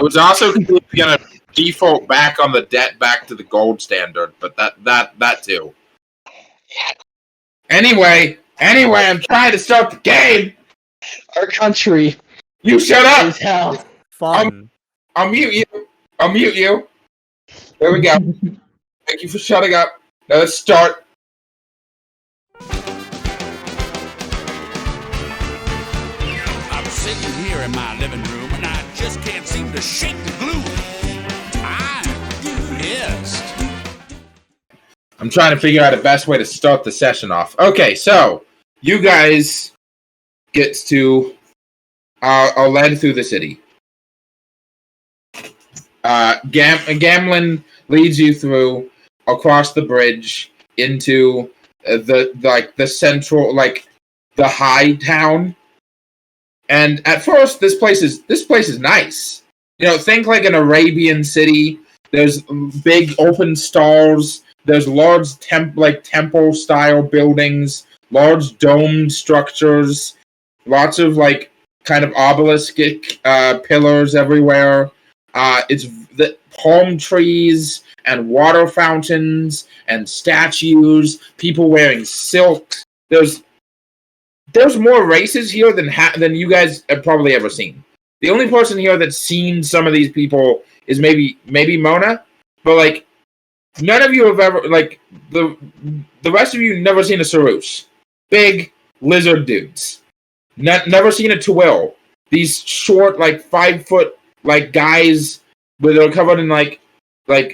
was also going to default back on the debt back to the gold standard, but that too. Anyway, I'm trying to start the game. Our country. You shut up. Is hell. Fun. I'll mute you. There we go. Thank you for shutting up. Now let's start. I'm sitting here in my living room and I just can't seem to shake the glue. I'm pissed. I'm trying to figure out the best way to start the session off. Okay, so you guys get to are led through the city. Gamlin leads you through across the bridge into the central, like the high town. And at first, this place is nice. You know, think like an Arabian city. There's big open stalls. There's large temple style buildings, large domed structures, lots of like kind of obelisk pillars everywhere. It's the palm trees and water fountains and statues. People wearing silk. There's more races here than you guys have probably ever seen. The only person here that's seen some of these people is maybe Mona, but like none of you have ever like the rest of you never seen a Sarush. Big lizard dudes. Never seen a Twill. These short, like 5 foot, like guys with are covered in like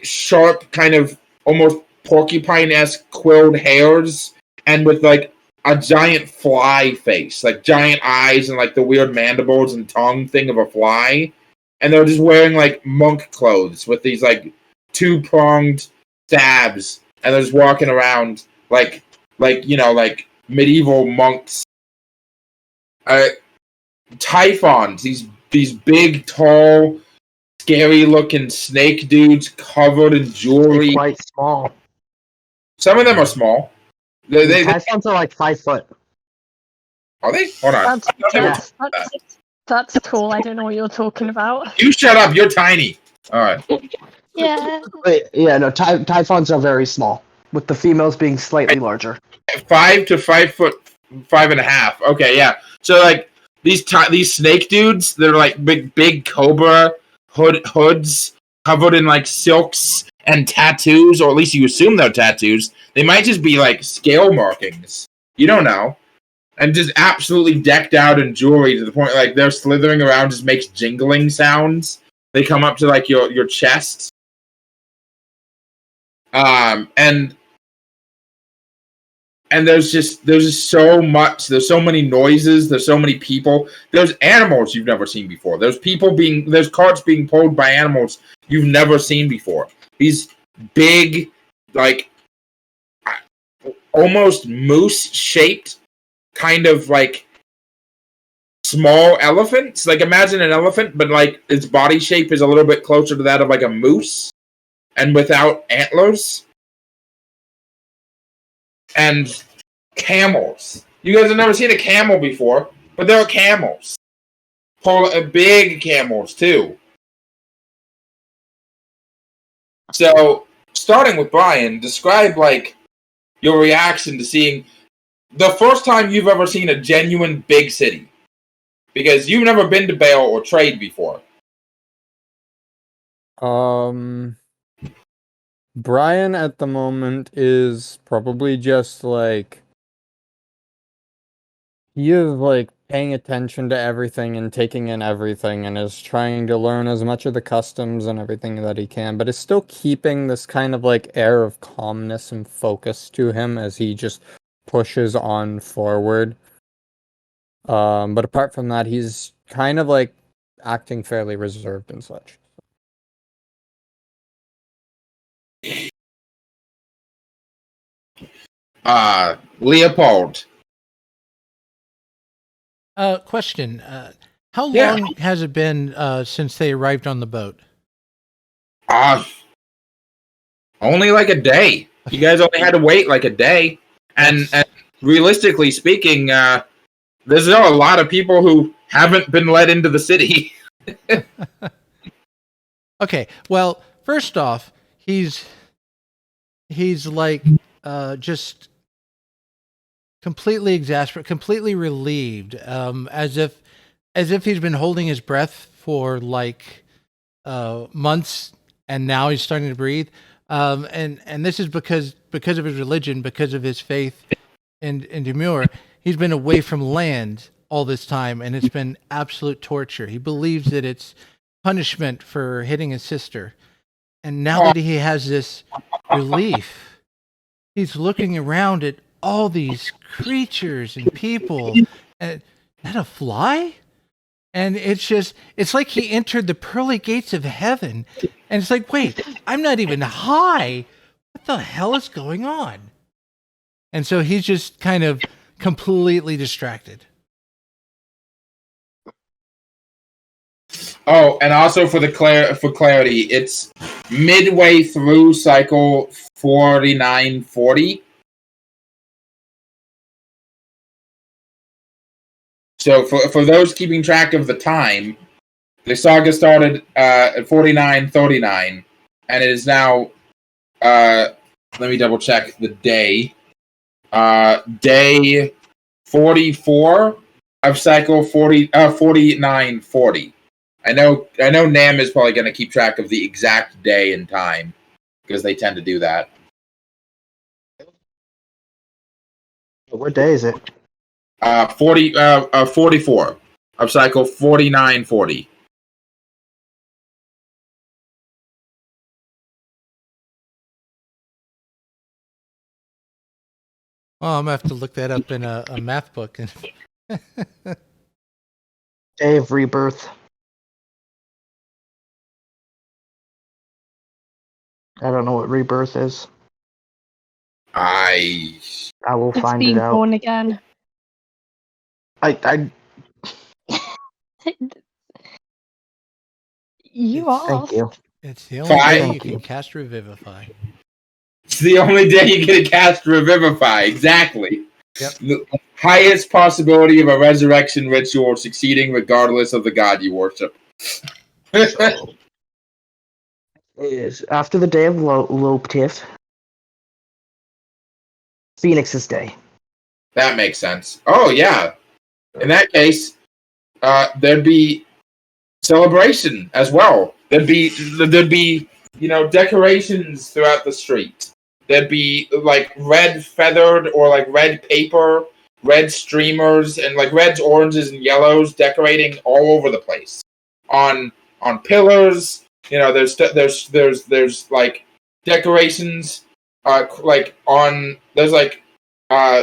sharp, kind of almost porcupine-esque quilled hairs, and with like a giant fly face, like giant eyes and like the weird mandibles and tongue thing of a fly, and they're just wearing like monk clothes with these like 2-pronged stabs, and they're just walking around like you know, like medieval monks. Typhons, these big, tall, scary-looking snake dudes covered in jewelry. They're quite small. Some of them are small. Typhons are like 5 foot. Are they? Hold on. That's tall. I don't know what you're talking about. You shut up. You're tiny. All right. Yeah. Wait, yeah, no, Typhons are very small, with the females being slightly larger. 5 to 5 foot, 5.5. Okay, yeah. So like these snake dudes, they're like big cobra hoods covered in like silks and tattoos, or at least you assume they're tattoos. They might just be like scale markings. You don't know. And just absolutely decked out in jewelry to the point like they're slithering around just makes jingling sounds. They come up to like your chest. And there's just so much. There's so many noises. There's so many people. There's animals you've never seen before. There's carts being pulled by animals you've never seen before. These big, like, almost moose-shaped, kind of like small elephants. Like imagine an elephant, but like its body shape is a little bit closer to that of like a moose, and without antlers. And camels. You guys have never seen a camel before, but there are camels. Big camels, too. So, starting with Brian, describe, like, your reaction to seeing the first time you've ever seen a genuine big city. Because you've never been to Bale or Trade before. Brian at the moment is probably just like he is like paying attention to everything and taking in everything and is trying to learn as much of the customs and everything that he can, but is still keeping this kind of like air of calmness and focus to him as he just pushes on forward. But apart from that, he's kind of like acting fairly reserved and such. Leopold. Question. How long has it been since they arrived on the boat? Only like a day. You guys only had to wait like a day. And realistically speaking, there's a lot of people who haven't been let into the city. Okay. Well, first off, he's like just completely exasperated, completely relieved, as if he's been holding his breath for like months, and now he's starting to breathe. And this is because of his religion, because of his faith in Demar. He's been away from land all this time, and it's been absolute torture. He believes that it's punishment for hitting his sister. And now that he has this relief, he's looking around at all these creatures and people. And, is that a fly? And it's like he entered the pearly gates of heaven. And it's like, wait, I'm not even high. What the hell is going on? And so he's just kind of completely distracted. Oh, and also for clarity, it's midway through cycle 4940. So for those keeping track of the time, the saga started at 4939, and it is now. Let me double check the day. Day 44 of cycle 4940. I know Nam is probably going to keep track of the exact day and time because they tend to do that. What day is it? 44 of cycle 4940. Oh, I'm gonna have to look that up in a math book. Day of rebirth. I don't know what rebirth is. I will It's find being it out. born again. I You are. thank you. It's the only Fine. day you Thank can you. cast Revivify. It's the only day you get to cast Revivify. Exactly. Yep. The highest possibility of a resurrection ritual succeeding regardless of the god you worship. It is after the day of Loptif. Phoenix's Day. That makes sense. Oh, yeah. In that case, there'd be celebration as well. There'd be decorations throughout the street. There'd be like red feathered or like red paper, red streamers, and like reds, oranges, and yellows decorating all over the place. On pillars, there's like decorations, there's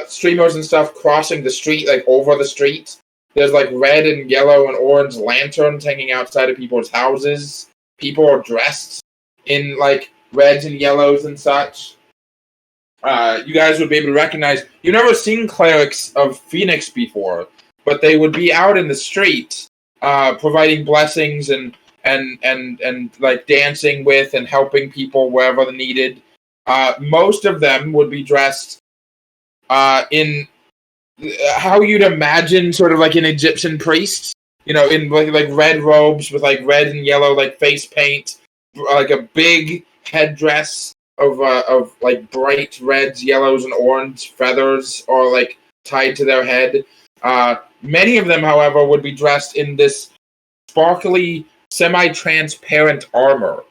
streamers and stuff crossing the street, like over the street. There's like red and yellow and orange lanterns hanging outside of people's houses. People are dressed in like reds and yellows and such. You guys would be able to recognize. You've never seen clerics of Phoenix before, but they would be out in the street, providing blessings and like dancing with and helping people wherever needed. Most of them would be dressed in how you'd imagine sort of like an Egyptian priest, in like red robes with like red and yellow like face paint, like a big headdress of like bright reds, yellows, and orange feathers, or like tied to their head. Many of them, however, would be dressed in this sparkly, semi-transparent armor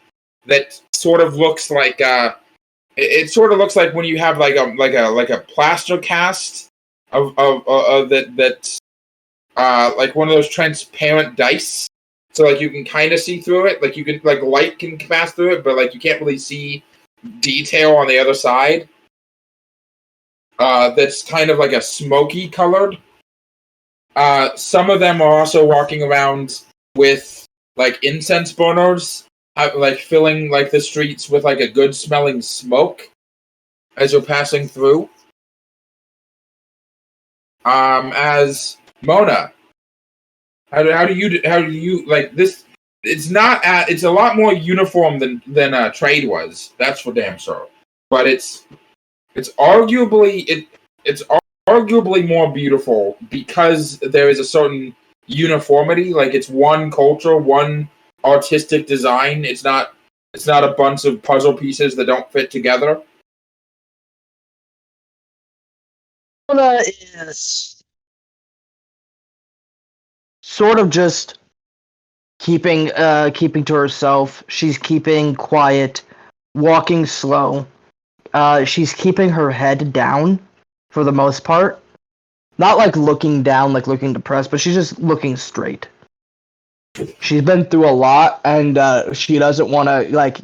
that sort of looks like it sort of looks like when you have like a plaster cast of that like one of those transparent dice. So like you can kind of see through it, like you can like light can pass through it, but like you can't really see detail on the other side. That's kind of like a smoky colored. Some of them are also walking around with like incense burners, like filling like the streets with like a good smelling smoke as you're passing through. As Mona, how do you like this? It's a lot more uniform than trade was. That's for damn sure. But it's arguably more beautiful because there is a certain uniformity. Like it's one culture, one artistic design. It's not a bunch of puzzle pieces that don't fit together. Mona is sort of just keeping to herself. She's keeping quiet, walking slow. She's keeping her head down for the most part. Not like looking down, like looking depressed, but she's just looking straight. She's been through a lot, and she doesn't want to like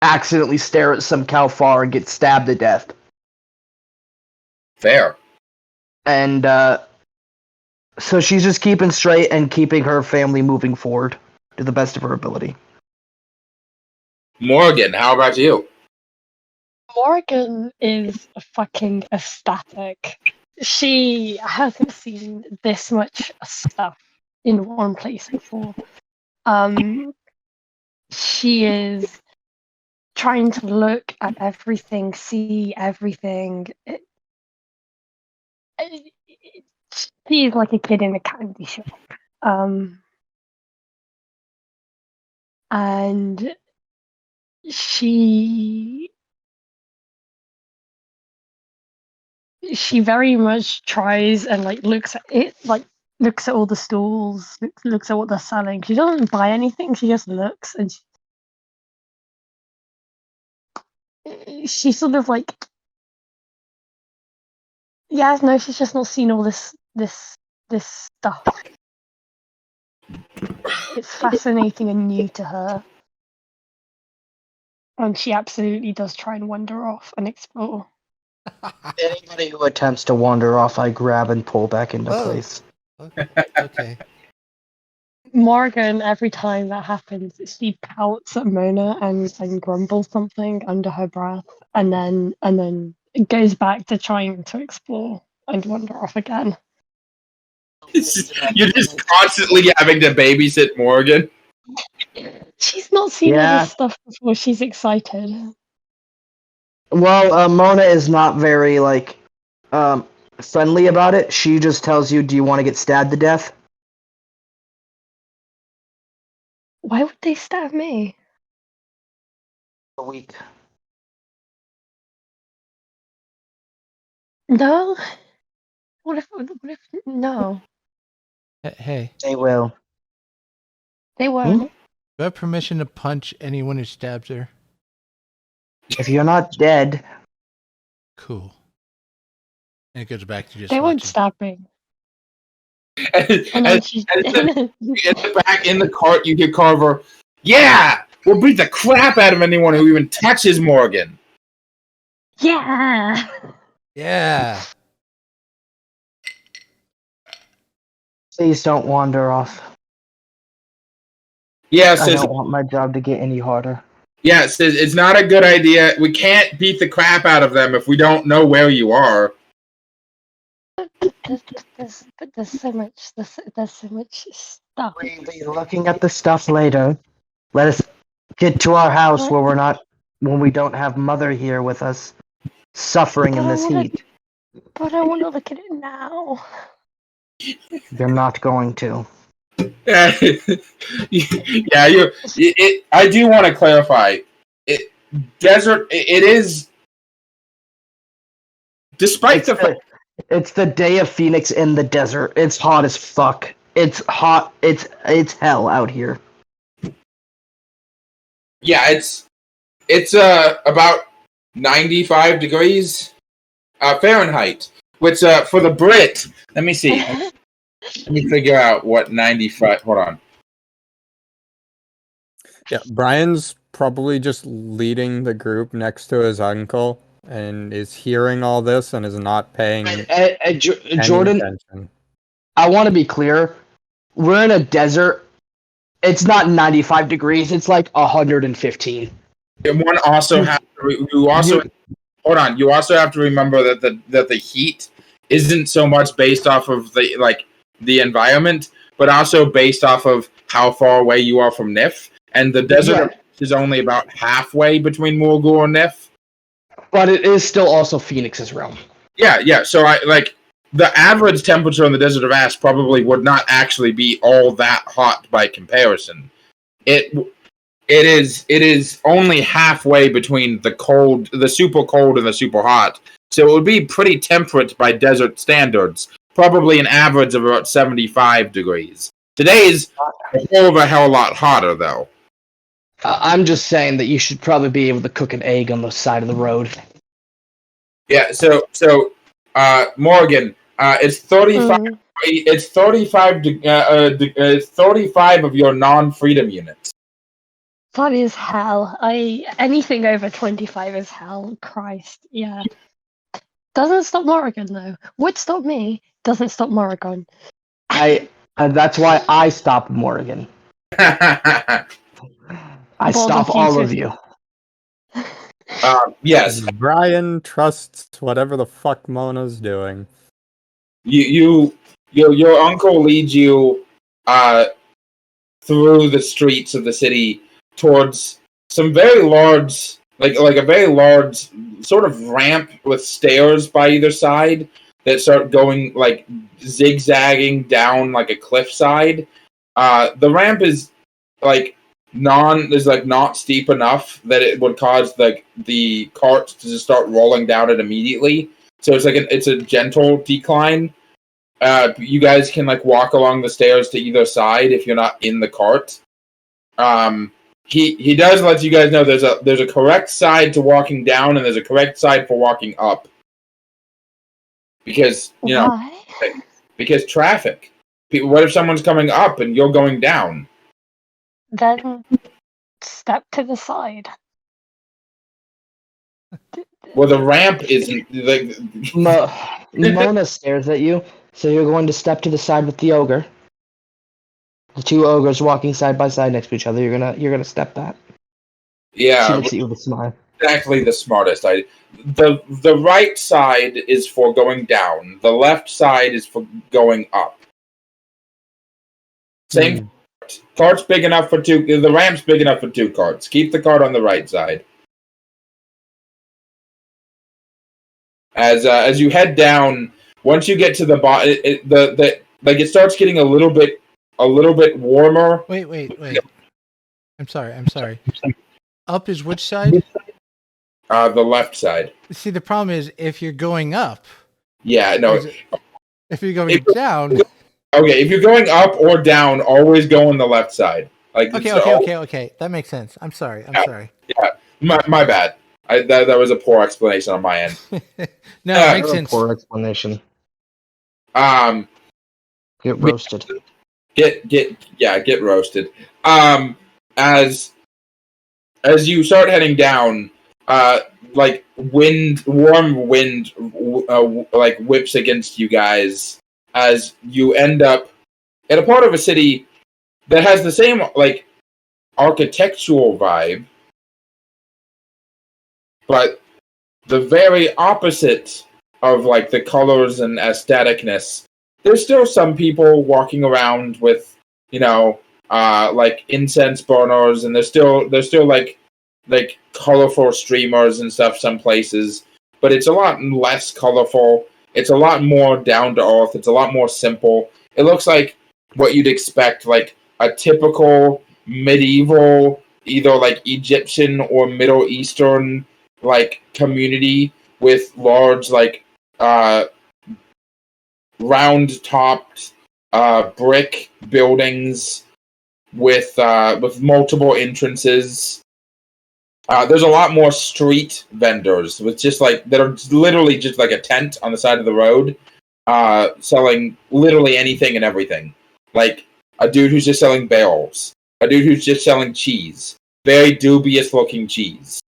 accidentally stare at some Kalfar and get stabbed to death. Fair. And so she's just keeping straight and keeping her family moving forward to the best of her ability. Morrigan, how about you? Morrigan is fucking ecstatic. She hasn't seen this much stuff in one place before. She is trying to look at everything, see everything. She's like a kid in a candy shop. And she very much tries and like looks at it, like looks at all the stalls, looks at what they're selling. She doesn't buy anything, she just looks, and she sort of like, yeah, no, she's just not seen all this stuff. It's fascinating and new to her. And she absolutely does try and wander off and explore. Anybody who attempts to wander off, I grab and pull back into place. Okay. Morgan, every time that happens, she pouts at Mona and grumbles something under her breath, and then it goes back to trying to explore and wander off again. You're just constantly having to babysit Morrigan. She's not seen all Yeah. this stuff before. She's excited. Well, Mona is not very like friendly about it. She just tells you, "Do you want to get stabbed to death?" Why would they stab me? A week. No. What if no? Hey, They will. They won't. do I have permission to punch anyone who stabs her? If you're not dead, Cool. And it goes back to just They won't watching. stab me. And And then she. in the back in the cart, you hear Carver, "Yeah, we'll beat the crap out of anyone who even touches Morgan." Yeah. Yeah. please don't wander off. Yeah, I says, don't want my job to get any harder. yeah, says it's not a good idea. We can't beat the crap out of them if we don't know where you are. There's so much. There's so much stuff. We'll be looking at the stuff later. Let us get to our house when we don't have Mother here with us, suffering in this heat. But I want to look at it now. You're not going to. Yeah, I do want to clarify. Desert. It is. Despite the fact. It's the day of Phoenix in the desert. It's hot as fuck. It's hot. It's hell out here. Yeah, it's about 95 degrees Fahrenheit, which for the Brit. Let me see. Let me figure out what 95. Hold on. Yeah, Brian's probably just leading the group next to his uncle and is hearing all this and is not paying any Jordan, attention. I want to be clear. We're in a desert. It's not 95 degrees. It's like 115. And one also has to, hold on. You also have to remember that the heat isn't so much based off of the environment, but also based off of how far away you are from Nif. And the desert is only about halfway between Morgul and Nif. But it is still also Phoenix's realm. Yeah. So the average temperature in the Desert of Ash probably would not actually be all that hot by comparison. it is only halfway between the super cold and the super hot. So it would be pretty temperate by desert standards. Probably an average of about 75 degrees. Today's a hell of a lot hotter, though. I'm just saying that you should probably be able to cook an egg on the side of the road. Yeah. So Morrigan, it's 35. It's 35. It's 35 of your non-freedom units. That is hell. Anything over 25 is hell. Christ, yeah. Doesn't stop Morrigan though. Would stop me. Doesn't stop Morrigan. That's why I stop Morrigan. I stop all of you. Yes. Brian trusts whatever the fuck Mona's doing. Your uncle leads you through the streets of the city towards some very large, like a very large sort of ramp with stairs by either side that start going like zigzagging down like a cliffside. The ramp is like not steep enough that it would cause the carts to just start rolling down it immediately. So it's a gentle decline. You guys can like walk along the stairs to either side if you're not in the cart. He does let you guys know there's a correct side to walking down and there's a correct side for walking up. Because because traffic. What if someone's coming up and you're going down? Then step to the side. Well, the ramp isn't like. Mona stares at you, so you're going to step to the side with the ogre. The two ogres walking side by side next to each other. You're gonna step that. Yeah, she looks at you with a smile. Exactly the smartest idea. The right side is for going down. The left side is for going up. Same. Cart's big enough for two. The ramp's big enough for two carts. Keep the cart on the right side. As you head down, once you get to the bottom, it starts getting a little bit warmer. Wait. I'm sorry. Up is which side? The left side. See, the problem is if you're going up. Yeah, no. If you're going down. Okay, if you're going up or down, always go on the left side. Like Okay. That makes sense. I'm sorry. Yeah, my bad. That was a poor explanation on my end. No, it makes sense. Poor explanation. Get roasted. Get roasted. As you start heading down, like warm wind, like whips against you guys as you end up in a part of a city that has the same like architectural vibe, but the very opposite of like the colors and aestheticness. There's still some people walking around with, like incense burners, and there's still like colorful streamers and stuff some places, but it's a lot less colorful. It's a lot more down to earth. It's a lot more simple. It looks like what you'd expect, like a typical medieval, either like Egyptian or Middle Eastern like community with large like round-topped brick buildings with multiple entrances. There's a lot more street vendors with just like that are literally just like a tent on the side of the road, selling literally anything and everything. Like a dude who's just selling barrels, a dude who's just selling cheese, very dubious looking cheese.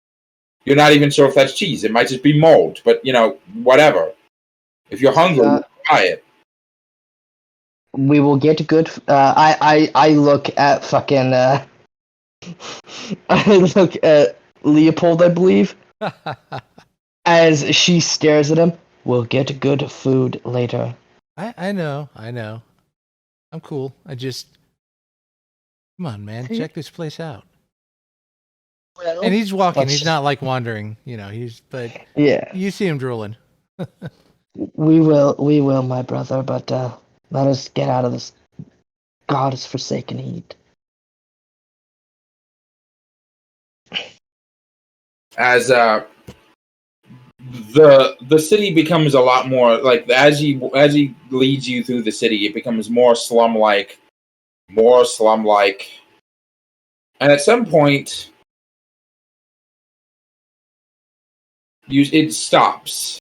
You're not even sure if that's cheese. It might just be mold, but whatever. If you're hungry, buy it. We will get good. I look at fucking. I look at Leopold, I believe, as she stares at him. We'll get good food later. I know. I'm cool. Come on, man. Check this place out. Well, and he's walking. He's not like wandering. But yeah. You see him drooling. We will, my brother. But let us get out of this god's forsaken heat. as the city becomes a lot more like as he leads you through the city, it becomes more slum like, and at some point, it stops,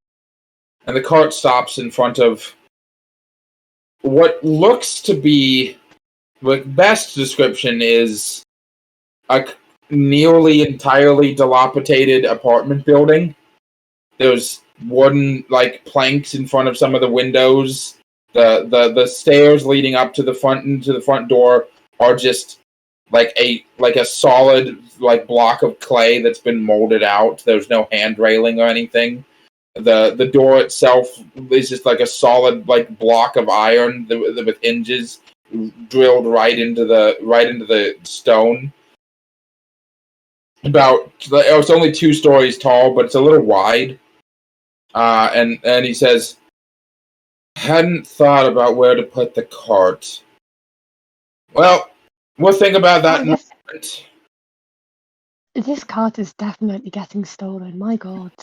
and the cart stops in front of what looks to be, the best description is a nearly entirely dilapidated apartment building. There's wooden planks in front of some of the windows. The stairs leading up to the front door are just like a solid block of clay that's been molded out. There's no hand railing or anything. The door itself is just like a solid block of iron with hinges drilled right into the stone. It's only 2 stories tall, but it's a little wide. And he says, "Hadn't thought about where to put the cart. Well, we'll think about that in a moment." This cart is definitely getting stolen. My God.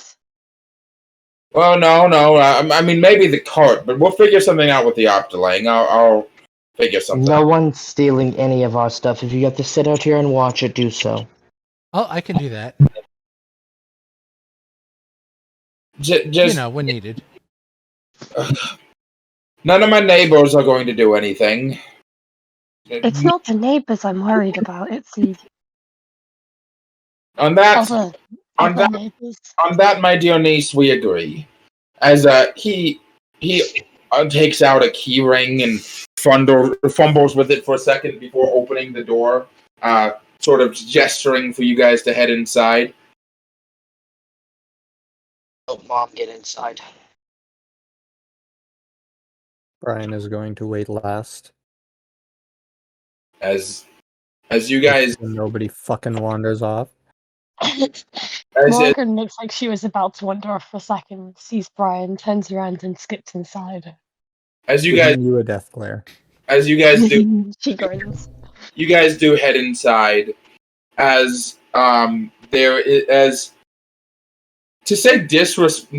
Well, no. I mean, maybe the cart, but we'll figure something out with the optilang. I'll figure something. No one's stealing any of our stuff. If you have to sit out here and watch it, do so. Oh, I can do that. Just when needed. None of my neighbors are going to do anything. It's not the neighbors I'm worried about. It's the On that, neighbors. on that, my dear niece, we agree. As he takes out a key ring and fumbles with it for a second before opening the door, sort of gesturing for you guys to head inside. Help Mom get inside. Brian is going to wait last. As you guys, Nobody fucking wanders off. Morrigan looks like she was about to wander off for a second, sees Brian, turns around and skips inside. As you guys, you a death glare. As you guys do, She grins. you guys do head inside. As there is, to say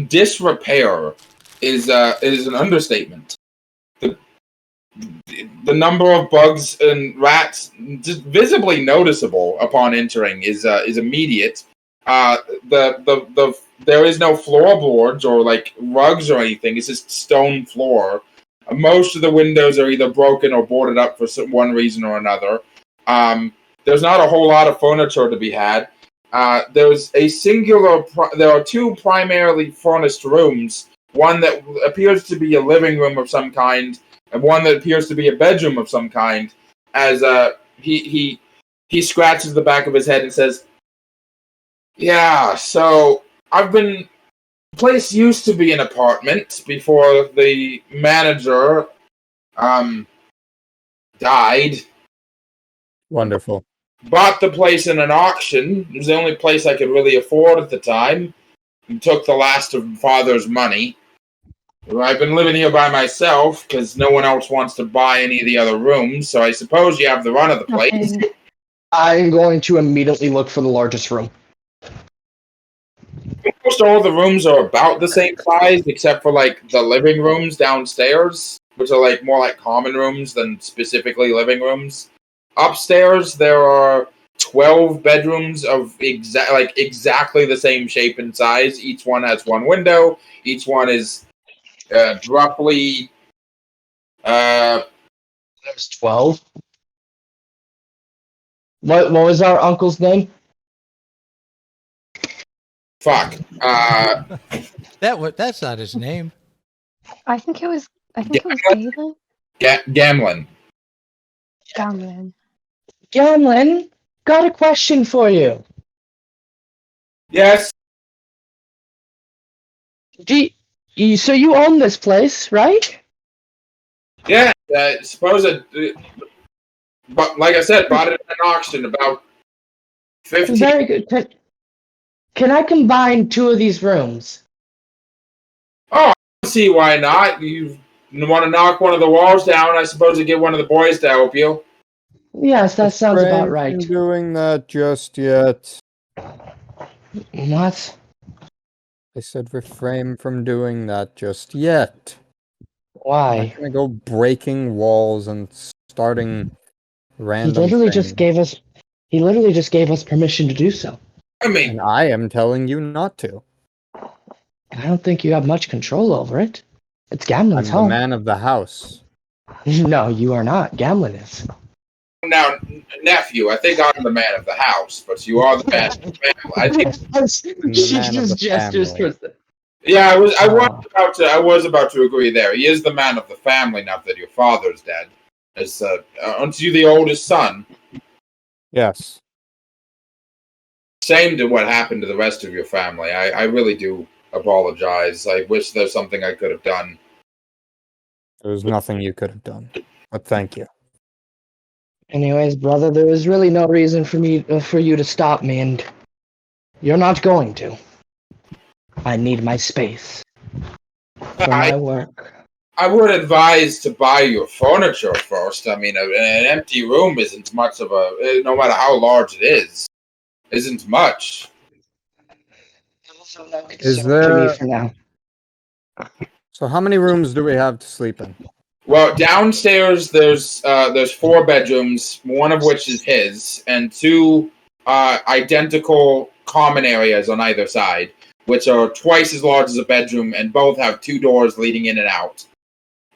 disrepair is an understatement. The number of bugs and rats just visibly noticeable upon entering is immediate. There is no floorboards or rugs or anything. It's just stone floor. Most of the windows are either broken or boarded up for one reason or another. There's not a whole lot of furniture to be had. There are 2 primarily furnished rooms. One that appears to be a living room of some kind, and one that appears to be a bedroom of some kind. As he scratches the back of his head and says, "Yeah, so the place used to be an apartment before the manager died. Wonderful. Bought the place in an auction. It was the only place I could really afford at the time. And took the last of Father's money. I've been living here by myself because no one else wants to buy any of the other rooms, so I suppose you have the run of the place." Okay. I'm going to immediately look for the largest room. Most all the rooms are about the same size, except for the living rooms downstairs, which are more like common rooms than specifically living rooms. Upstairs, there are 12 bedrooms of exactly the same shape and size. Each one has 1 window. Each one is roughly. There's 12. What was our uncle's name? Fuck. That's not his name. I think it was Galen. Gamlin. Gamlin. Gamlin, got a question for you. Yes. So you own this place, right? Yeah. I suppose it. But like I said, bought it at an auction about 15. Very good. Can I combine 2 of these rooms? Oh, I don't see why not. You want to knock one of the walls down? I suppose you get one of the boys to help you. Yes, that sounds about I'm right. doing that just yet. What? I said refrain from doing that just yet. I'm Why? not gonna go breaking walls and starting He random literally things. just gave us. He literally just gave us permission to do so. I mean, And I am telling you not to. I don't think you have much control over it. It's I'm Gamlin's the home. man of the house. No, you are not. Gamlin is. now, nephew, I think I'm the man of the house, but you are the man of the family. I think. I'm the She man of just the gestures family. towards the. Yeah, I Oh. was about to agree there. He is the man of the family now that your father's dead. Aren't you the oldest son? Yes. Same to what happened to the rest of your family. I really do apologize. I wish there's something I could have done. There was nothing you could have done. But thank you. Anyways, brother, there is really no reason for you to stop me, and you're not going to. I need my space for my work. I would advise to buy your furniture first. I mean, an empty room isn't much of a, no matter how large it is, isn't much. Is To me there... for now. So how many rooms do we have to sleep in? Well, downstairs there's 4 bedrooms, one of which is his, and 2 identical common areas on either side, which are twice as large as a bedroom, and both have 2 doors leading in and out.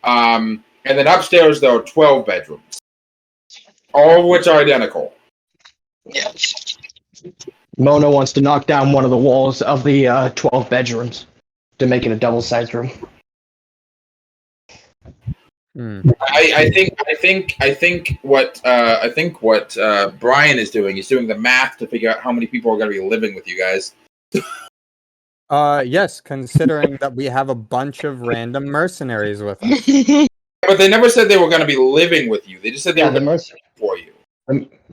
And then upstairs there are 12 bedrooms, all of which are identical. Yes. Mona wants to knock down one of the walls of the 12 bedrooms to make it a double-sized room. I think what Brian is doing is doing the math to figure out how many people are going to be living with you guys. Yes, considering that we have a bunch of random mercenaries with us. But they never said they were going to be living with you. They just said they were going to live for you.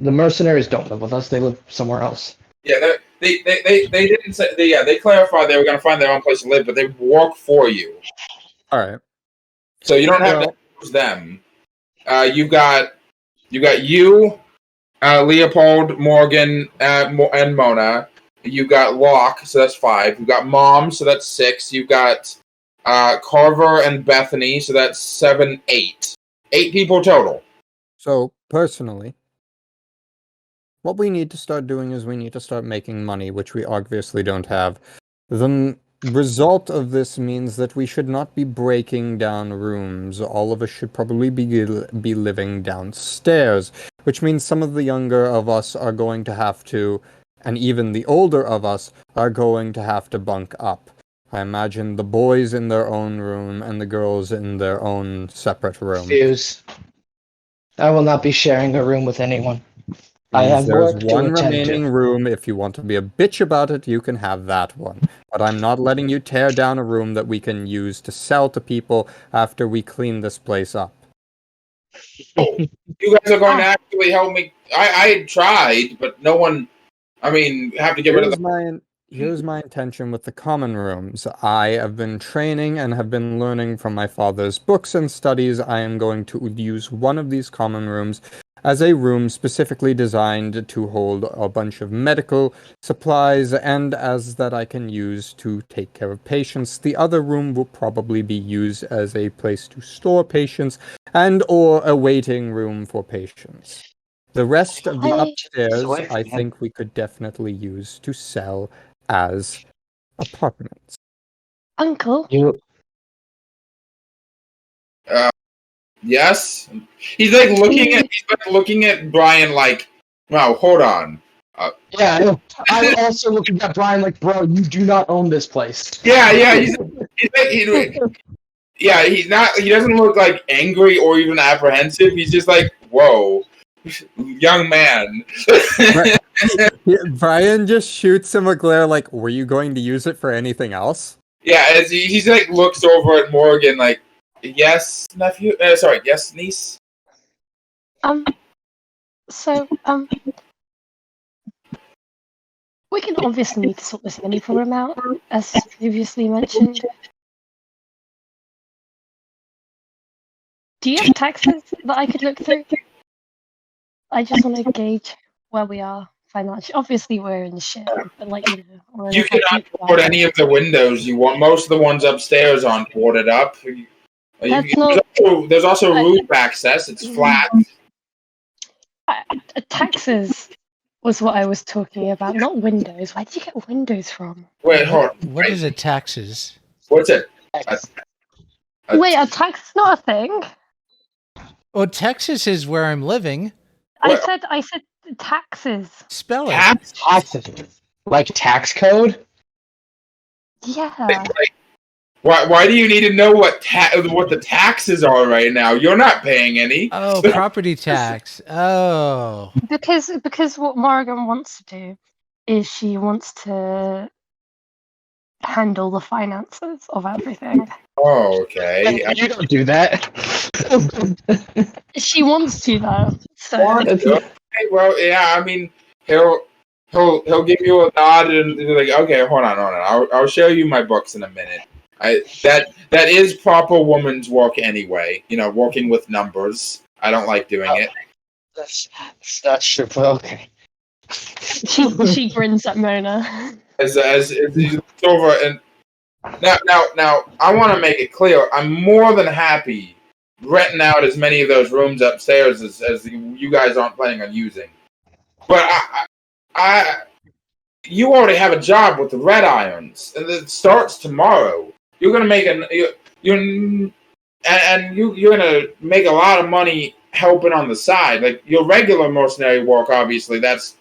The mercenaries don't live with us. They live somewhere else. Yeah, they didn't say. They clarified they were going to find their own place to live, but they work for you. All right. So you don't have to use them. You got you, Leopold, Morgan, and Mona. You got Locke, so that's 5. You got Mom, so that's 6. You got Carver and Bethany, so that's 7, 8. 8 people total. So, personally, what we need to start doing is we need to start making money, which we obviously don't have. The result of this means that we should not be breaking down rooms. All of us should probably be living downstairs, which means some of the younger of us are going to have to, and even the older of us are going to have to bunk up. I imagine the boys in their own room and the girls in their own separate room. Refuse. I will not be sharing a room with anyone. I Means have there's work to one attend remaining to. room. If you want to be a bitch about it, you can have that one. But I'm not letting you tear down a room that we can use to sell to people after we clean this place up. Oh, you guys are going to actually help me. I tried, but no one. I mean, have to get rid of the. Here's my intention with the common rooms. I have been training and have been learning from my father's books and studies. I am going to use one of these common rooms as a room specifically designed to hold a bunch of medical supplies and as that I can use to take care of patients. The other room will probably be used as a place to store patients and or a waiting room for patients. The rest of the upstairs, I think we could definitely use to sell as apartments. Uncle? Yes, he's like looking at Brian like, wow, hold on. Yeah, I know. I'm also looking at Brian like, bro, you do not own this place. Yeah, he's not. He doesn't look like angry or even apprehensive. He's just like, whoa, young man. Brian just shoots him a glare like, were you going to use it for anything else? Yeah, as he's like looks over at Morrigan like, yes, nephew. Sorry, yes, niece. So, we can obviously need to sort this money problem out, as previously mentioned. Do you have taxes that I could look through? I just want to gauge where we are financial. Obviously, we're in shit, but like we're in You a can deep unboard way. any of the windows you want. Most of the ones upstairs aren't boarded up. That's not. There's also roof access. It's flat. Taxes was what I was talking about, not windows. Where did you get windows from? Wait, hold on. What is a taxes? What's it? Wait, a tax is not a thing. Oh, Texas is where I'm living. I said taxes. Spell it. Taxes. Like tax code? Yeah. Why do you need to know what the taxes are right now? You're not paying any. Oh, property tax. Oh. Because what Morrigan wants to do is she wants to handle the finances of everything. Oh, okay. You don't do that. She wants to though. So Okay, well, yeah. I mean, he'll give you a nod and be like, okay, hold on. I'll show you my books in a minute. That is proper woman's work anyway. Working with numbers. I don't like doing it. That's true, but okay. she grins at Mona. As it's over and now I want to make it clear. I'm more than happy renting out as many of those rooms upstairs as you guys aren't planning on using. But you already have a job with the Red Irons, and it starts tomorrow. You're gonna make you're gonna make a lot of money helping on the side. Like your regular mercenary work, obviously that's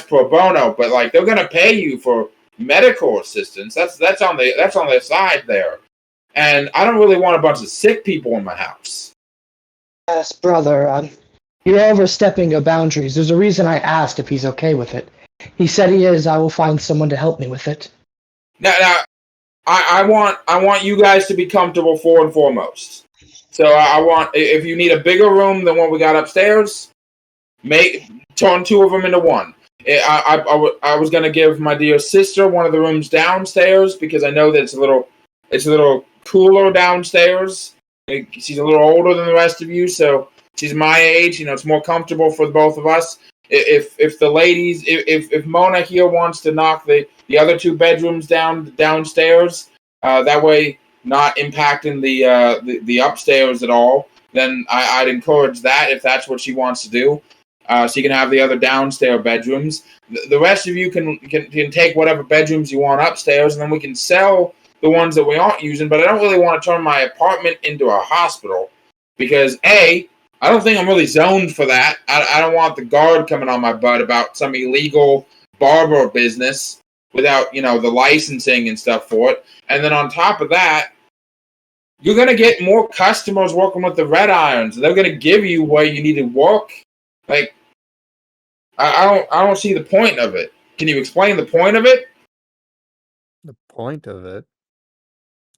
pro bono, but like they're gonna pay you for medical assistance. That's on the side there. And I don't really want a bunch of sick people in my house. Yes, brother. You're overstepping your boundaries. There's a reason I asked if he's okay with it. He said he is. I will find someone to help me with it. Now, I want you guys to be comfortable for and foremost. So I want, if you need a bigger room than what we got upstairs, turn two of them into one. I was gonna give my dear sister one of the rooms downstairs because I know that it's a little cooler downstairs. She's a little older than the rest of you, so she's my age. It's more comfortable for both of us. If the ladies, if Mona here wants to knock the other two bedrooms downstairs, that way not impacting the upstairs at all, then I'd encourage that if that's what she wants to do. So you can have the other downstairs bedrooms. The rest of you can take whatever bedrooms you want upstairs, and then we can sell the ones that we aren't using. But I don't really want to turn my apartment into a hospital because I don't think I'm really zoned for that. I don't want the guard coming on my butt about some illegal barber business without, the licensing and stuff for it. And then on top of that, you're going to get more customers working with the Red Irons. They're going to give you where you need to work. Like, I don't see the point of it. Can you explain the point of it? The point of it?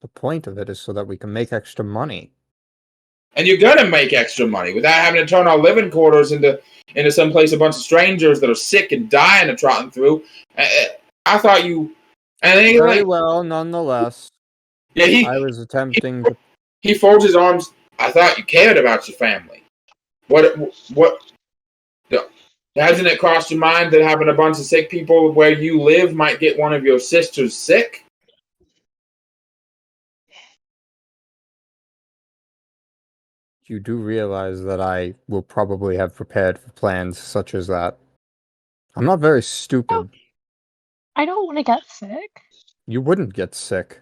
The point of it is so that we can make extra money. And you're going to make extra money without having to turn our living quarters into someplace a bunch of strangers that are sick and dying are trotting through. I thought you... And then Very well, nonetheless. Yeah, I was attempting to... He folds his arms. I thought you cared about your family. What... Hasn't it crossed your mind that having a bunch of sick people where you live might get one of your sisters sick? You do realize that I will probably have prepared for plans such as that. I'm not very stupid. I don't want to get sick. You wouldn't get sick.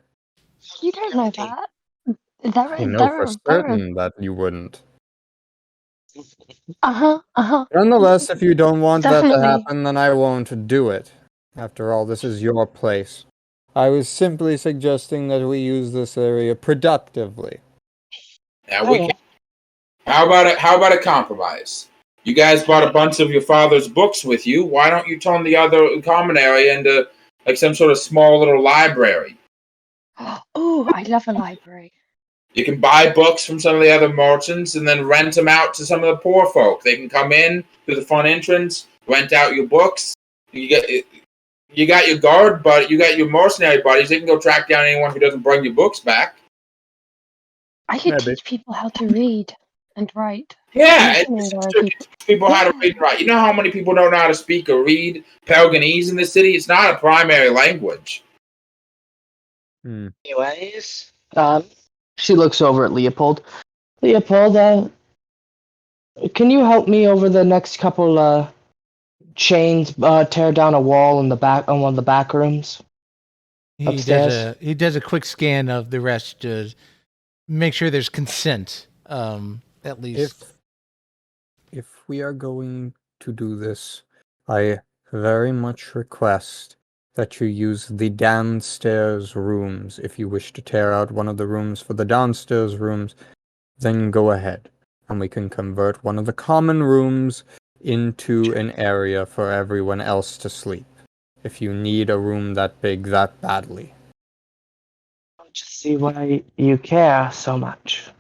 You don't know that. I know for certain that you wouldn't. Nonetheless, if you don't want that to happen, then I won't do it. After all, this is your place. I was simply suggesting that we use this area productively. Yeah, we can. How about a compromise? You guys brought a bunch of your father's books with you. Why don't you turn the other common area into like some sort of small little library? Oh, I love a library. You can buy books from some of the other merchants and then rent them out to some of the poor folk. They can come in through the front entrance, rent out your books. You got your guard, but you got your mercenary buddies. They can go track down anyone who doesn't bring your books back. I could teach people how to read and write. Yeah, Listening, it's there just are to people. teach people how to read and write. You know how many people don't know how to speak or read Pelganese in the city? It's not a primary language. Anyways, she looks over at Leopold. Leopold, can you help me over the next couple chains? Tear down a wall in the back on one of the back rooms. Upstairs? He does a quick scan of the rest to make sure there's consent. At least. If we are going to do this, I very much request that you use the downstairs rooms. If you wish to tear out one of the rooms for the downstairs rooms, then go ahead, and we can convert one of the common rooms into an area for everyone else to sleep, if you need a room that big that badly. I don't just see why you care so much.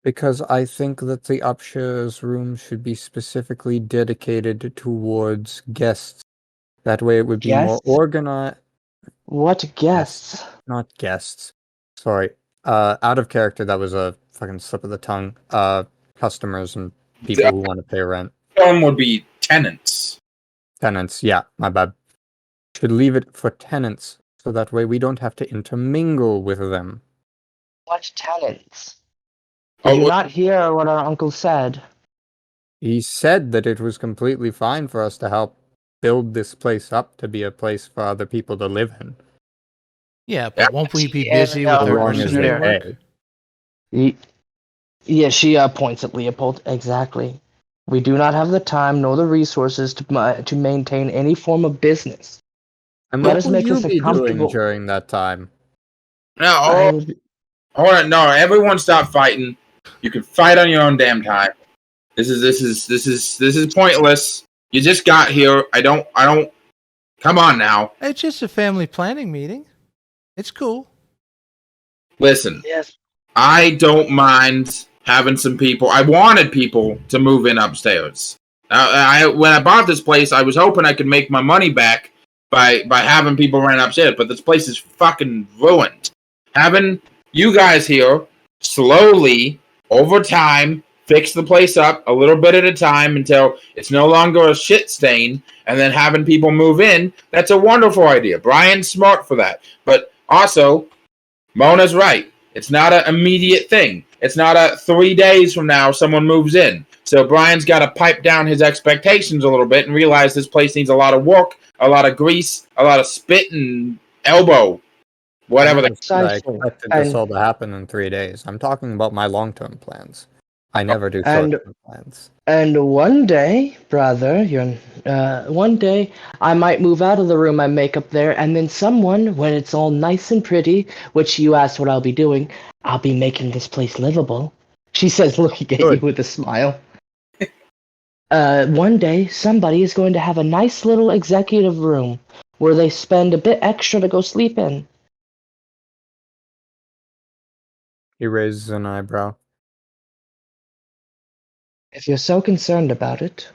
Because I think that the upstairs room should be specifically dedicated towards guests. That way it would be more Guests? organized. What guests? Not guests. Sorry. Out of character, that was a fucking slip of the tongue. Customers and people who want to pay rent. Some would be tenants. Tenants, yeah, my bad. Should leave it for tenants, so that way we don't have to intermingle with them. What tenants? Oh, Did you not hear what our uncle said? He said that it was completely fine for us to help build this place up to be a place for other people to live in. Yeah, but won't we be Yeah, busy no, with So our long as mercenary they work? pay. Yeah, she points at Leopold. Exactly. We do not have the time nor the resources to maintain any form of business. And Let what us will make you this a be doing comfortable. during that time? No, I will be- hold on, no, everyone stop fighting. You can fight on your own damn time. This is pointless. You just got here. I don't come on now. It's just a family planning meeting. It's cool. Listen, Yes. I don't mind having some people. I wanted people to move in upstairs. When I bought this place, I was hoping I could make my money back by having people rent upstairs, but this place is fucking ruined. Having you guys here slowly over time fix the place up a little bit at a time until it's no longer a shit stain, and then having people move in, that's a wonderful idea. Brian's smart for that. But also, Mona's right. It's not an immediate thing. It's not a 3 days from now someone moves in. So Brian's got to pipe down his expectations a little bit and realize this place needs a lot of work, a lot of grease, a lot of spit and elbow. Whatever. I Precisely. expected this all to happen in 3 days. I'm talking about my long-term plans. I never do And- short-term plans. And one day, brother, one day I might move out of the room I make up there, and then someone, when it's all nice and pretty, which you asked what I'll be doing, I'll be making this place livable. She says, looking at Good. you with a smile. One day, somebody is going to have a nice little executive room where they spend a bit extra to go sleep in. He raises an eyebrow. If you're so concerned about it.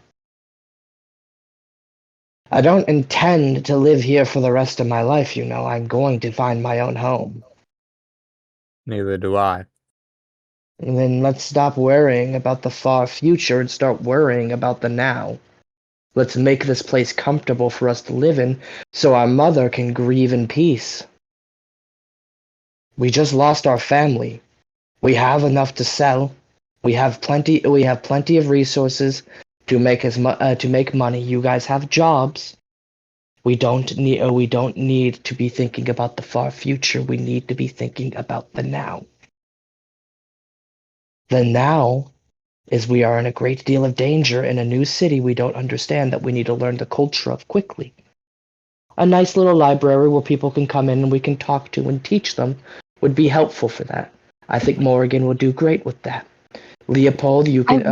I don't intend to live here for the rest of my life, you know. I'm going to find my own home. Neither do I. And then let's stop worrying about the far future and start worrying about the now. Let's make this place comfortable for us to live in so our mother can grieve in peace. We just lost our family. We have enough to sell. We have plenty of resources to make money. You guys have jobs. We don't need to be thinking about the far future. We need to be thinking about the now. The now is we are in a great deal of danger in a new city we don't understand that we need to learn the culture of quickly. A nice little library where people can come in and we can talk to and teach them would be helpful for that. I think Morrigan would do great with that. Leopold, you can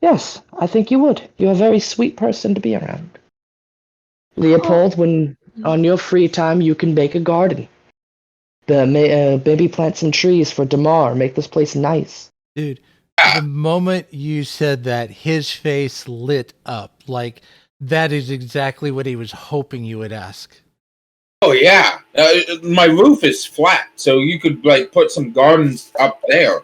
Yes, I think you would. You're a very sweet person to be around. Leopold, when on your free time you can make a garden. Maybe plant some trees for Demar. Make this place nice. Dude, the moment you said that, his face lit up. Like, that is exactly what he was hoping you would ask. Oh yeah, my roof is flat, so you could like put some gardens up there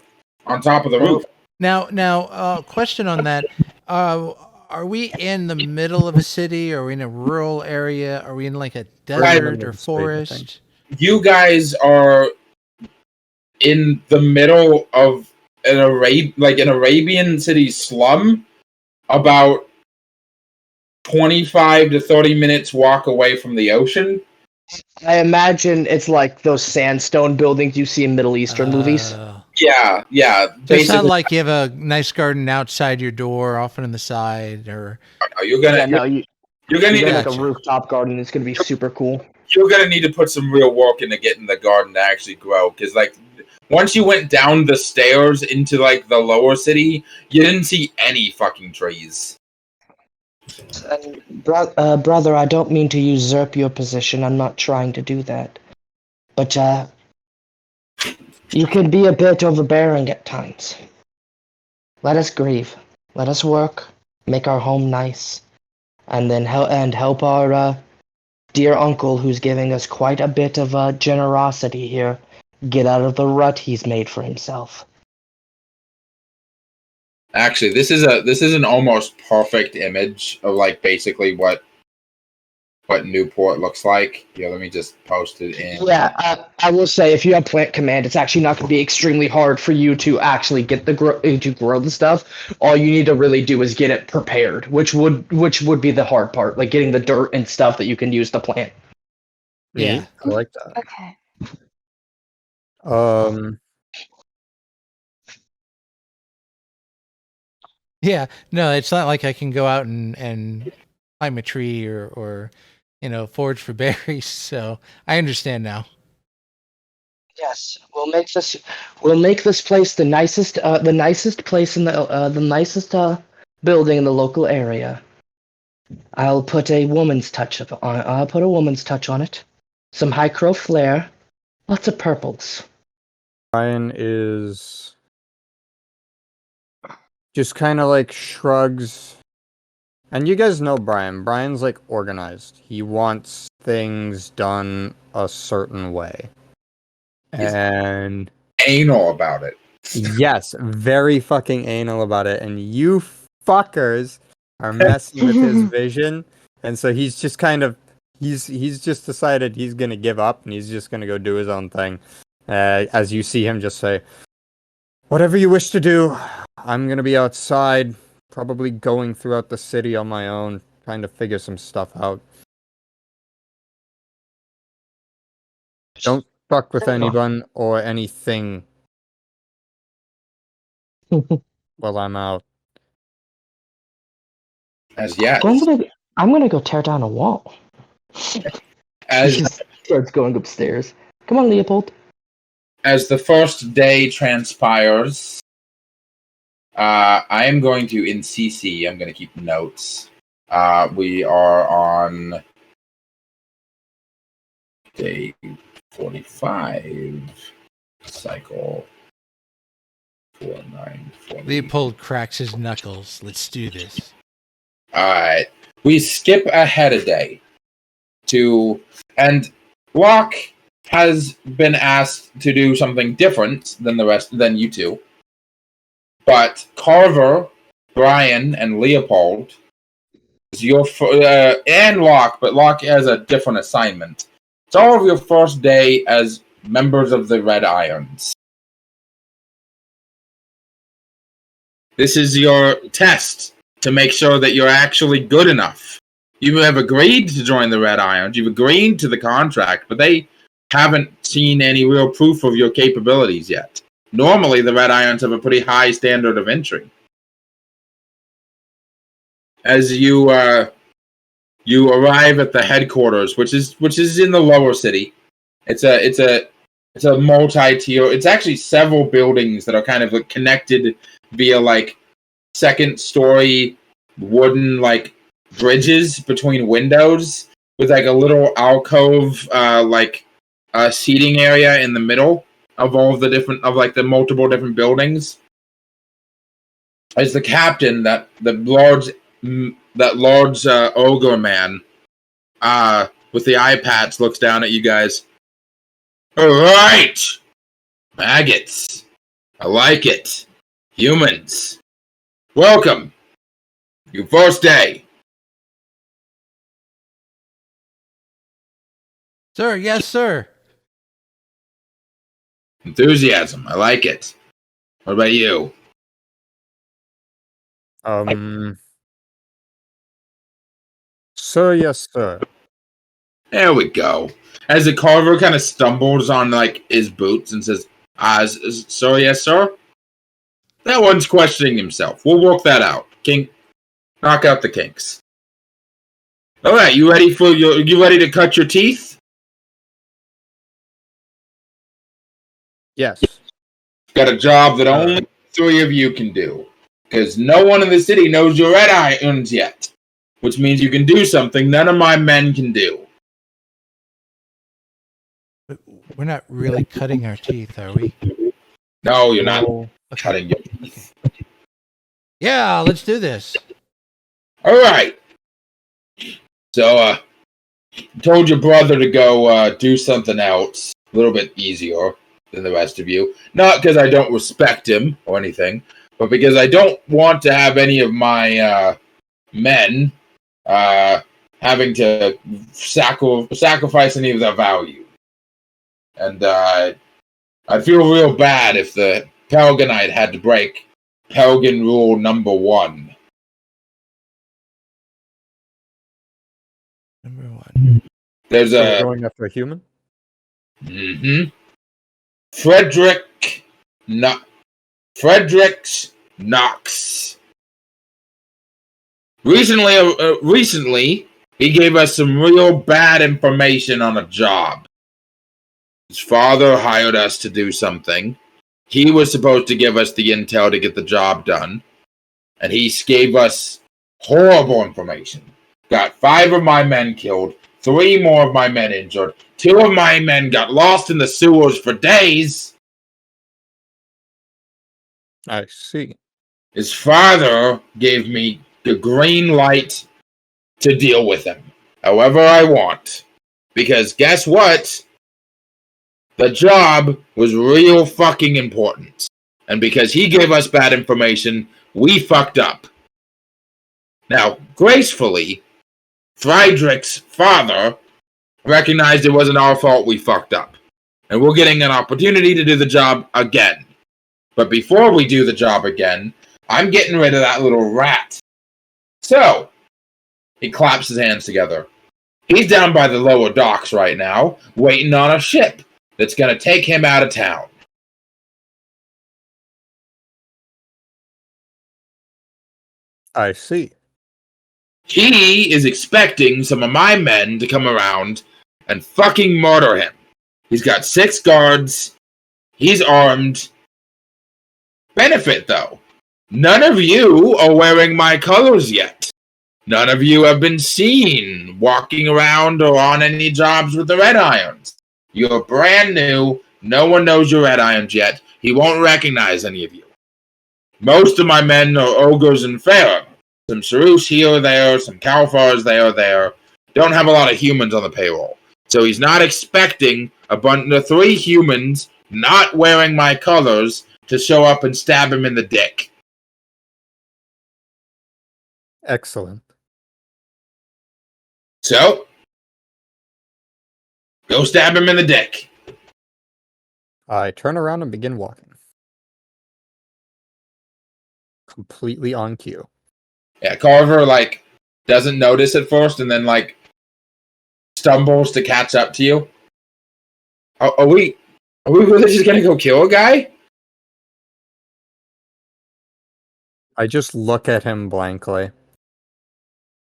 on top of the roof. Now, question on that. Are we in the middle of a city? Are we in a rural area? Are we in like a desert or forest? You guys are in the middle of an Arabian city slum, about 25 to 30 minutes walk away from the ocean. I imagine it's like those sandstone buildings you see in Middle Eastern movies. Yeah. So it's not like you have a nice garden outside your door, often on the side, or you're gonna need like a rooftop garden. It's gonna be super cool. You're gonna need to put some real work into getting the garden to actually grow, because like once you went down the stairs into like the lower city, you didn't see any fucking trees. Brother, I don't mean to usurp your position. I'm not trying to do that. But, you can be a bit overbearing at times. Let us grieve. Let us work. Make our home nice. And then help our, dear uncle, who's giving us quite a bit of, generosity here, get out of the rut he's made for himself. Actually, this is an almost perfect image of like basically what Newport looks like. Yeah, let me just post it in. Yeah, I will say if you have plant command, it's actually not going to be extremely hard for you to actually get to grow the stuff. All you need to really do is get it prepared, which would be the hard part, like getting the dirt and stuff that you can use to plant. Yeah, I like that. Okay. Yeah, no, it's not like I can go out and climb a tree or forage for berries. So I understand now. Yes, we'll make this place the nicest place in the nicest building in the local area. I'll put a woman's touch on it. Some Hycro flair, lots of purples. Brian is just kind of like shrugs. And you guys know Brian. Brian's like organized. He wants things done a certain way. And anal about it. Yes, very fucking anal about it. And you fuckers are messing with his vision. And so he's just kind of he's just decided he's gonna give up and he's just gonna go do his own thing. As you see him just say, "Whatever you wish to do, I'm gonna be outside, probably going throughout the city on my own, trying to figure some stuff out. Don't fuck with anyone or anything while I'm out." As yet, I'm gonna go tear down a wall. As he just starts going upstairs. Come on, Leopold. As the first day transpires, I am going to in CC. I'm going to keep notes. We are on day 45, cycle 4940. Leopold cracks his knuckles. Let's do this. Alright. We skip ahead a day and Locke has been asked to do something different than you two. But Carver, Brian, and Leopold is and Locke, but Locke has a different assignment. It's all of your first day as members of the Red Irons. This is your test to make sure that you're actually good enough. You have agreed to join the Red Irons. You've agreed to the contract, but they haven't seen any real proof of your capabilities yet. Normally, the Red Irons have a pretty high standard of entry. As you arrive at the headquarters, which is in the lower city. It's a multi-tier. It's actually several buildings that are kind of like connected via like second-story wooden like bridges between windows with like a little alcove seating area in the middle of all of the multiple different buildings. As the captain, that large ogre man with the eye patch looks down at you guys. All right, maggots. I like it. Humans, welcome. Your first day. Sir, yes, sir. Enthusiasm, I like it. What about you? Sir, yes, sir. There we go. As the carver kind of stumbles on like his boots and says, sir, yes, sir? That one's questioning himself. We'll work that out. Knock out the kinks. Alright, you ready to cut your teeth? Yes. Got a job that only 3 of you can do. Because no one in the city knows your red irons yet. Which means you can do something none of my men can do. We're not really cutting our teeth, are we? No, you're not No. cutting your teeth. Yeah, let's do this. Alright. So, told your brother to go do something else. A little bit easier than the rest of you. Not because I don't respect him or anything, but because I don't want to have any of my men having to sacrifice any of their value. And I'd feel real bad if the Pelganite had to break Pelgan rule number 1. Number 1. There's So we're going after a human? Fredericks Knox. Recently, he gave us some real bad information on a job. His father hired us to do something. He was supposed to give us the intel to get the job done. And he gave us horrible information. Got 5 of my men killed, 3 more of my men injured, 2 of my men got lost in the sewers for days. I see. His father gave me the green light to deal with him however I want. Because guess what? The job was real fucking important. And because he gave us bad information, we fucked up. Now, gracefully, Friedrich's father recognized it wasn't our fault we fucked up. And we're getting an opportunity to do the job again. But before we do the job again, I'm getting rid of that little rat. So, he claps his hands together. He's down by the lower docks right now, waiting on a ship that's going to take him out of town. I see. He is expecting some of my men to come around and fucking murder him. He's got 6 guards. He's armed. Benefit, though. None of you are wearing my colors yet. None of you have been seen walking around or on any jobs with the red irons. You're brand new. No one knows your red irons yet. He won't recognize any of you. Most of my men are ogres and fair. Some Sarus here or there, some Kalfars there or there. Don't have a lot of humans on the payroll. So he's not expecting a bunch of 3 humans not wearing my colors to show up and stab him in the dick. Excellent. So, go stab him in the dick. I turn around and begin walking. Completely on cue. Yeah, Carver, doesn't notice at first and then, stumbles to catch up to you. Are we really just gonna go kill a guy? I just look at him blankly.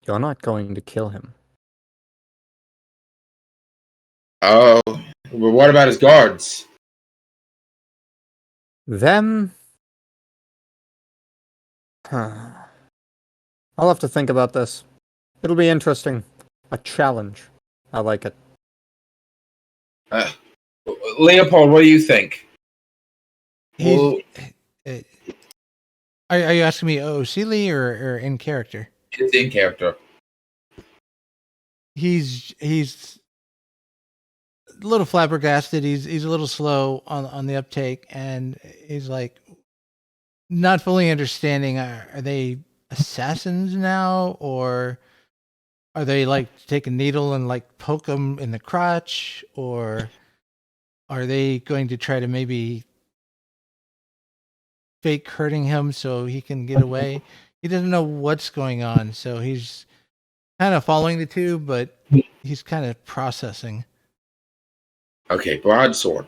You're not going to kill him. Oh, well, what about his guards? Them? I'll have to think about this. It'll be interesting. A challenge. I like it. Leopold, what do you think? Are you asking me OCly or in character? It's in character. He's a little flabbergasted. He's a little slow on the uptake, and he's like, not fully understanding. Are they assassins now, or are they like take a needle and like poke him in the crotch, or are they going to try to maybe fake hurting him so he can get away? He doesn't know what's going on, so he's kind of following the two, but he's kind of processing. Okay, broadsword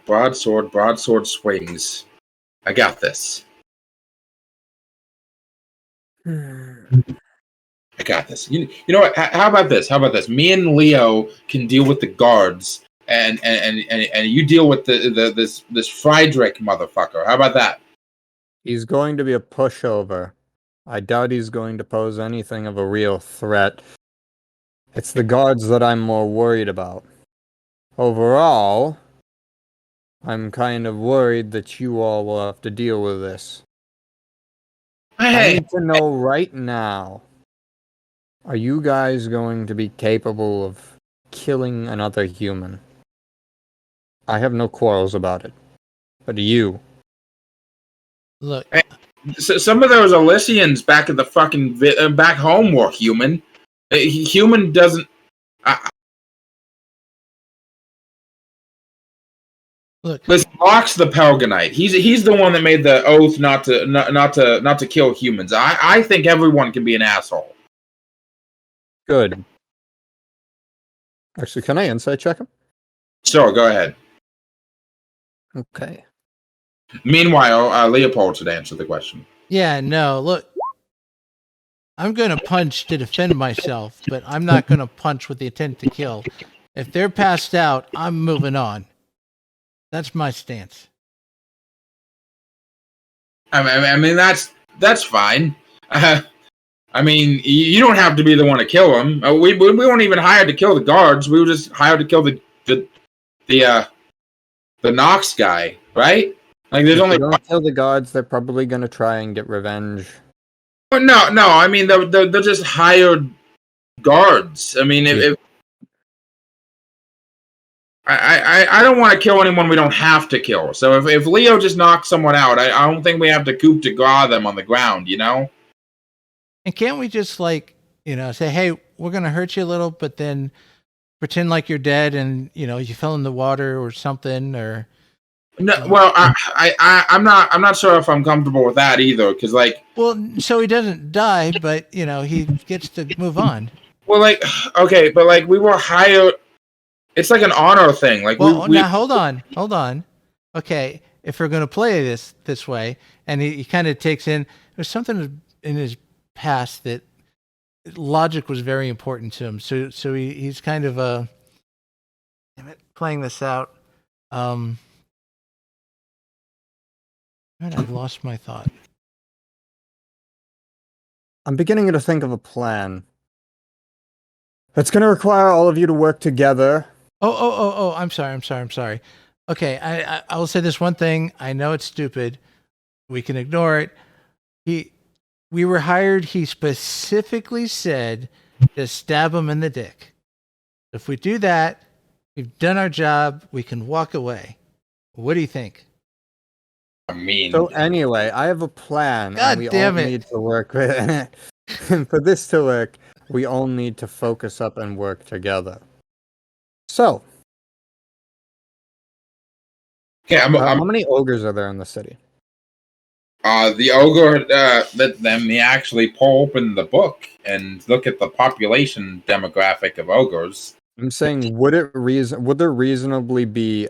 swings. I got this. I got this. You know what? How about this? Me and Leo can deal with the guards, and you deal with this Friedrich motherfucker. How about that? He's going to be a pushover. I doubt he's going to pose anything of a real threat. It's the guards that I'm more worried about. Overall, I'm kind of worried that you all will have to deal with this. I Hey, need to know right now, are you guys going to be capable of killing another human? I have no quarrels about it. But you? Look, so some of those Elysians back at the fucking back home were human. Human doesn't. look. This Locke's the Pelganite. He's the one that made the oath not to kill humans. I think everyone can be an asshole. Good. Actually, can I insight check him? Sure, go ahead. Okay. Meanwhile, Leopold should answer the question. Yeah, no, look. I'm going to punch to defend myself, but I'm not going to punch with the intent to kill. If they're passed out, I'm moving on. That's my stance. I mean that's fine. I mean, you don't have to be the one to kill them. We weren't even hired to kill the guards. We were just hired to kill the Nox guy, right? Like, there's If only they don't kill the guards, they're probably going to try and get revenge. no. I mean, they're just hired guards. I mean, if I don't want to kill anyone we don't have to kill. So if Leo just knocks someone out, I don't think we have to coup de grace them on the ground, you know? And can't we just say, hey, we're going to hurt you a little, but then pretend like you're dead and, you fell in the water or something, or... No, well, I'm not sure if I'm comfortable with that either, because well, so he doesn't die, but he gets to move on. Well, okay, but we were hired. It's like an honor thing. Well, now hold on. Okay, if we're going to play this way, and he kind of takes in, there's something in his past that logic was very important to him. So he's kind of playing this out. I've lost my thought. I'm beginning to think of a plan. It's going to require all of you to work together. Oh, I'm sorry. Okay, I will say this one thing. I know it's stupid. We can ignore it. We were hired, he specifically said, to stab him in the dick. If we do that, we've done our job, we can walk away. What do you think? I mean, so anyway, I have a plan. God and we damn all it. need to work with it. For this to work, we all need to focus up and work together. So, okay, how many ogres are there in the city? The ogre let them actually pull open the book and look at the population demographic of ogres. I'm saying, would there reasonably be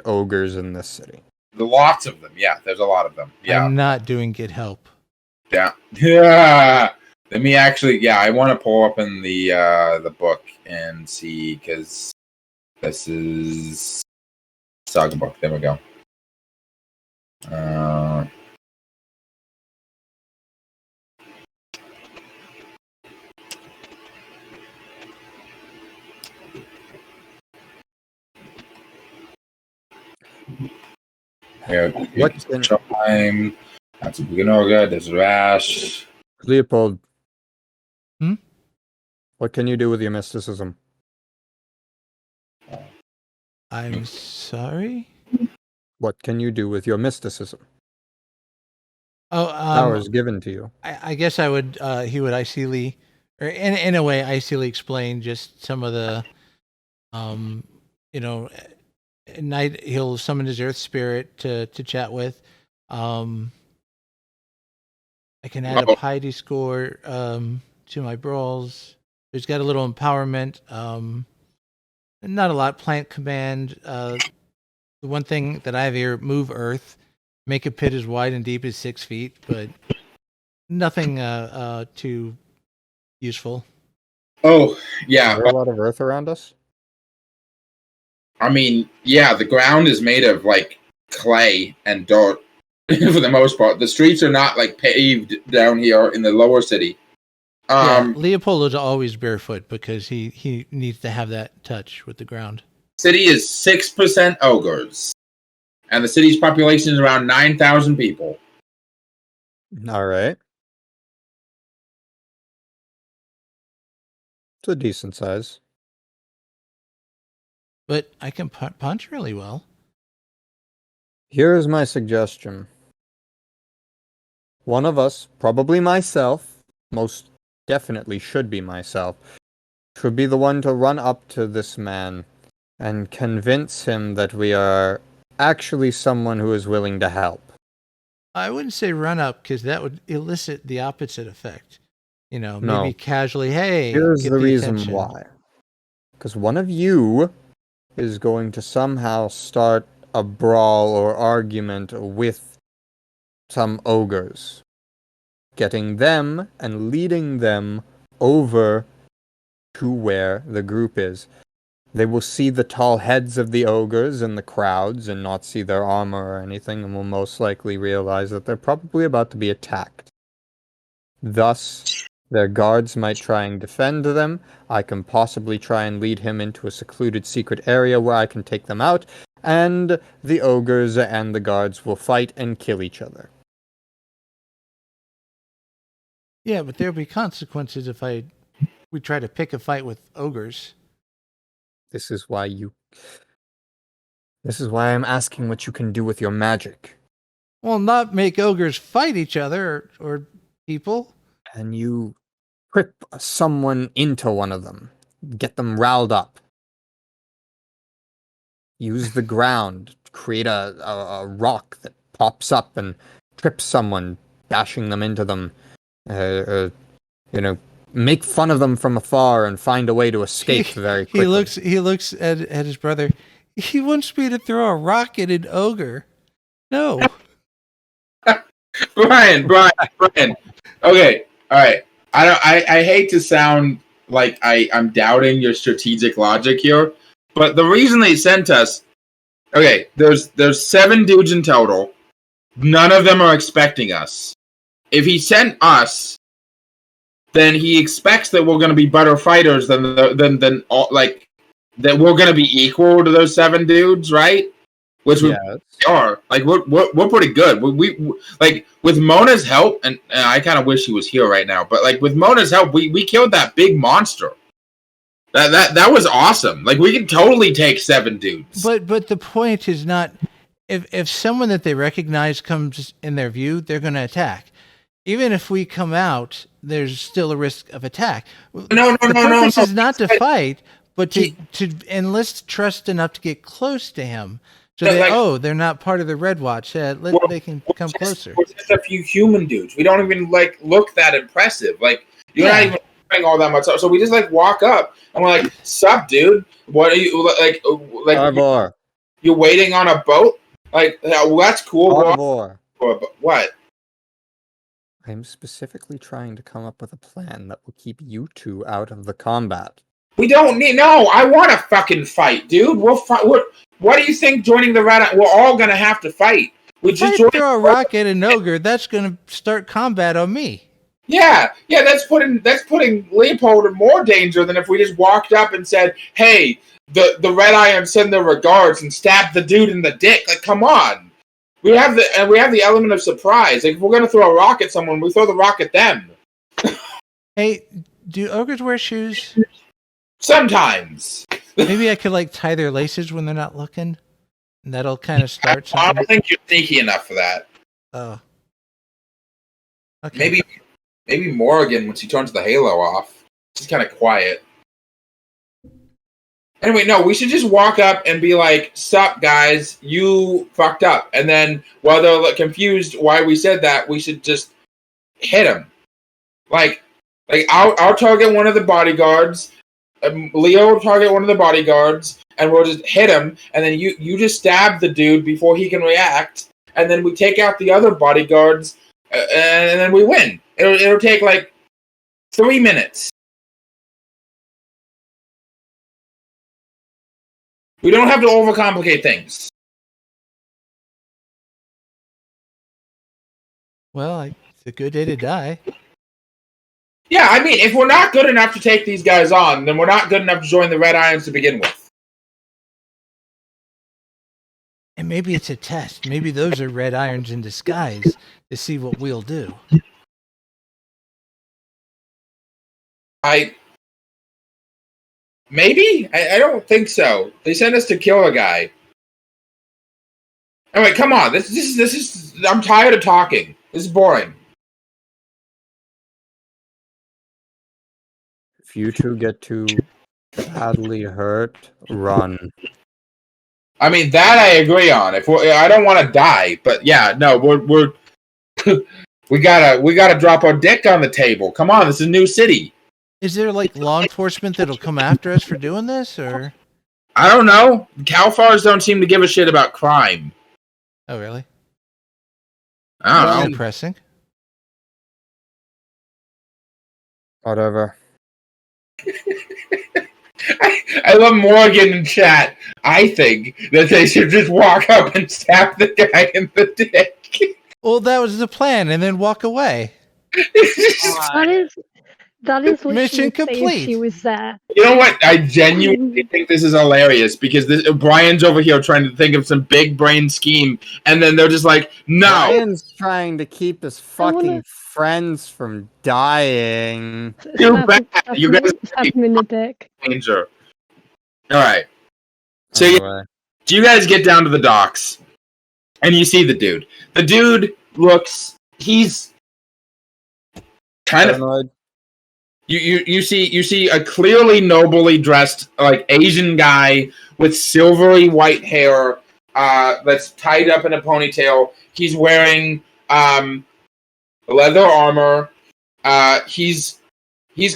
ogres in this city? Lots of them, yeah. There's a lot of them. Yeah. I'm not doing get help. Yeah. Let me actually, I want to pull up in the book and see, because this is Saga book. There we go. What's the time? That's a Buganoga, there's Rash. Leopold. Hmm? What can you do with your mysticism? I'm sorry? What can you do with your mysticism? Oh, Power is given to you. I guess I would. He would icily, or in a way, icily explain just some of the, you know, at night he'll summon his earth spirit to chat with. I can add a Oh. piety score to my brawls. There's got a little empowerment. Not a lot. Plant command. The one thing that I have here: move earth, make a pit as wide and deep as 6 feet, but nothing too useful. Oh, Is yeah. there a lot of earth around us? I mean, yeah, the ground is made of like clay and dirt for the most part. The streets are not like paved down here in the lower city. Yeah, Leopold is always barefoot because he needs to have that touch with the ground. City is 6% ogres, and the city's population is around 9,000 people. All right. It's a decent size. But I can punch really well. Here's my suggestion. One of us, probably myself, most definitely should be myself, should be the one to run up to this man and convince him that we are actually someone who is willing to help. I wouldn't say run up because that would elicit the opposite effect. You know, No. maybe casually, hey, Here's get the reason attention. why. Because one of you is going to somehow start a brawl or argument with some ogres, getting them and leading them over to where the group is. They will see the tall heads of the ogres in the crowds and not see their armor or anything, and will most likely realize that they're probably about to be attacked. Thus, their guards might try and defend them. I can possibly try and lead him into a secluded secret area where I can take them out, and the ogres and the guards will fight and kill each other. Yeah, but there'll be consequences if we try to pick a fight with ogres. This is why I'm asking what you can do with your magic. Well, not make ogres fight each other or people. And you trip someone into one of them. Get them riled up. Use the ground. Create a rock that pops up and trips someone, bashing them into them. Make fun of them from afar and find a way to escape very quickly. He looks at his brother. He wants me to throw a rock at an ogre. No. Brian. Okay, all right. I hate to sound like I'm doubting your strategic logic here, but the reason they sent us, okay, there's 7 dudes in total. None of them are expecting us. If he sent us, then he expects that we're going to be better fighters than all, like, that we're going to be equal to those 7 dudes, right? Which we are. Like, we're pretty good. We like, with Mona's help, and I kind of wish he was here right now, but like, with Mona's help, we killed that big monster. That was awesome. Like, we can totally take 7 dudes. But the point is not, if someone that they recognize comes in their view, they're going to attack. Even if we come out, there's still a risk of attack. No. The purpose is not to fight, but to enlist trust enough to get close to him. So they're not part of the Red Watch. They can come closer. We're just a few human dudes. We don't even like look that impressive. Like, you're not even doing all that much. So we just like walk up and we're like, "Sup, dude? What are you like? Arbor. You're waiting on a boat? Like, well, that's cool. Arbor. What? I'm specifically trying to come up with a plan that will keep you two out of the combat. We don't need. No, I want to fucking fight, dude. We'll fight. What do you think? Joining the Red, we're all gonna have to fight. We just throw a rock at an ogre. That's gonna start combat on me. Yeah. That's putting Leopold in more danger than if we just walked up and said, "Hey, the Red Iron send their regards," and stabbed the dude in the dick. Like, come on. We have the element of surprise. Like, if we're gonna throw a rock at someone, we throw the rock at them. Hey, do ogres wear shoes? Sometimes. Maybe I could like tie their laces when they're not looking, and that'll kind of start something. I don't think you're sneaky enough for that. Oh. Okay. Maybe Morrigan when she turns the halo off. She's kind of quiet. Anyway, no, we should just walk up and be like, "Sup, guys, you fucked up." And then, while they're confused why we said that, we should just hit him. Like I'll target one of the bodyguards. Leo will target one of the bodyguards, and we'll just hit him. And then you just stab the dude before he can react. And then we take out the other bodyguards, and then we win. It'll take like 3 minutes. We don't have to overcomplicate things. Well, it's a good day to die. Yeah, I mean, if we're not good enough to take these guys on, then we're not good enough to join the Red Irons to begin with. And maybe it's a test. Maybe those are red irons in disguise to see what we'll do. Maybe? I don't think so. They sent us to kill a guy. Anyway, come on. This is. I'm tired of talking. This is boring. If you two get too badly hurt, run. I mean, that I agree on. I don't want to die, but yeah, no, we're we gotta drop our dick on the table. Come on, this is a new city. Is there like law enforcement that'll come after us for doing this, or? I don't know. Calfars don't seem to give a shit about crime. Oh, really? I don't know. Depressing. Whatever. I love Morrigan in chat. I think that they should just walk up and stab the guy in the dick. Well, that was the plan, and then walk away. That is what Mission she would say complete. if she was there. You know what? I genuinely think this is hilarious because Brian's over here trying to think of some big brain scheme, and then they're just like, "No." Brian's trying to keep his fucking friends from dying. You're bad. You guys stab him in the dick. danger. All right. So Anyway. do you guys get down to the docks, and you see the dude? The dude he's kind of. Paranoid. You see a clearly nobly dressed like Asian guy with silvery white hair that's tied up in a ponytail. He's wearing leather armor. He's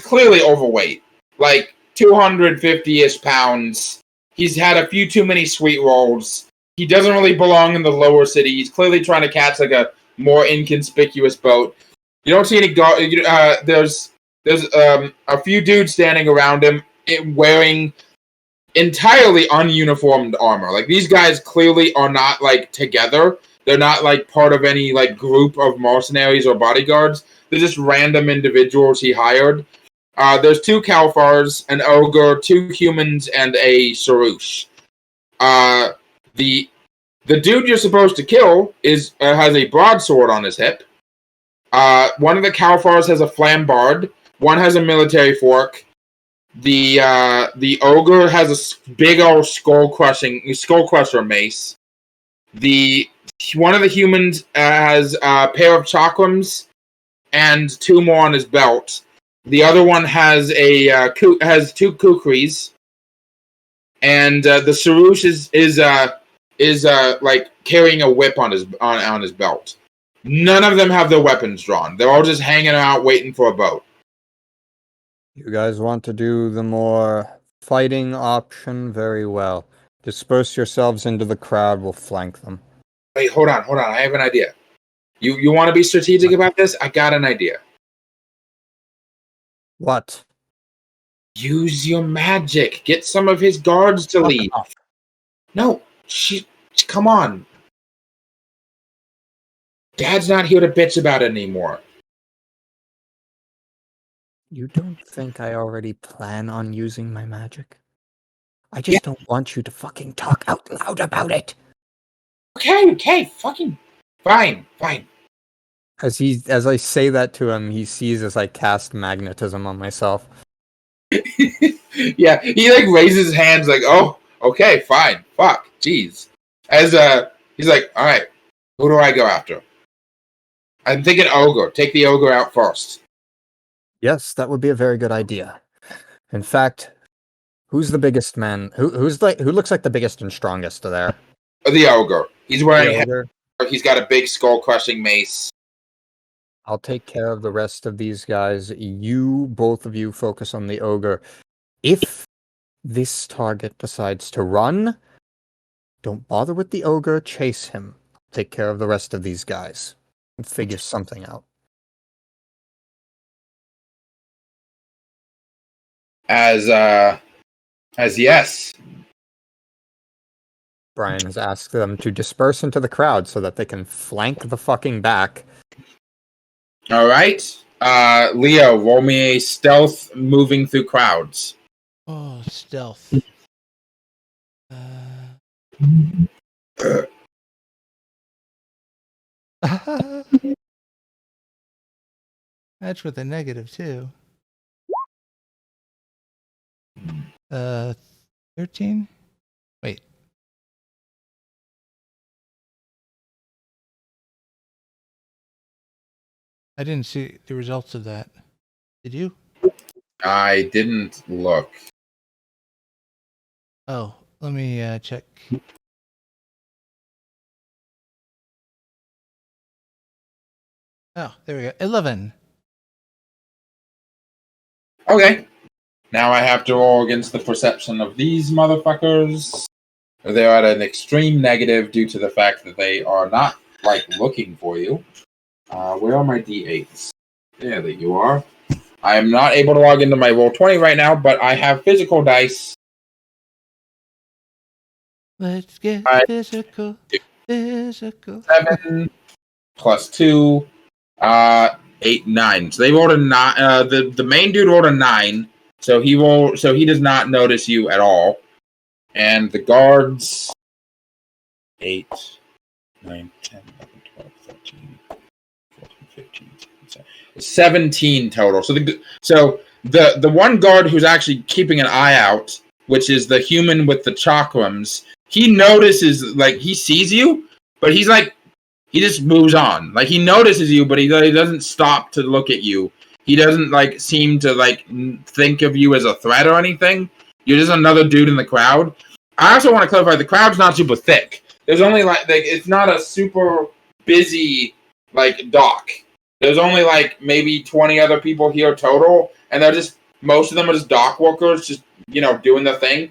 clearly overweight, like 250-ish pounds. He's had a few too many sweet rolls. He doesn't really belong in the lower city. He's clearly trying to catch like a more inconspicuous boat. You don't see any There's a few dudes standing around him wearing entirely ununiformed armor. Like, these guys clearly are not, like, together. They're not, like, part of any, like, group of mercenaries or bodyguards. They're just random individuals he hired. There's 2 Calfars, an ogre, 2 humans, and a Sarush. The dude you're supposed to kill has a broadsword on his hip. One of the Calfars has a flambard. One has a military fork. The ogre has a big old skull crusher mace. One of the humans has a pair of chakrams and 2 more on his belt. The other one has has 2 kukris, and the Sarush is like carrying a whip on his belt. None of them have their weapons drawn. They're all just hanging out waiting for a boat. You guys want to do the more fighting option? Very well. Disperse yourselves into the crowd. We'll flank them. Wait, hold on. I have an idea. You want to be strategic about this? I got an idea. What? Use your magic. Get some of his guards to leave. No, come on. Dad's not here to bitch about it anymore. You don't think I already plan on using my magic? I just don't want you to fucking talk out loud about it. Okay, fucking fine. As I say that to him, he sees as I cast magnetism on myself. Yeah, he like raises his hands like, "Oh, okay, fine, fuck, jeez." As he's like, "All right, who do I go after?" I'm thinking ogre. Take the ogre out first. Yes, that would be a very good idea. In fact, who's the biggest man? Who looks like the biggest and strongest there? The ogre. He's The wearing. ogre? He's got a big skull crushing mace. I'll take care of the rest of these guys. Both of you, focus on the ogre. If this target decides to run, don't bother with the ogre, chase him. Take care of the rest of these guys and figure something out. As yes. Brian has asked them to disperse into the crowd so that they can flank the fucking back. All right. Leo, roll me a stealth moving through crowds. Oh, stealth. That's with a negative too. 13? Wait. I didn't see the results of that. Did you? I didn't look. Oh, let me check. Oh, there we go. 11. Okay. Now I have to roll against the perception of these motherfuckers. They're at an extreme negative due to the fact that they are not, looking for you. Where are my D8s? There that you are. I am not able to log into my Roll20 right now, but I have physical dice. Let's get physical. 7 plus 2, 8, 9. So they rolled a 9. The main dude rolled a 9. So he does not notice you at all. And the guards 8, 9, 10, 11, 12, 13, 14, 15, 16, 17 total. So the one guard who's actually keeping an eye out, which is the human with the chakrams, he notices, he sees you, but he just moves on. He notices you, but he doesn't stop to look at you. He doesn't seem to think of you as a threat or anything. You're just another dude in the crowd. I also want to clarify, the crowd's not super thick. There's only it's not a super busy dock. There's only maybe 20 other people here total, and they're just, most of them are just dock workers, just doing their thing.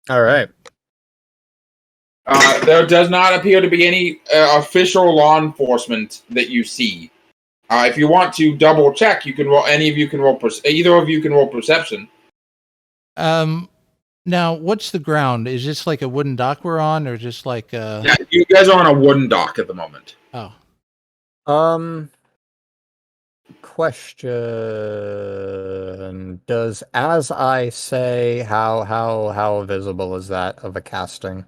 All right. There does not appear to be any official law enforcement that you see. If you want to double check, you can roll. Either of you can roll perception. Now, what's the ground? Is this like a wooden dock we're on, or just Yeah, you guys are on a wooden dock at the moment. Oh. Question. Does as I say, how visible is that of a casting?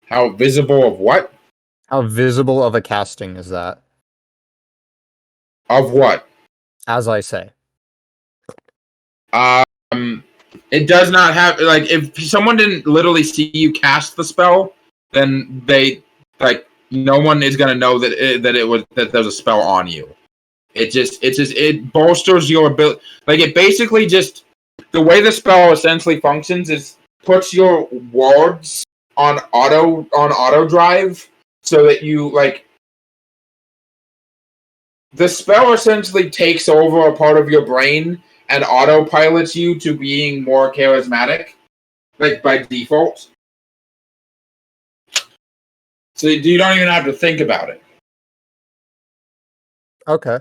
How visible of what? How visible of a casting is that? Of what? As I say. It does not have, if someone didn't literally see you cast the spell, then they, no one is gonna know that there's a spell on you. It bolsters your ability. It basically just, the way the spell essentially functions is puts your wards on auto drive, so that you the spell essentially takes over a part of your brain and autopilots you to being more charismatic, by default. So you don't even have to think about it. Okay.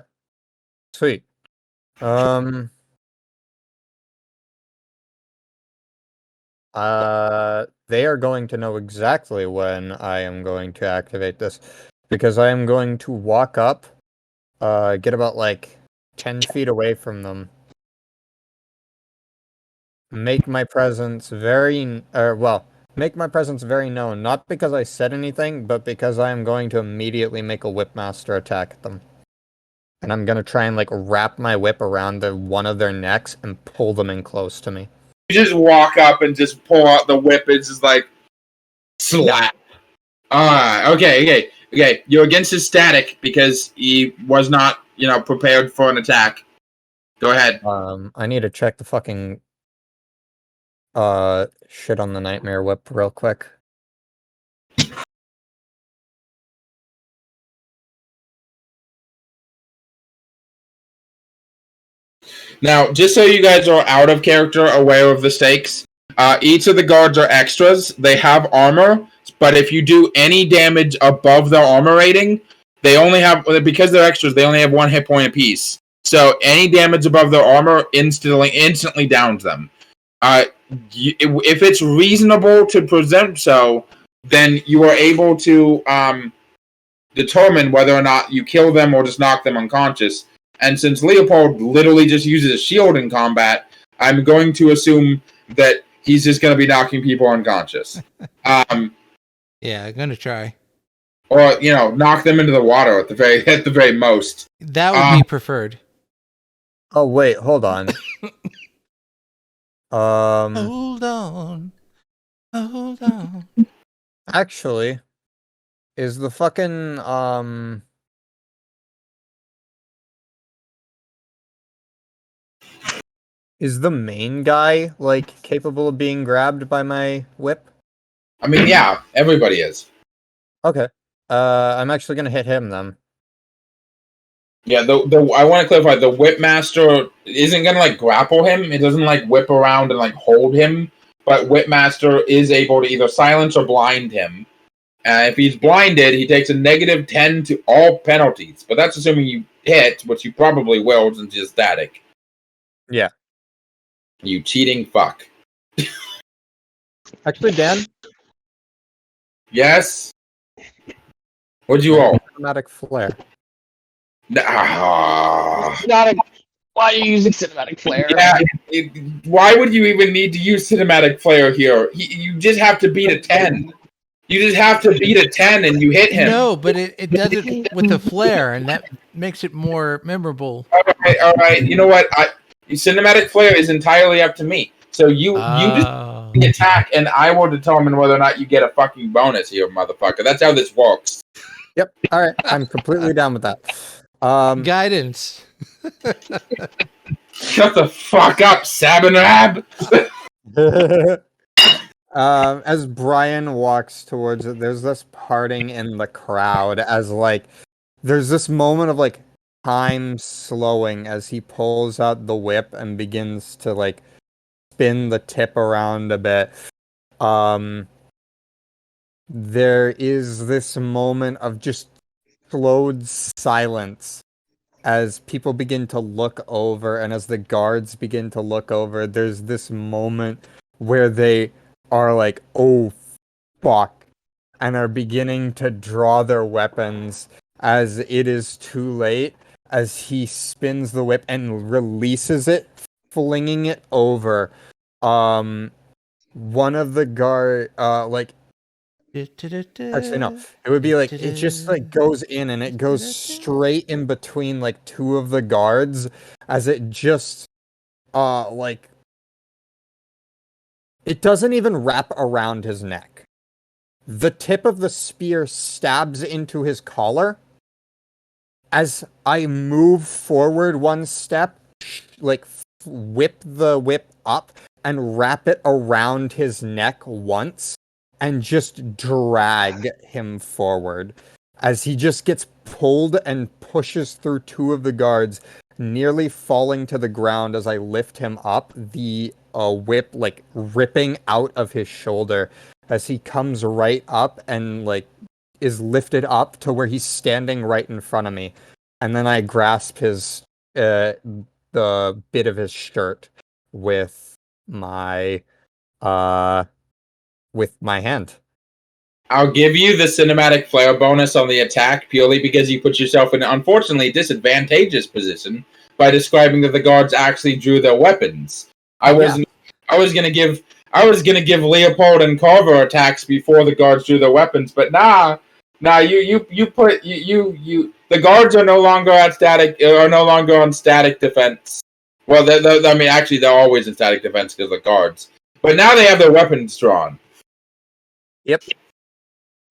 Sweet. They are going to know exactly when I am going to activate this, because I am going to walk up, get about 10 feet away from them, make my presence very known, not because I said anything, but because I am going to immediately make a whipmaster attack at them. And I'm gonna try and wrap my whip around one of their necks and pull them in close to me. You just walk up and just pull out the whip and just slap. Okay. You're against his static because he was not, prepared for an attack. Go ahead. I need to check the fucking shit on the Nightmare Whip real quick. Now, just so you guys are out of character, aware of the stakes, each of the guards are extras. They have armor, but if you do any damage above their armor rating, they only have, because they're extras, they only have 1 hit point apiece. So any damage above their armor instantly downs them. If it's reasonable to present so, then you are able to determine whether or not you kill them or just knock them unconscious. And since Leopold literally just uses a shield in combat, I'm going to assume that he's just going to be knocking people unconscious. Yeah, I'm gonna try. Or knock them into the water at the very most. That would be preferred. Oh wait, hold on. Hold on. Actually, is the fucking is the main guy like capable of being grabbed by my whip? I mean, yeah, everybody is. Okay. I'm actually gonna hit him then. Yeah, I want to clarify, the whip master isn't gonna grapple him. It doesn't whip around and hold him. But whip master is able to either silence or blind him. If he's blinded, he takes a -10 to all penalties. But that's assuming you hit, which you probably will since you're static. Yeah. You cheating fuck. Actually, Dan? Yes? What'd you roll? Cinematic flare. Ah. Why are you using cinematic flare? Yeah, why would you even need to use cinematic flare here? You just have to beat a 10. You just have to beat a 10 and you hit him. No, but it does it with a flare, and that makes it more memorable. All right. You know what? Cinematic flare is entirely up to me. So you just attack, and I will determine whether or not you get a fucking bonus here, motherfucker. That's how this works. Yep. All right. I'm completely down with that. Guidance. Shut the fuck up, Sabinrab! As Brian walks towards it, there's this parting in the crowd as there's this moment of time slowing as he pulls out the whip and begins to spin the tip around a bit. There is this moment of just slowed silence as people begin to look over, and as the guards begin to look over. There's this moment where they are like, oh fuck, and are beginning to draw their weapons as it is too late, as he spins the whip and releases it, flinging it over. One of the guard actually no, it would be it just goes in, and it goes straight in between two of the guards, as it just it doesn't even wrap around his neck. The tip of the spear stabs into his collar. As I move forward one step, whip the whip up and wrap it around his neck once, and just drag him forward as he just gets pulled and pushes through two of the guards, nearly falling to the ground as I lift him up, the whip ripping out of his shoulder as he comes right up and is lifted up to where he's standing right in front of me. And then I grasp his the bit of his shirt with my hand. I'll give you the cinematic flare bonus on the attack purely because you put yourself in an unfortunately disadvantageous position by describing that the guards actually drew their weapons. I was gonna give Leopold and Carver attacks before the guards drew their weapons, but the guards are no longer on static defense. Well, they're always in static defense because of the guards. But now they have their weapons drawn. Yep.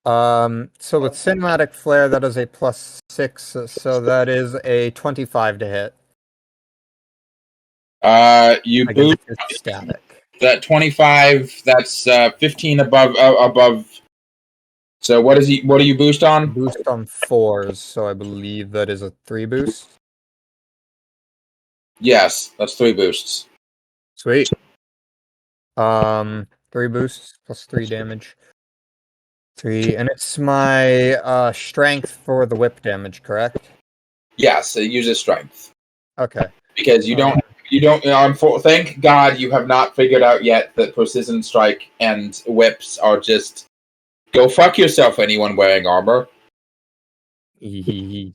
So with cinematic flare, that is a +6, so that is a 25 to hit. You Against boost his static. that 25. That's 15 above. So what is he? What do you boost on? Boost on 4s, so I believe that is a 3 boost. Yes, that's 3 boosts. Sweet. 3 boosts plus 3 damage. 3, and it's my strength for the whip damage, correct? Yes, it uses strength Okay. because you don't. Thank God you have not figured out yet that precision strike and whips are just go fuck yourself. Anyone wearing armor. I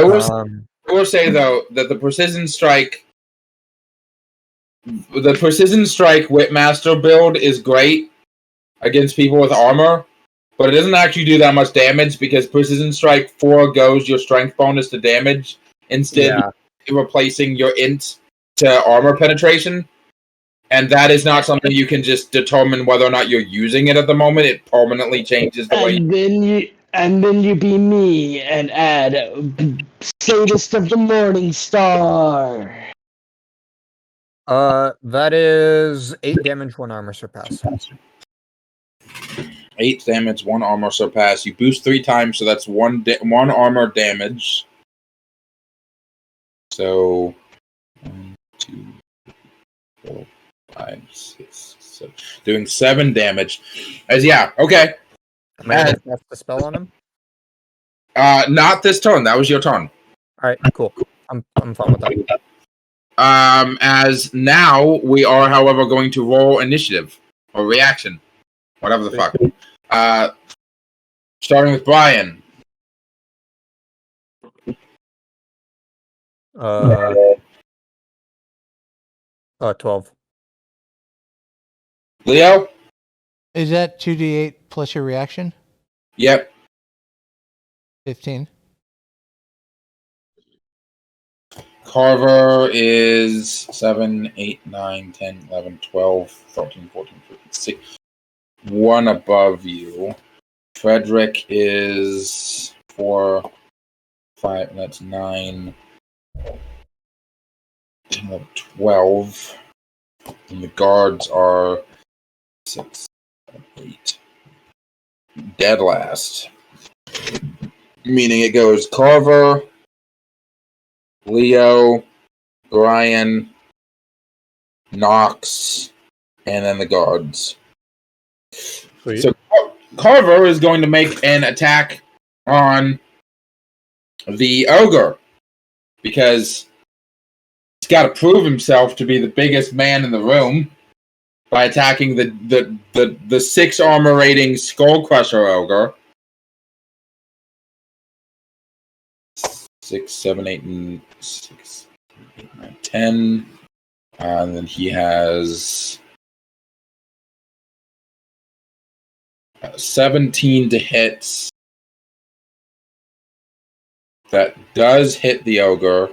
will say though that the precision strike whipmaster build is great against people with armor, but it doesn't actually do that much damage because precision strike foregoes your strength bonus to damage, instead replacing your int to armor penetration, and that is not something you can just determine whether or not you're using it at the moment. It permanently changes the way. And then you be me and add Sadist of the Morning Star. That is 8 damage, 1 armor surpass. 8 damage, 1 armor surpass. You boost 3 times, so that's 1 armor damage. So 1, 2, 4, 5, 6, 7. Doing 7 damage. Okay. Am I able to cast the spell on him? Not this turn. That was your turn. Alright, cool. I'm fine with that. As now we are, however, going to roll initiative or reaction, whatever the fuck. Starting with Brian. 12. Leo. Is that 2d8 plus your reaction? Yep. 15. Carver is 7, 8, 9, 10, 11, 12, 13, 14, 15, 16. 1 above you. Frederick is 4, 5, that's 9, 10, 11, 12. And the guards are 6, 7, 8. Dead last. Meaning it goes Carver, Leo, Brian, Knox, and then the guards. Sweet. So Carver is going to make an attack on the ogre because he's got to prove himself to be the biggest man in the room by attacking the 6 armor rating Skull Crusher ogre. 6, 7, 8, and 6, 8, 9, 10. And then he has 17 to hit. That does hit the ogre.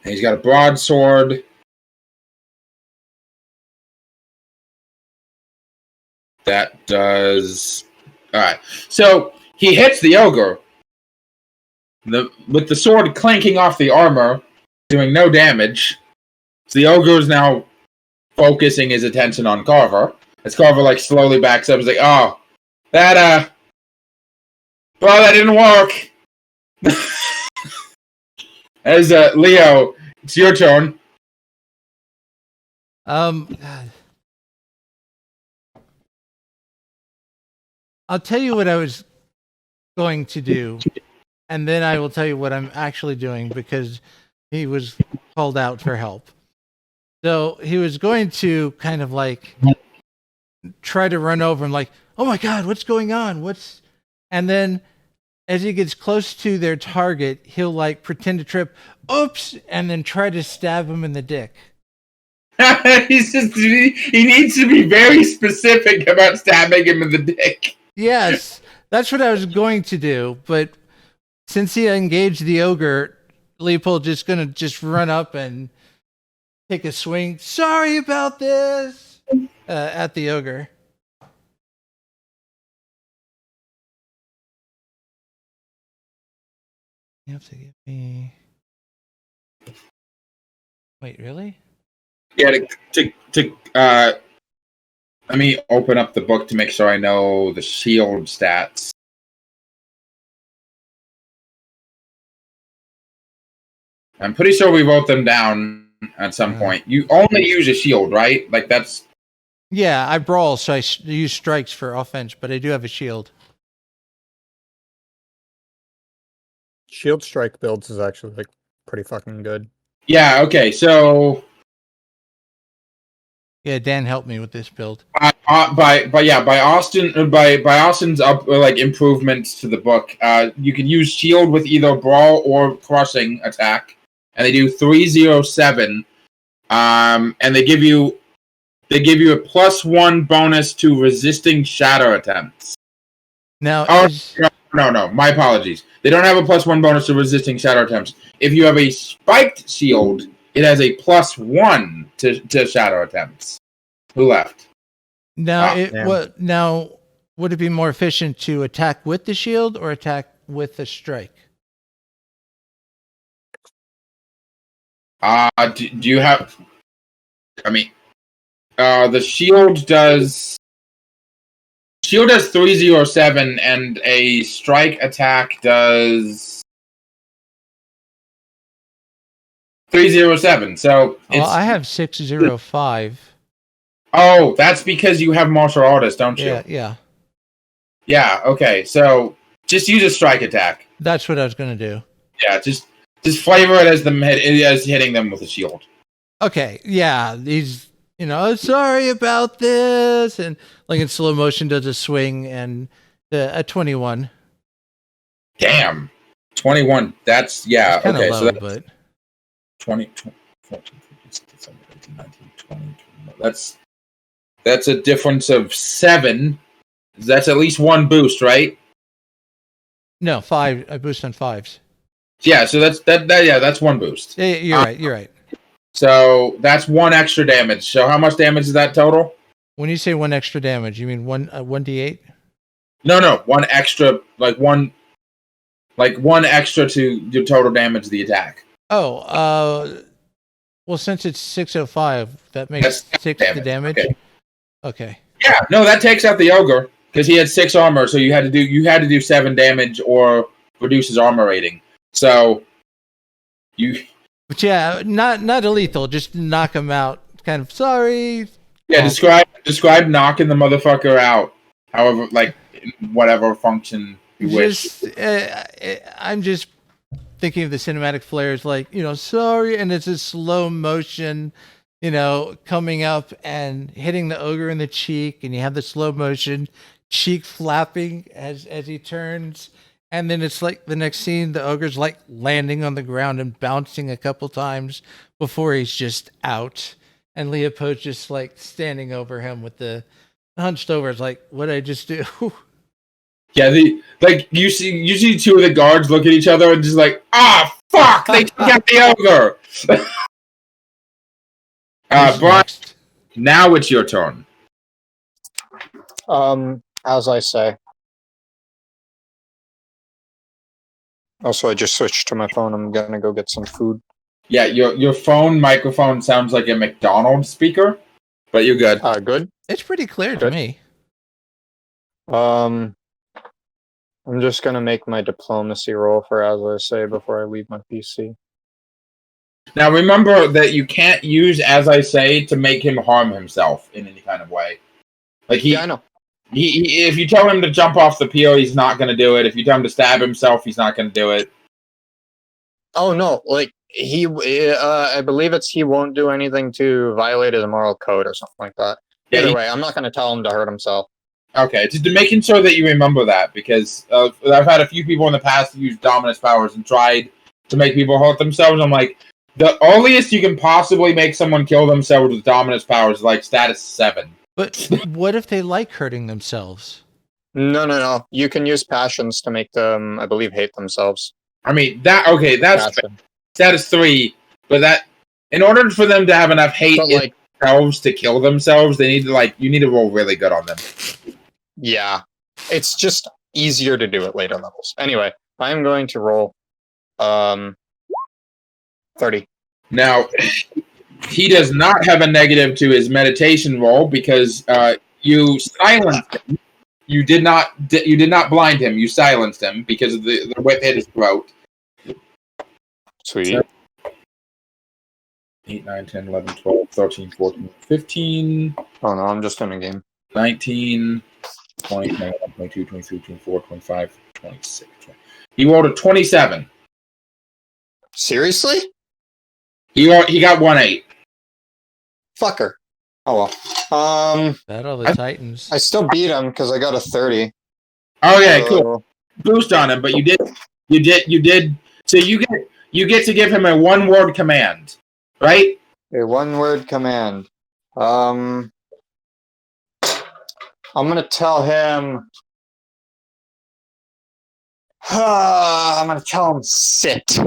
He's got a broadsword. That does. Alright. So he hits the ogre. With the sword clanking off the armor, doing no damage. So the ogre is now focusing his attention on Carver. As Carver slowly backs up, he's like, "Oh, that didn't work." As Leo, it's your turn. God. I'll tell you what I was going to do, and then I will tell you what I'm actually doing because he was called out for help. So he was going to kind of try to run over and oh my God, what's going on? And then as he gets close to their target, he'll pretend to trip, oops, and then try to stab him in the dick. He needs to be very specific about stabbing him in the dick. Yes, that's what I was going to do, but since he engaged the ogre, Leopold just gonna run up and take a swing. Sorry about this. At the ogre. You have to give me. Wait, really? Yeah, let me open up the book to make sure I know the shield stats. I'm pretty sure we wrote them down at some point. You only use a shield, right? Like that's. Yeah, I brawl, so I use strikes for offense, but I do have a shield. Shield strike builds is actually like pretty fucking good. Yeah. Okay. So. Yeah, Dan helped me with this build. By Austin's improvements to the book, you can use shield with either brawl or crushing attack, and they do 307. And they give you a +1 bonus to resisting shatter attempts. Now, no, my apologies. They don't have a +1 bonus to resisting shatter attempts. If you have a spiked shield, it has a +1 to shatter attempts. Who left? now, Wow. now, would it be more efficient to attack with the shield or attack with the strike? Do you have? I mean, the shield does 307, and a strike attack does 307. So Well, I have 605. Oh, that's because you have martial artist, don't you? Yeah. Yeah. Okay. So just use a strike attack. That's what I was gonna do. Yeah. Just flavor it as hitting them with a shield. Okay, yeah, he's sorry about this, and like in slow motion does a swing and a 21. Damn. 21. That's Kind of okay. low, So that's but 20, 14, 15, 16, 17, 18, 19, 20. That's a difference of 7. That's at least 1 boost, right? no 5. I boost on 5s. Yeah. So that's 1 boost. Yeah, you're right. So that's 1 extra damage. So how much damage is that total? When you say 1 extra damage, you mean 1d8? No, 1 extra, like one extra to your total damage of the attack. Oh, well, since it's 605, that makes That's 6 damage. the damage. Okay. Yeah, no, that takes out the ogre because he had 6 armor, so you had to do 7 damage or reduce his armor rating. So you. But yeah, not lethal, just knock him out. Kind of sorry. Yeah, describe knocking the motherfucker out. However, like in whatever function you wish. I'm just thinking of the cinematic flares, like sorry, and it's a slow motion, coming up and hitting the ogre in the cheek, and you have the slow motion cheek flapping as he turns. And then it's like the next scene, the ogre's like landing on the ground and bouncing a couple times before he's just out. And Leopold's just like standing over him with the hunched over. It's like, what did I just do? Yeah, you see 2 of the guards look at each other and just like, fuck, they took out the ogre. Brian, now it's your turn. As I say. Also, I just switched to my phone. I'm gonna go get some food. Yeah, your phone microphone sounds like a McDonald's speaker, but you're good. Good. It's pretty clear to me. I'm just gonna make my diplomacy roll for as I say before I leave my PC. Now remember that you can't use as I say to make him harm himself in any kind of way. Like Yeah, I know. He if you tell him to jump off the pier, he's not going to do it. If you tell him to stab himself, he's not going to do it. Oh no, like I believe it's he won't do anything to violate his moral code or something like that. Either way, I'm not gonna tell him to hurt himself. Okay, just making sure that you remember that, because I've had a few people in the past use dominance powers and tried to make people hurt themselves. I'm like, the earliest you can possibly make someone kill themselves with dominance powers is like status 7. But what if they like hurting themselves? No. You can use passions to make them, I believe, hate themselves. I mean, that's Passion. status 3, but in order for them to have enough hate But, in like, themselves to kill themselves, they need to you need to roll really good on them. yeah, it's just easier to do at later levels. Anyway, I'm going to roll 30. Now, he does not have a negative to his meditation roll because you silenced him. You did not blind him. You silenced him because of the whip hit his throat. Sweet. So, 8, 9, 10, 11, 12, 13, 14, 15. Oh no, I'm just in a game. 19, 20, 21, 22, 23, 24, 25, 26. 20. He rolled a 27. Seriously? He got 1-8. Fucker. Oh well. Battle of the Titans. I still beat him because I got a 30. Okay, cool. Boost on him, but you did. So you get to give him a 1-word command, right? A 1-word command. I'm gonna tell him. I'm gonna tell him sit.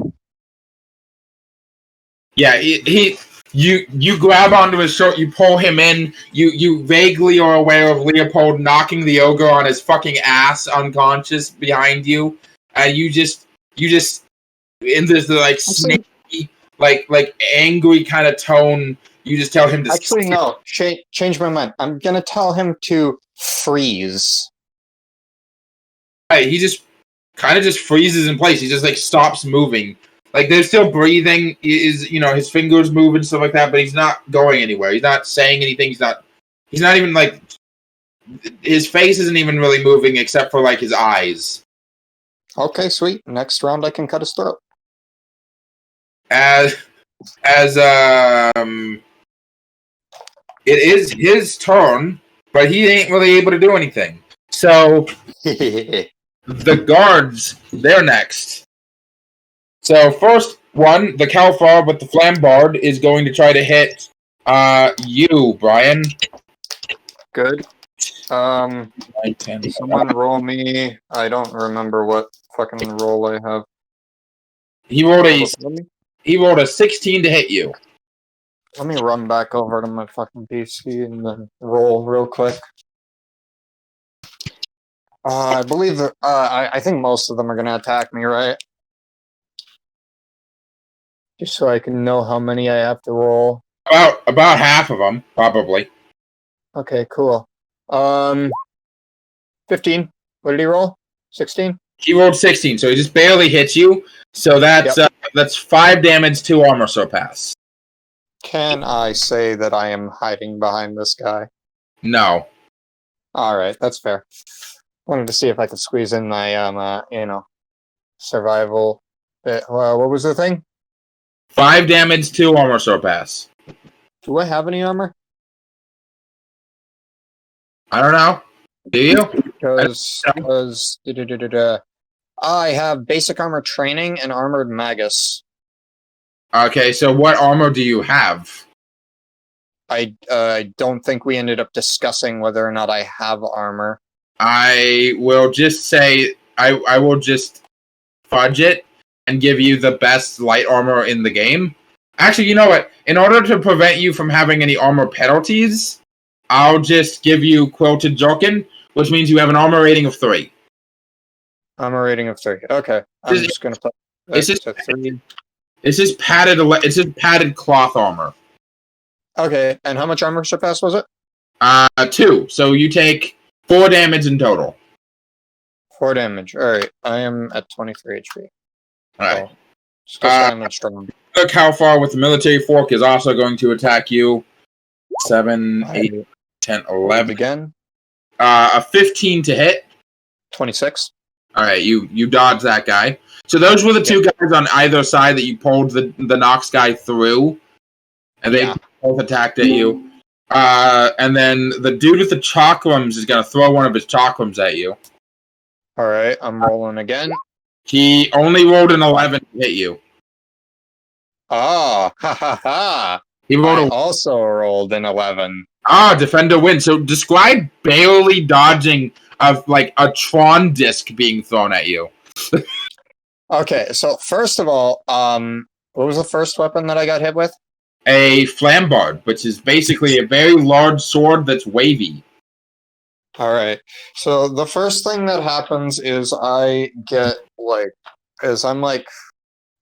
Yeah, you grab onto his shirt, you pull him in. You vaguely are aware of Leopold knocking the ogre on his fucking ass, unconscious behind you. You just in this snaky, like angry kind of tone. You just tell him to. Actually, no. Change my mind. I'm gonna tell him to freeze. He just kind of just freezes in place. He just stops moving. They're still breathing. His fingers move and stuff like that, but he's not going anywhere. He's not saying anything. He's not even his face isn't even really moving except for his eyes. Okay, sweet. Next round, I can cut his throat. As it is his turn, but he ain't really able to do anything. So the guards, they're next. So first one, the Calfar with the Flambard is going to try to hit you, Brian. Good. 9, 10, Someone roll me. I don't remember what fucking roll I have. He rolled a 16 to hit you. Let me run back over to my fucking PC and then roll real quick. I believe I think most of them are gonna attack me, right? Just so I can know how many I have to roll. About half of them, probably. Okay, cool. 15. What did he roll? 16? He rolled 16, so he just barely hits you. So that's 5 damage, 2 armor surpass. Can I say that I am hiding behind this guy? No. Alright, that's fair. Wanted to see if I could squeeze in my, survival bit. What was the thing? 5 damage, 2 armor surpass. Do I have any armor? I don't know. Do you? Because I have basic armor training and armored magus. Okay, so what armor do you have? I don't think we ended up discussing whether or not I have armor. I will just say I will just fudge it and give you the best light armor in the game. Actually, you know what? In order to prevent you from having any armor penalties, I'll just give you Quilted Jerkin, which means you have an armor rating of 3. Armor rating of 3. Okay, I'm just gonna put that to 3. It's just padded cloth armor. Okay, and how much armor surpass was it? 2. So you take 4 damage in total. 4 damage. Alright, I am at 23 HP. Alright. Still standing strong. Look how far with the military fork is also going to attack you. 7, 8, 10, 11. Again? A 15 to hit. 26. Alright, you dodge that guy. So those were the 2 guys on either side that you pulled the Nox guy through. And they both attacked at you. And then the dude with the chakrams is going to throw one of his chakrams at you. Alright, I'm rolling again. He only rolled an 11 to hit you. Oh, ha ha ha. He rolled also rolled an 11. Defender wins. So describe barely dodging of a Tron disc being thrown at you. Okay, so first of all, what was the first weapon that I got hit with? a flambard, which is basically a very large sword that's wavy. All right. So the first thing that happens is I'm like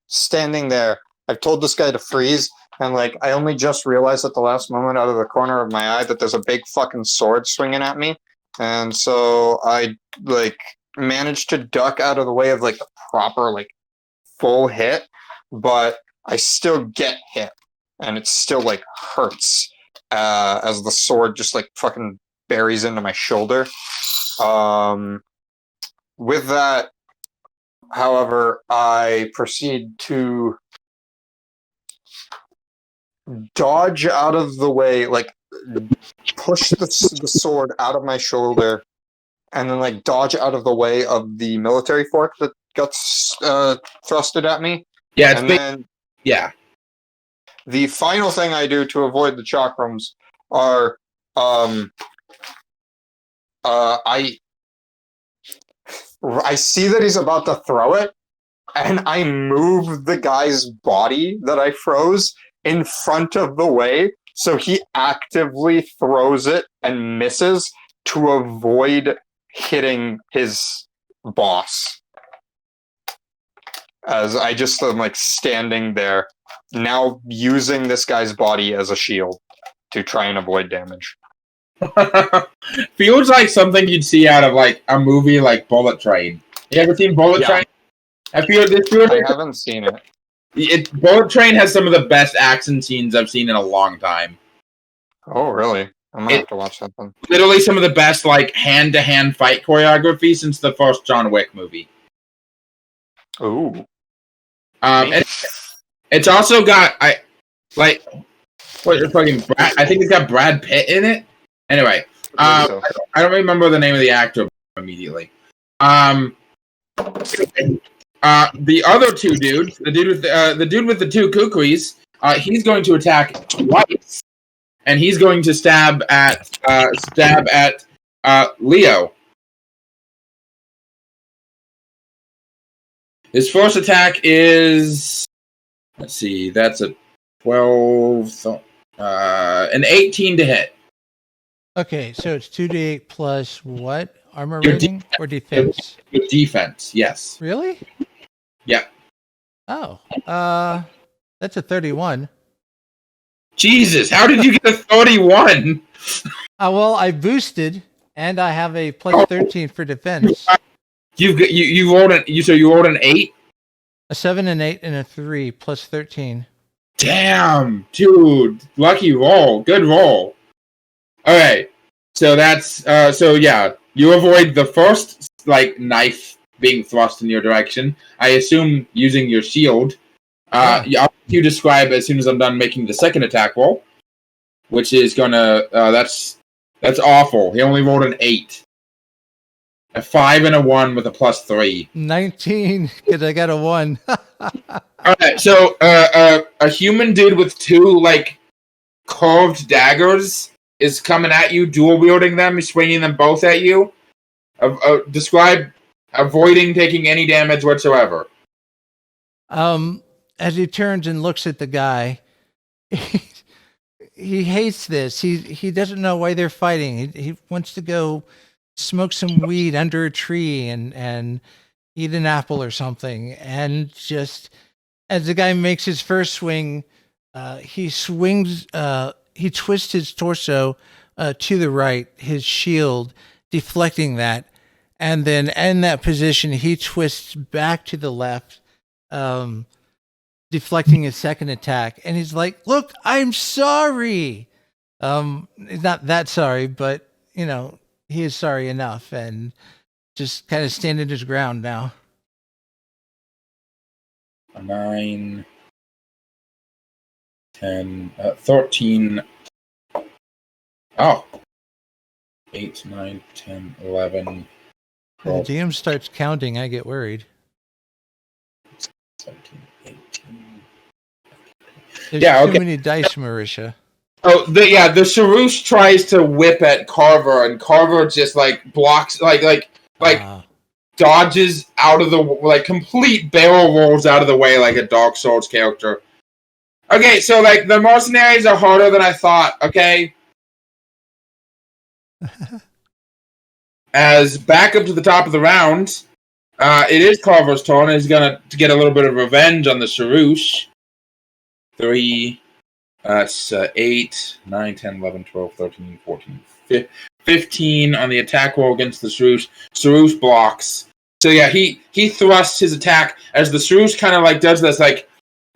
standing there. I've told this guy to freeze, and like I only just realized at the last moment out of the corner of my eye that there's a big fucking sword swinging at me, and so I like managed to duck out of the way of like the proper like full hit, but I still get hit, and it still like hurts as the sword just like fucking buries into my shoulder. With that, however, I proceed to dodge out of the way, like push the sword out of my shoulder, and then like dodge out of the way of the military fork that got thrusted at me. Yeah, it's and big. then Yeah. the final thing I do to avoid the chakrams are I see that he's about to throw it, and I move the guy's body that I froze in front of the way, so he actively throws it and misses to avoid hitting his boss. As I just am like standing there, now using this guy's body as a shield to try and avoid damage. Feels like something you'd see out of like a movie like Bullet Train. You ever seen Bullet Train? I haven't seen it. Bullet Train has some of the best action scenes I've seen in a long time. Oh, really? I'm gonna have to watch that one. Literally some of the best like hand-to-hand fight choreography since the first John Wick movie. Ooh. It's also got I think it's got Brad Pitt in it. Anyway, I don't remember the name of the actor immediately. The other two dudes, the dude with the two kukris, he's going to attack twice, and he's going to stab at Leo. His first attack is, let's see, that's a 12, an 18 to hit. Okay, so it's 2d8 plus what? Armor rating or defense? Defense, yes. Really? Yeah. Oh, that's a 31. Jesus, how did you get a 31? Well, I boosted, and I have a plus 13 for defense. You rolled an 8? A 7, an 8, and a 3 plus 13. Damn, dude, lucky roll, good roll. All right, so that's you avoid the first like knife being thrust in your direction. I assume using your shield. You describe as soon as I'm done making the second attack roll, which is gonna that's awful. He only rolled an 8, a 5 and a 1 with a plus 3. 19 because I got a 1. All right, so a human dude with two like carved daggers is coming at you, dual wielding them, swinging them both at you. Describe avoiding taking any damage whatsoever. As he turns and looks at the guy, he hates this. He doesn't know why they're fighting. He wants to go smoke some weed under a tree and eat an apple or something. And just as the guy makes his first swing, he swings. He twists his torso to the right, his shield deflecting that, and then in that position, he twists back to the left, deflecting his second attack. And he's like, "Look, I'm sorry." He's not that sorry, but he is sorry enough, and just kind of standing his ground now. 9, 10, 13. Oh. 8, 9, 10, 11. When the DM starts counting, I get worried. 17, 18. There's too many dice, Marisha. Oh, the Sharush tries to whip at Carver, and Carver just like blocks, dodges out of the complete barrel rolls out of the way like a Dark Souls character. Okay, so like the mercenaries are harder than I thought. Okay. As back up to the top of the round, it is Carver's turn. He's gonna get a little bit of revenge on the Sharush. 3, that's 8, 9, 10, 11, 12, 13, 14, 15 on the attack roll against the Sharush. Sharush blocks. So yeah, he thrusts his attack as the Sharush kind of like does this like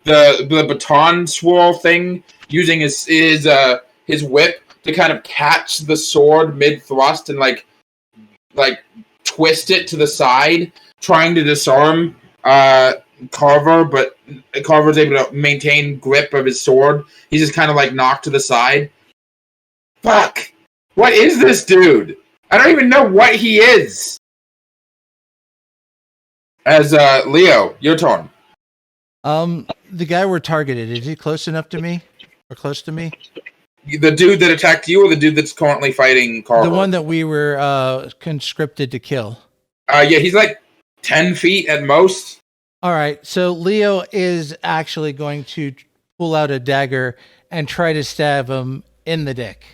the baton swirl thing, using his whip to kind of catch the sword mid thrust and like twist it to the side, trying to disarm Carver, but Carver's able to maintain grip of his sword. He's just kind of like knocked to the side. Fuck! What is this dude? I don't even know what he is. As Leo, your turn. The guy we're targeted, is he close enough to me? Or close to me? The dude that attacked you, or the dude that's currently fighting Carver? The one that we were conscripted to kill. Yeah, he's like 10 feet at most. All right, so Leo is actually going to pull out a dagger and try to stab him in the dick.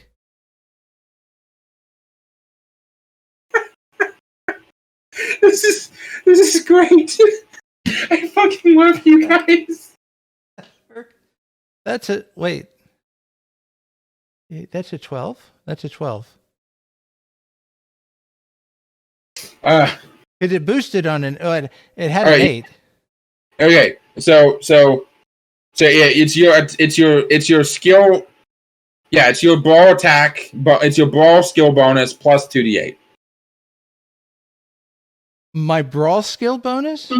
This is great. I fucking love you guys. That's a wait. That's a 12. That's a 12. It boosted on an. Oh, it had an 8. Okay, so yeah, it's your skill. Yeah, it's your brawl attack, but it's your brawl skill bonus plus 2d8. My brawl skill bonus?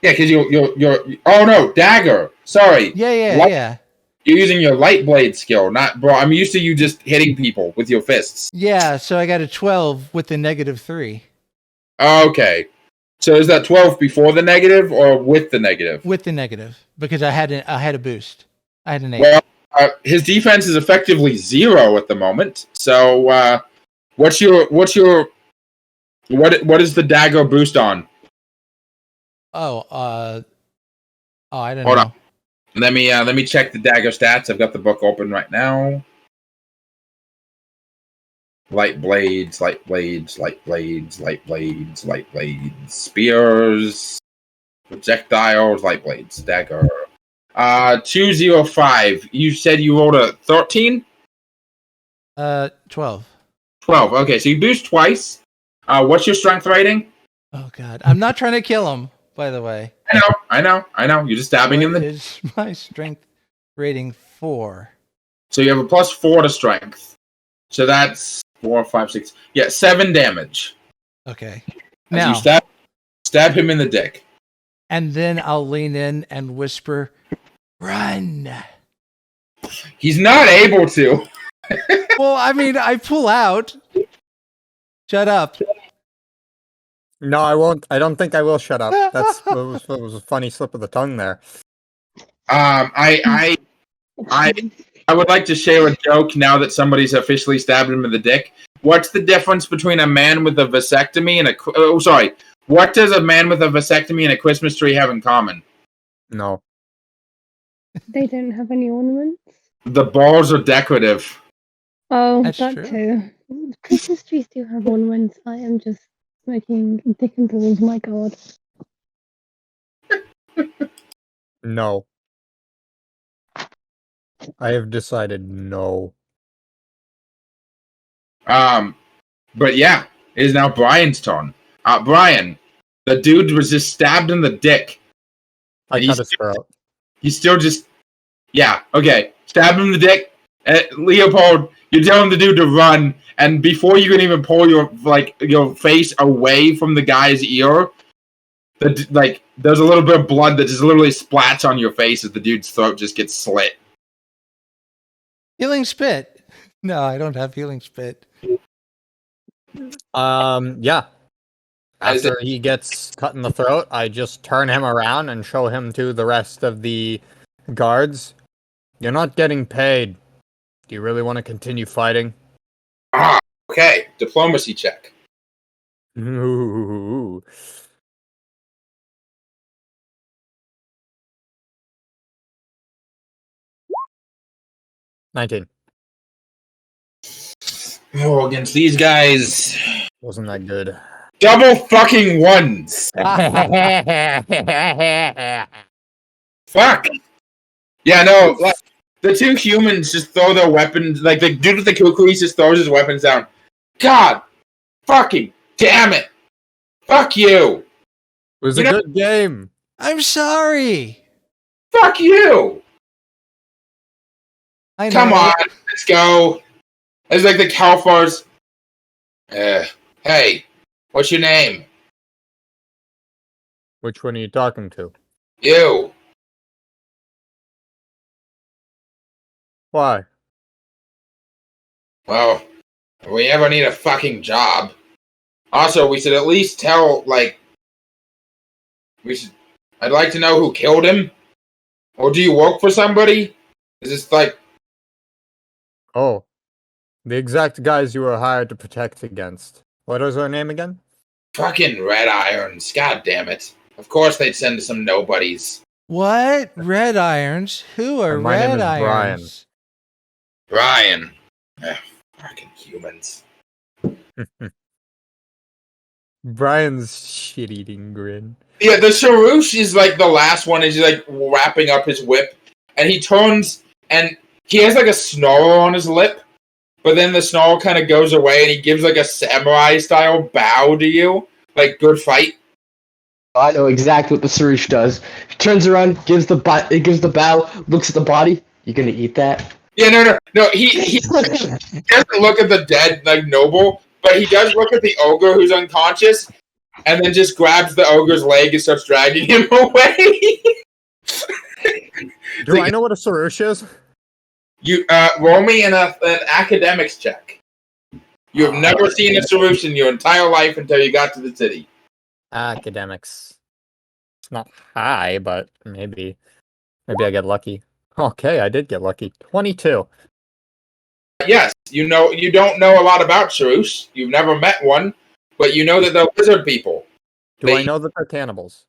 Yeah, because you're. Oh no, dagger. Sorry. Yeah. You're using your light blade skill, not brawl. I'm used to you just hitting people with your fists. Yeah, so I got a 12 with the -3. Okay. So is that 12 before the negative or with the negative? With the negative, because I had a boost. I had an 8. Well, his defense is effectively 0 at the moment. So what is the dagger boost on? I don't Hold know. on. Let me check the dagger stats. I've got the book open right now. Light blades, light blades, light blades, light blades, light blades, spears, projectiles, light blades, dagger. 205. You said you rolled a 13? 12. 12. Okay, so you boost twice. What's your strength rating? Oh god, I'm not trying to kill him. By the way, I know. You're just stabbing him. Is my strength rating 4? So you have a +4 to strength. So that's 4, 5, 6. Yeah, 7 damage. Okay. As Now you stab him in the dick. And then I'll lean in and whisper, "Run." He's not able to. Well, I mean, I pull out. Shut up. No, I won't. I don't think I will shut up. That was a funny slip of the tongue there. I would like to share a joke now that somebody's officially stabbed him in the dick. What's the difference between a man with a vasectomy and what does a man with a vasectomy and a Christmas tree have in common? No. They don't have any ornaments. The balls are decorative. Oh, That's that true. too. Christmas trees do have ornaments. I am just smoking dick and balls. My god. No. I have decided no. But yeah, it is now Brian's turn. Brian, the dude was just stabbed in the dick. I cut his throat. He's still just, yeah, okay. Stab him in the dick. Leopold, you're telling the dude to run, and before you can even pull your face away from the guy's ear, there's a little bit of blood that just literally splats on your face as the dude's throat just gets slit. Healing spit. No, I don't have healing spit. Yeah. After he gets cut in the throat, I just turn him around and show him to the rest of the guards. You're not getting paid. Do you really want to continue fighting? Okay. Diplomacy check. Ooh. 19. Oh, against these guys. Wasn't that good? Double fucking ones. Fuck. Yeah, no, like, the two humans just throw their weapons, like the dude with the kukris just throws his weapons down. God fucking damn it. Fuck you. It was a good game. I'm sorry. Fuck you. I know. Come on, let's go. It's like the Calfars. Hey, what's your name? Which one are you talking to? You. Why? Well, if we ever need a fucking job. Also, we should at least tell, like, I'd like to know who killed him. Or do you work for somebody? Is this like... Oh. The exact guys you were hired to protect against. What was her name again? Fucking Red Irons. God damn it. Of course they'd send some nobodies. What? Red Irons? Who are My name Red is Brian. Irons? Brian. Fucking humans. Brian's shit-eating grin. Yeah, the Sharush is like the last one. Is like wrapping up his whip, and he turns and he has like a snarl on his lip, but then the snarl kind of goes away, and he gives like a samurai style bow to you, like good fight. I know exactly what the Sarush does. He turns around, gives the bow, looks at the body. You gonna eat that? Yeah, no. He doesn't look at the dead like noble, but he does look at the ogre who's unconscious, and then just grabs the ogre's leg and starts dragging him away. Do I know what a Sarush is? You roll me an academics check. You have never seen a Sarush in your entire life until you got to the city. Academics. It's not high, but maybe I get lucky. Okay, I did get lucky. 22. Yes, you don't know a lot about Sarush. You've never met one, but you know that they're lizard people. Do I know that they're cannibals?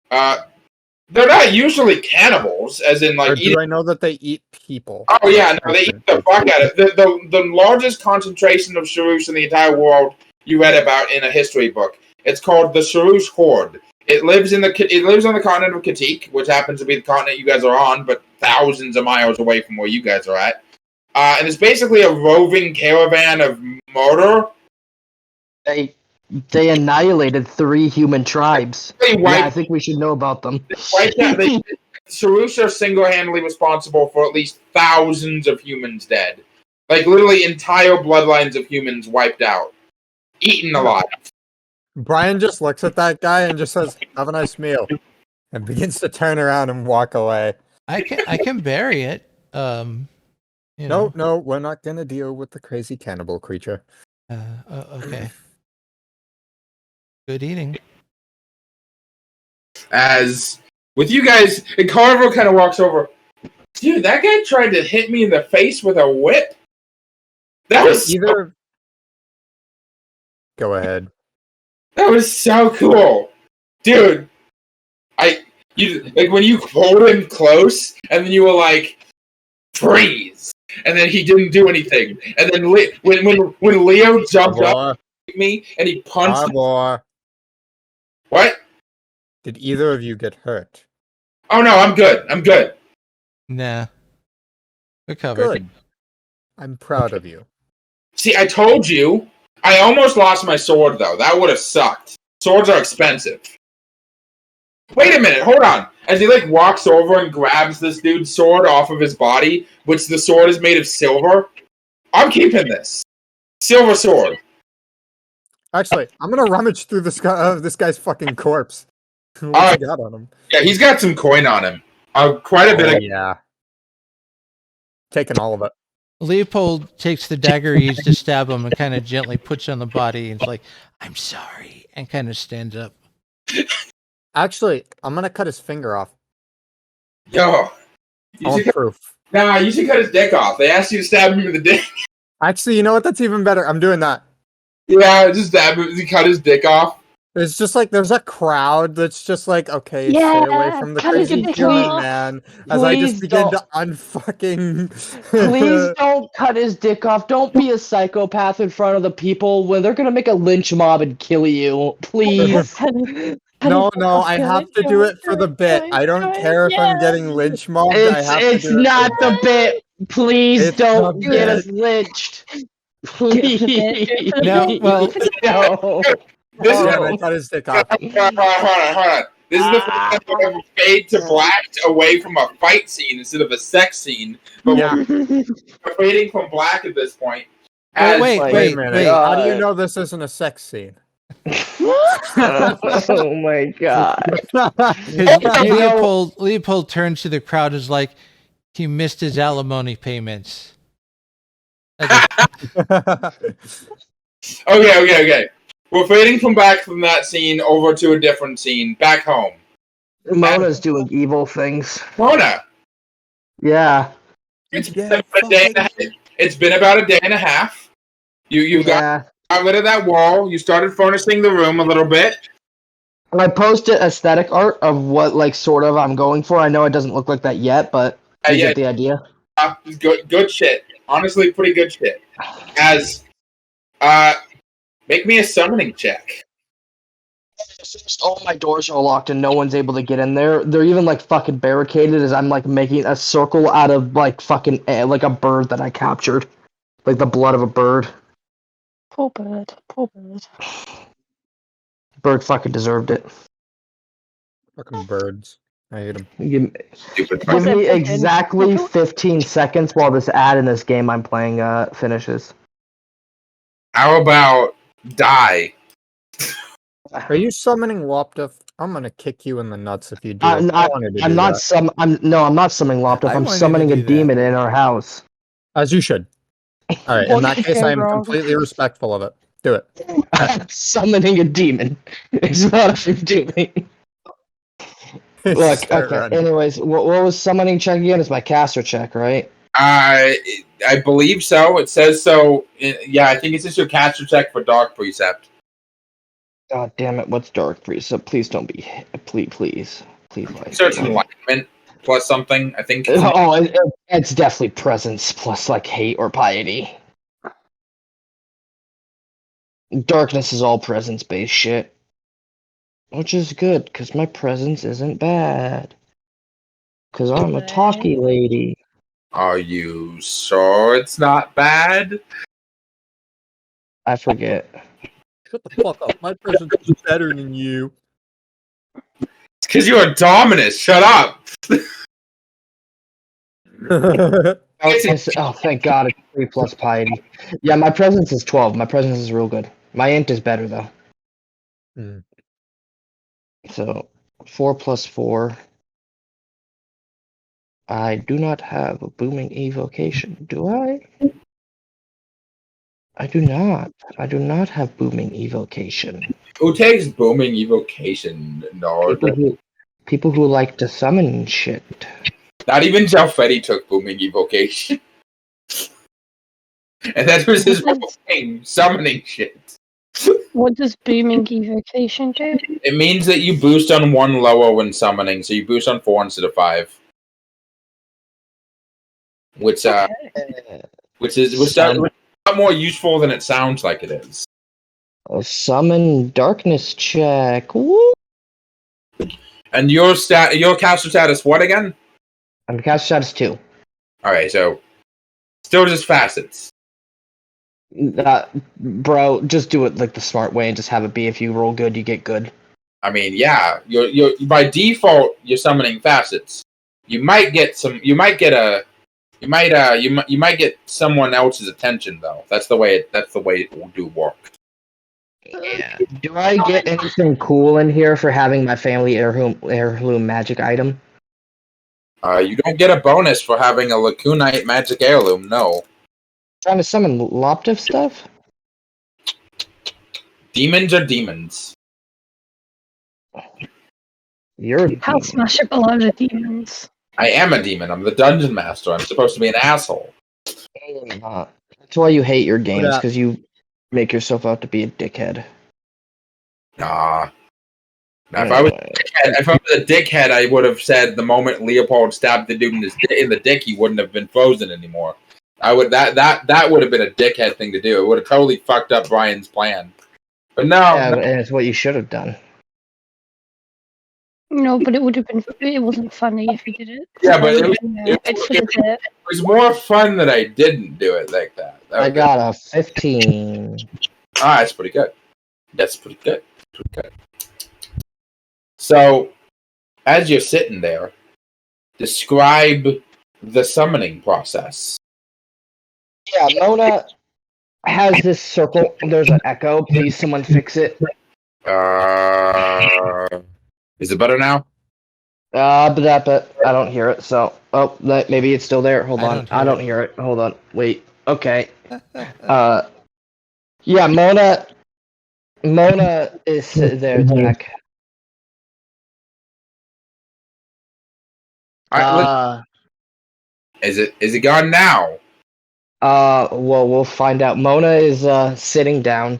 They're not usually cannibals, as in like. Or do I know that they eat people? Oh yeah, no, they eat the fuck out of it. The largest concentration of Sarush in the entire world you read about in a history book. It's called the Sarush Horde. It lives on the continent of Katik, which happens to be the continent you guys are on, but thousands of miles away from where you guys are at. And it's basically a roving caravan of murder. They annihilated 3 human tribes. Yeah, I think we should know about them. Sarush are single-handedly responsible for at least thousands of humans dead. Like, literally entire bloodlines of humans wiped out. Eaten alive. Brian just looks at that guy and just says, "Have a nice meal," and begins to turn around and walk away. I can bury it. No, we're not gonna deal with the crazy cannibal creature. Okay. Good eating. As with you guys, and Carver kind of walks over. Dude, that guy tried to hit me in the face with a whip. That was either. Go ahead. That was so cool, dude. When you pulled him close, and then you were like, freeze, and then he didn't do anything, and then when Leo jumped up at me and he punched. What? Did either of you get hurt? Oh no, I'm good. Nah. We're covered. Good. I'm proud of you. See, I told you. I almost lost my sword, though. That would have sucked. Swords are expensive. Wait a minute, hold on. As he, walks over and grabs this dude's sword off of his body, which the sword is made of silver. I'm keeping this. Silver sword. Actually, I'm gonna rummage through this guy's fucking corpse. What's he got on him? Yeah, he's got some coin on him. Quite a bit of... Yeah. Taking all of it. Leopold takes the dagger he used to stab him and kind of gently puts it on the body and is like, "I'm sorry," and kind of stands up. Actually, I'm gonna cut his finger off. Yo. Proof. Nah, you should cut his dick off. They asked you to stab him in the dick. Actually, you know what? That's even better. I'm doing that. Yeah, just stab him. Cut his dick off. It's just like there's a crowd that's just like, okay, stay away Yeah, from the can I crazy get human off? man. As I just Please begin don't. to unfucking. Please don't cut his dick off. Don't be a psychopath in front of the people when they're gonna make a lynch mob and kill you. Please. No, I have to do it for the bit. I don't care if I'm getting lynch mobbed. I have to It's do it. not the bit. Please It's don't the get bit. us lynched. Do it for the bit, do it for the No, bit. well, No. This is Yeah, No. I cut his dick off. hold on. This is the first time we ever fade to black away from a fight scene instead of a sex scene. But Yeah. we're fading from black at this point. Well, As- wait, Like, Wait a minute. wait. How do you know this isn't a sex scene? Oh my god. Because Leopold turns to the crowd and is like, he missed his alimony payments. Okay. We're fading from back from that scene over to a different scene, back home. Mona's doing evil things. Mona, Yeah. it's been about a day and a half. You got rid of that wall. You started furnishing the room a little bit. I posted aesthetic art of what, like, sort of I'm going for. I know it doesn't look like that yet, but you get the idea. Good shit. Honestly, pretty good shit. Make me a summoning check. All my doors are locked and no one's able to get in there. They're even, like, fucking barricaded as I'm, like, making a circle out of, like, fucking, like, a bird that I captured. Like, the blood of a bird. Poor bird. Bird fucking deserved it. Fucking birds. I hate them. Stupid Give me fucking- exactly 15 seconds while this ad in this game I'm playing finishes. How about die? Are you summoning Loptif? I'm gonna kick you in the nuts if you do. I'm not summoning Loptif. I'm wanted summoning to a do that. demon in our house. As you should. All right. In What that could case, go I am wrong? completely respectful of it. Do it. I'm summoning a demon. Is what I'm doing. Look, Start okay. running. Anyways, what was summoning check again? It's my caster check, right? I believe so. It says so. I think it's just your caster check for Dark Precept. God damn it! What's dark precept? Please don't be. Please. Search enlightenment plus something. I think. Oh, it's definitely presence plus like hate or piety. Darkness is all presence based shit, which is good because my presence isn't bad. Because I'm a talky lady. Are you sure it's not bad? I forget. Shut the fuck up. My presence is better than you. It's because you're a Dominus. Shut up. Oh, thank God, it's 3 plus piety. Yeah, my presence is 12. My presence is real good. My int is better though. Hmm. So 4 plus 4. I do not have a booming evocation, do I? I do not. I do not have booming evocation. Who takes booming evocation? No, People who like to summon shit. not even Jalfetti took booming evocation. And that was his whole thing, summoning shit. What does booming evocation do? It means that you boost on 1 lower when summoning, so you boost on 4 instead of 5. Which is a lot more useful than it sounds like it is. A summon darkness check. Woo! And your caster status what again? I'm caster status 2. Alright, so still just facets. Bro, just do it like the smart way and just have it be if you roll good, you get good. I mean, yeah, you're by default you're summoning facets. You might get someone else's attention though. That's the way it will do work. Yeah. Do I get anything cool in here for having my family heirloom magic item? You don't get a bonus for having a Lacunite magic heirloom, no. Trying to summon Loptif stuff? Demons are demons. You're a How demon. smashable are the demons? I am a demon. I'm the dungeon master. I'm supposed to be an asshole. That's why you hate your games, because you make yourself out to be a dickhead. Nah. Now, if I was a dickhead, I would have said the moment Leopold stabbed the dude in the dick, he wouldn't have been frozen anymore. That would have been a dickhead thing to do. It would have totally fucked up Brian's plan. But no, Yeah, and it's what you should have done. No, but it would have been. It wasn't funny if you did it. Yeah, but it was more fun that I didn't do it like that. I got a 15. That's pretty good. That's pretty good. So, as you're sitting there, describe the summoning process. Yeah, Mona has this circle. There's an echo. Please, someone fix it. Is it better now? But I don't hear it. So, maybe it's still there. Hold on. I don't hear it. Hold on. Wait. Okay. Yeah, Mona is there, Jack. Is it gone now? Well, we'll find out. Mona is sitting down.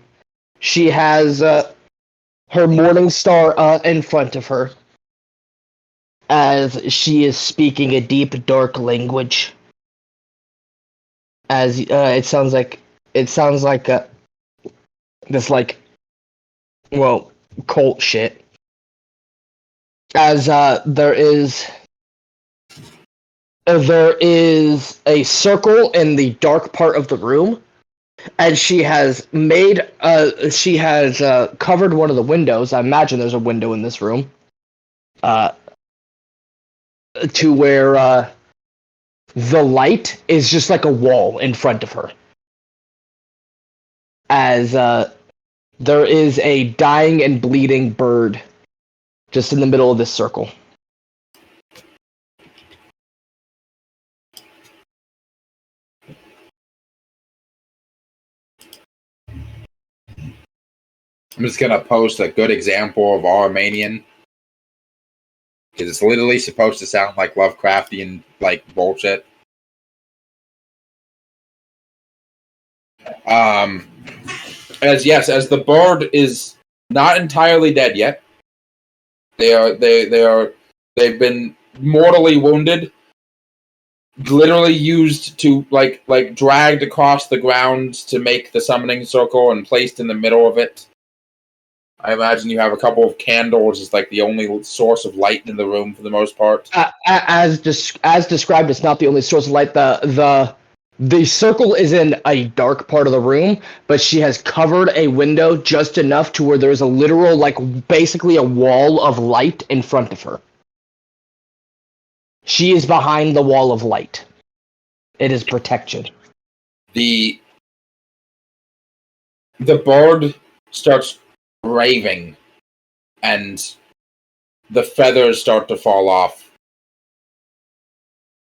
She has her morning star in front of her, as she is speaking a deep, dark language. As it sounds like this, like, well, cult shit. As there is a circle in the dark part of the room, and she has covered one of the windows. I imagine there's a window in this room, to where the light is just like a wall in front of her. As there is a dying and bleeding bird just in the middle of this circle. I'm just gonna post a good example of Armenian, because it's literally supposed to sound like Lovecraftian, like, bullshit. As the bird is not entirely dead yet. They've been mortally wounded, literally used to like dragged across the ground to make the summoning circle and placed in the middle of it. I imagine you have a couple of candles as like the only source of light in the room for the most part. As described, it's not the only source of light. The circle is in a dark part of the room, but she has covered a window just enough to where there's a literal, like, basically a wall of light in front of her. She is behind the wall of light. It is protection. The bird starts raving, and the feathers start to fall off.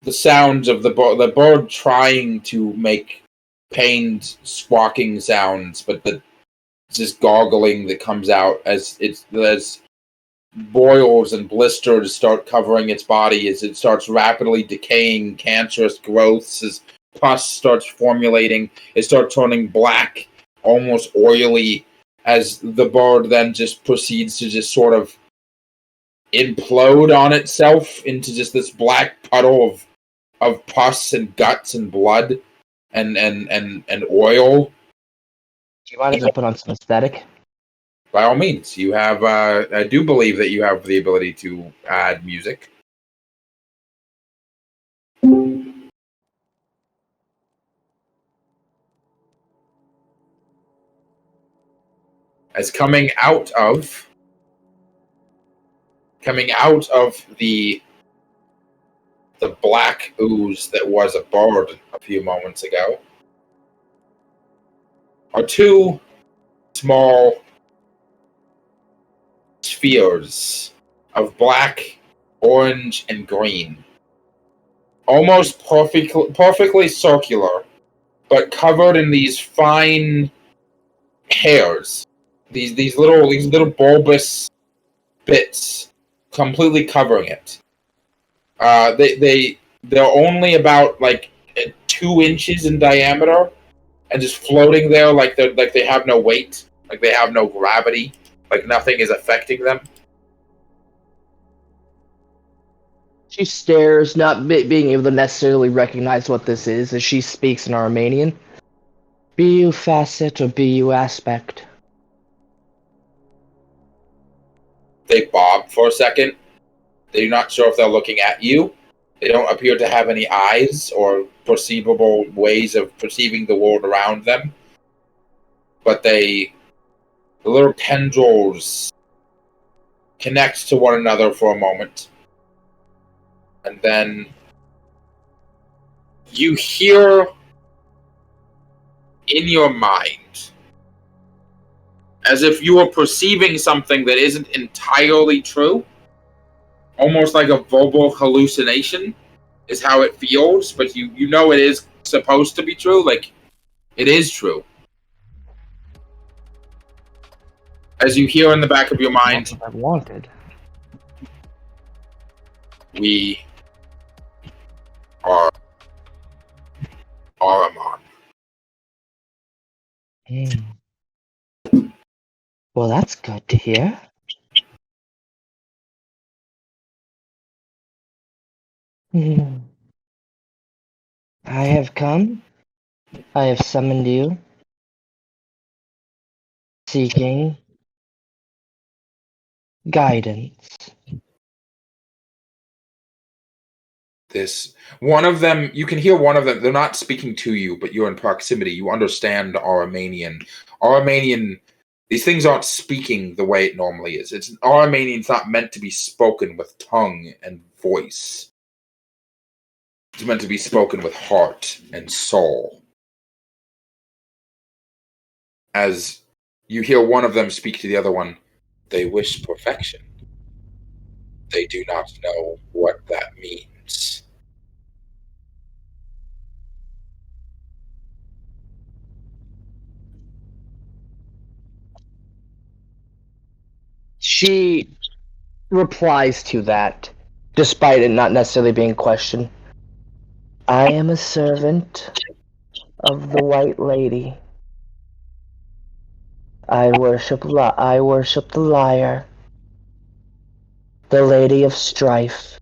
The sounds of the bird trying to make pained, squawking sounds, but just gargling that comes out as boils and blisters start covering its body, as it starts rapidly decaying, cancerous growths, as pus starts formulating, it starts turning black, almost oily, as the bird then just proceeds to just sort of implode on itself into just this black puddle of pus and guts and blood and oil. Do you mind if I put on some aesthetic? By all means, you have. I do believe that you have the ability to add music. As coming out of the black ooze that was a bird a few moments ago are two small spheres of black, orange, and green. Almost perfectly circular, but covered in these fine hairs. These little bulbous bits completely covering it. They're only about like 2 inches in diameter, and just floating there like they have no weight, like they have no gravity, Like nothing is affecting them. She stares, not being able to necessarily recognize what this is, as she speaks in Armenian. BU facet or BU aspect? They bob for a second. They're not sure if they're looking at you. They don't appear to have any eyes or perceivable ways of perceiving the world around them. But the little tendrils connect to one another for a moment. And then you hear in your mind, as if you are perceiving something that isn't entirely true, almost like a verbal hallucination is how it feels, but you know it is supposed to be true, like it is true. As you hear in the back of your mind, That's what I wanted. we are Aramon. Well, that's good to hear. I have come. I have summoned you. Seeking guidance. This one of them, you can hear one of them. They're not speaking to you, but you're in proximity. You understand Aramanian. Aramanian. These things aren't speaking the way it normally is. It's Aramanian's not meant to be spoken with tongue and voice. It's meant to be spoken with heart and soul. As you hear one of them speak to the other one, they wish perfection. They do not know what that means. She replies to that, despite it not necessarily being a question. I am a servant of the White Lady. I worship the liar, the Lady of Strife,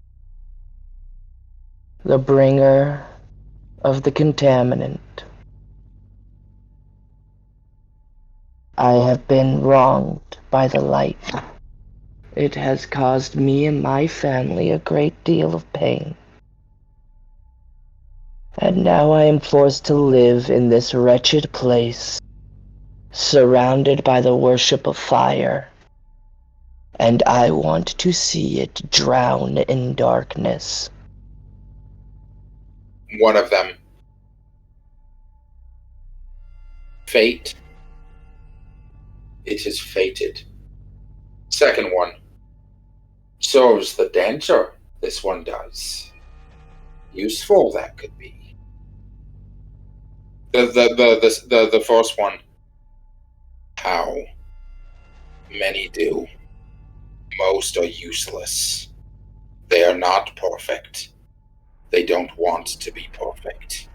the bringer of the contaminant. I have been wronged by the light. It has caused me and my family a great deal of pain. And now I am forced to live in this wretched place, surrounded by the worship of fire. And I want to see it drown in darkness. One of them. Fate. It is fated. Second one. Serves the danger, this one does. Useful that could be. The first one. How? Many do. Most are useless. They are not perfect. They don't want to be perfect.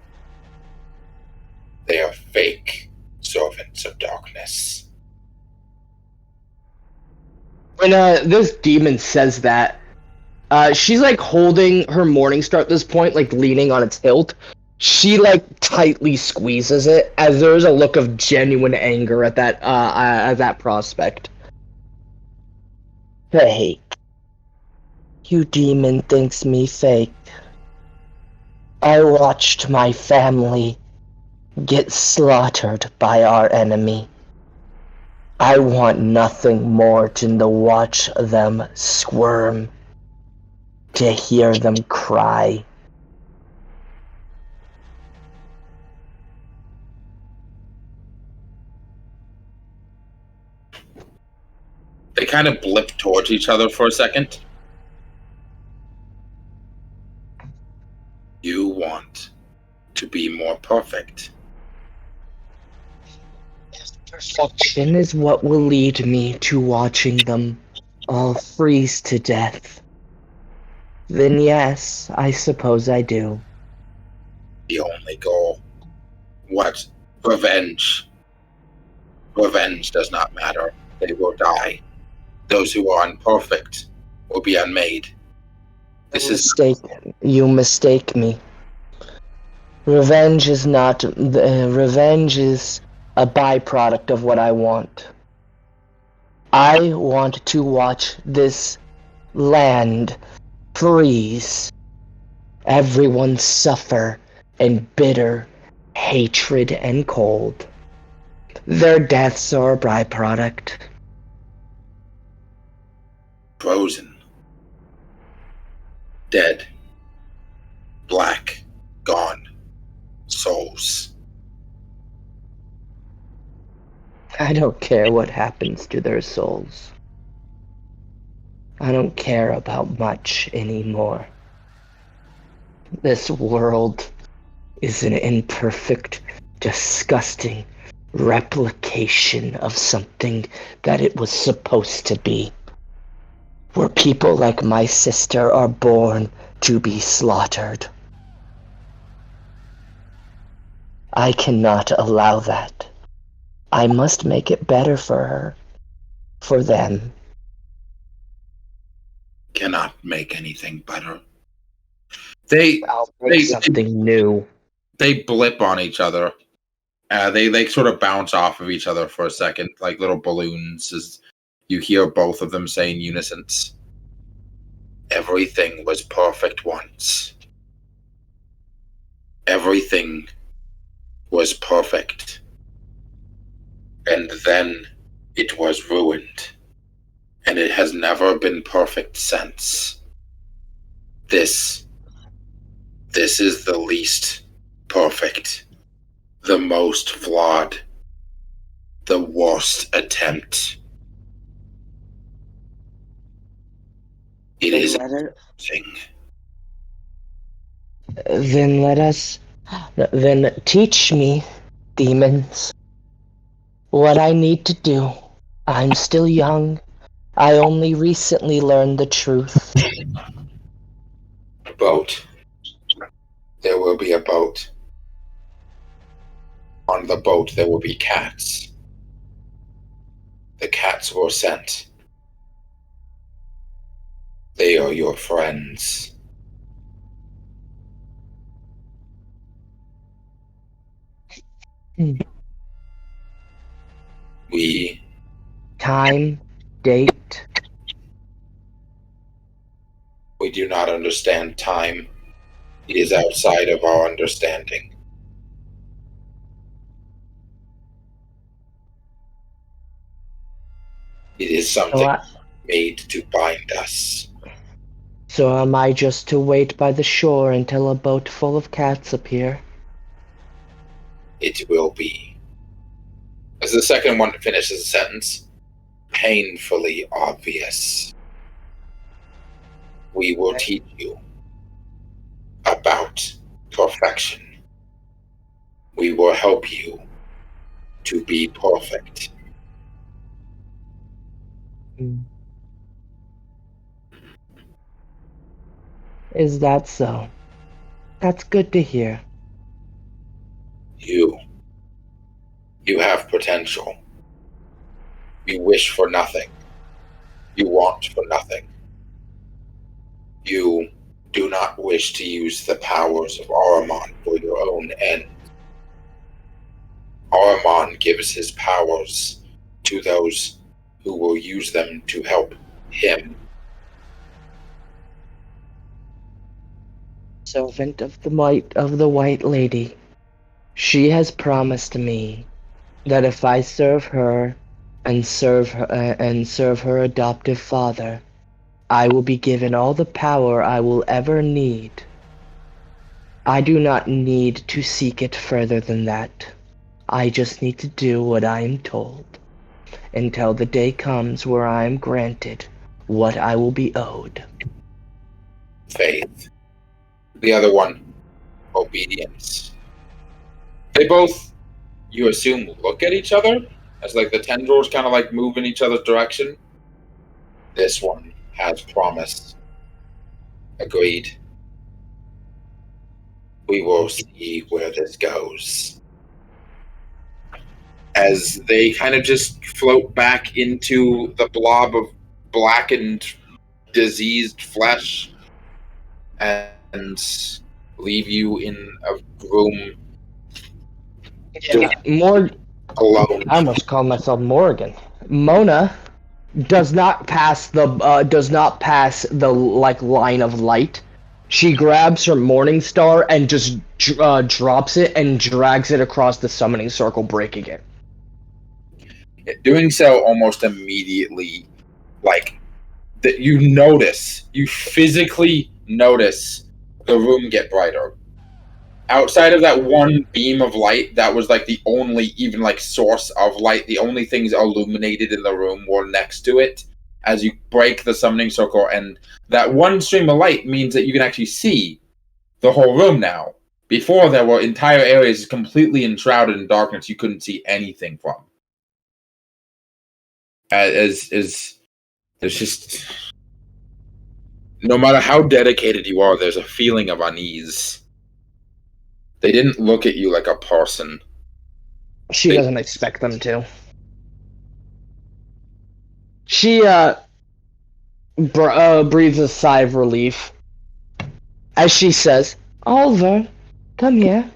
They are fake servants of darkness. When this demon says that, she's like holding her morning star at this point, like leaning on its hilt. She like tightly squeezes it, as there's a look of genuine anger at that prospect. Fake. You demon thinks me fake. I watched my family get slaughtered by our enemy. I want nothing more than to watch them squirm, to hear them cry. They kind of blip towards each other for a second. You want to be more perfect. Perfection is what will lead me to watching them all freeze to death. Then yes, I suppose I do. The only goal. What? Revenge. Revenge does not matter. they will die. Those who are imperfect will be unmade. You mistake me. Revenge is not. Revenge is a byproduct of what I want. I want to watch this land freeze. Everyone suffer in bitter hatred and cold. Their deaths are a byproduct. Frozen. Dead. Black. Gone. Souls. I don't care what happens to their souls. I don't care about much anymore. This world is an imperfect, disgusting replication of something that it was supposed to be. Where people like my sister are born to be slaughtered. I cannot allow that. I must make it better for her. For them. Cannot make anything better. I'll make something new. They blip on each other. They sort of bounce off of each other for a second, like little balloons, as you hear both of them say in unison. Everything was perfect once. Everything was perfect. And then it was ruined. And it has never been perfect since. This is the least perfect. The most flawed. The worst attempt. It is everything. Then teach me, demons, what I need to do. I'm still young. I only recently learned the truth. A boat. There will be a boat. On the boat there will be cats. The cats were sent. They are your friends. Time, date. We do not understand time. It is outside of our understanding. It is something made to bind us. So am I just to wait by the shore until a boat full of cats appear? It will be. As the second one finishes the sentence, painfully obvious. We will teach you about perfection. We will help you to be perfect. Is that so? That's good to hear. You have potential. You wish for nothing. You want for nothing. You do not wish to use the powers of Ahriman for your own end. Ahriman gives his powers to those who will use them to help him. Servant of the White Lady, she has promised me that if I serve her and serve her adoptive father, I will be given all the power I will ever need. I do not need to seek it further than that. I just need to do what I am told until the day comes where I am granted what I will be owed. Faith. The other one, obedience. They both, you assume, look at each other as like the tendrils kind of like move in each other's direction. This one has promise. Agreed. We will see where this goes. as they kind of just float back into the blob of blackened, diseased flesh and leave you in a room Yeah, alone. I almost called myself Morrigan. Mona does not pass the like line of light. She grabs her morning star and just drops it and drags it across the summoning circle, breaking it. Doing so almost immediately, like that, you physically notice the room get brighter. Outside of that one beam of light, that was like the only even like source of light. The only things illuminated in the room were next to it. As you break the summoning circle, and that one stream of light means that you can actually see the whole room now. Before, there were entire areas completely enshrouded in darkness you couldn't see anything from. There's just, no matter how dedicated you are, there's a feeling of unease. They didn't look at you like a person. She doesn't expect them to. She breathes a sigh of relief as she says, "Oliver, come here."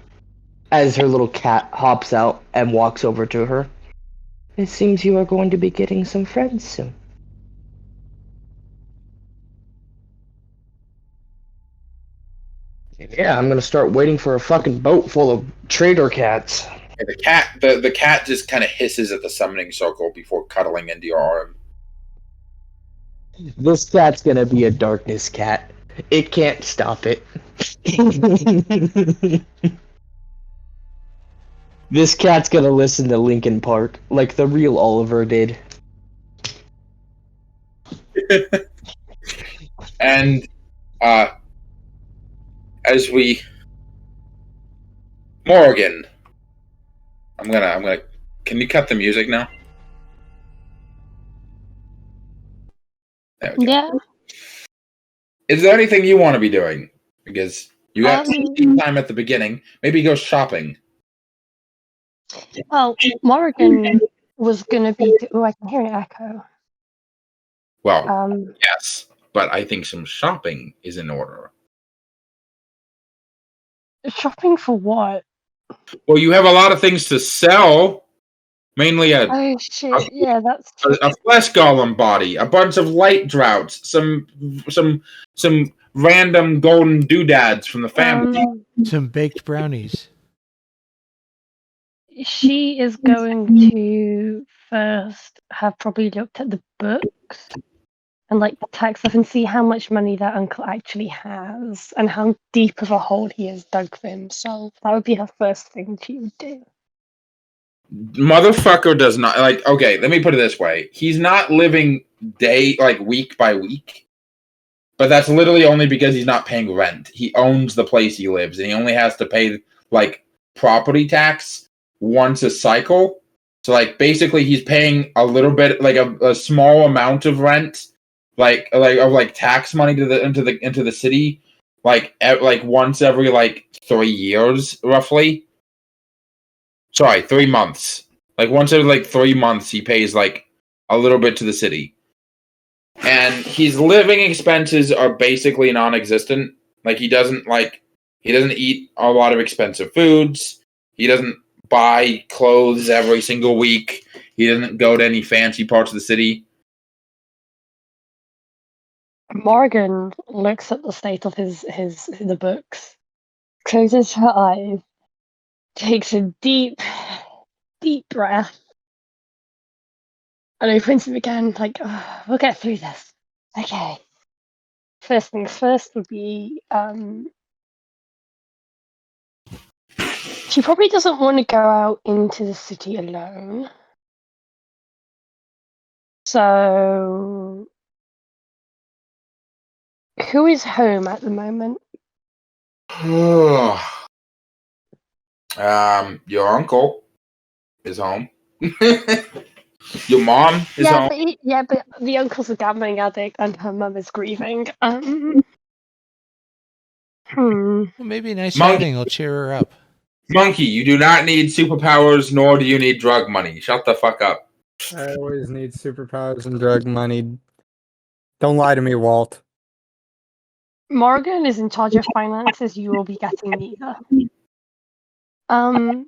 As her little cat hops out and walks over to her. "It seems you are going to be getting some friends soon." Yeah, I'm gonna start waiting for a fucking boat full of trader cats. And the cat just kind of hisses at the summoning circle before cuddling into your arm. This cat's gonna be a darkness cat. It can't stop it. This cat's gonna listen to Linkin Park like the real Oliver did. And as we Morrigan, I'm gonna can you cut the music now? There we go. Yeah. Is there anything you want to be doing? Because you got Um, time at the beginning. Maybe go shopping. Well, Morrigan was gonna be. Oh, I can hear an echo. Well, yes, but I think some shopping is in order. Shopping for what? Well, you have a lot of things to sell. Mainly Oh shit! Yeah, that's true. a flesh golem body, a bunch of light droughts, some random golden doodads from the family. Some baked brownies. She is going to first have probably looked at the books and like the tax stuff and see how much money that uncle actually has and how deep of a hole he has dug for himself. That would be her first thing she would do. Motherfucker does not like. Okay, let me put it this way: he's not living week by week, but that's literally only because he's not paying rent. He owns the place he lives, and he only has to pay like property tax once a cycle. So like basically, he's paying a little bit, like a small amount of rent, like tax money into the city, like once every 3 years roughly. Sorry, 3 months. Like once every 3 months, he pays like a little bit to the city, and his living expenses are basically non-existent. Like he doesn't eat a lot of expensive foods. He doesn't buy clothes every single week. He doesn't go to any fancy parts of the city. Morgan looks at the state of the books, closes her eyes, takes a deep breath, and opens them again. Like, oh, we'll get through this. Okay. First things first would be she probably doesn't want to go out into the city alone. So who is home at the moment? Your uncle is home. Your mom is home. But the uncle's a gambling addict and her mum is grieving. Well, maybe a nice outing will cheer her up. Monkey, you do not need superpowers, nor do you need drug money. Shut the fuck up. I always need superpowers and drug money. Don't lie to me, Walt. Morgan is in charge of finances. You will be getting neither. I'm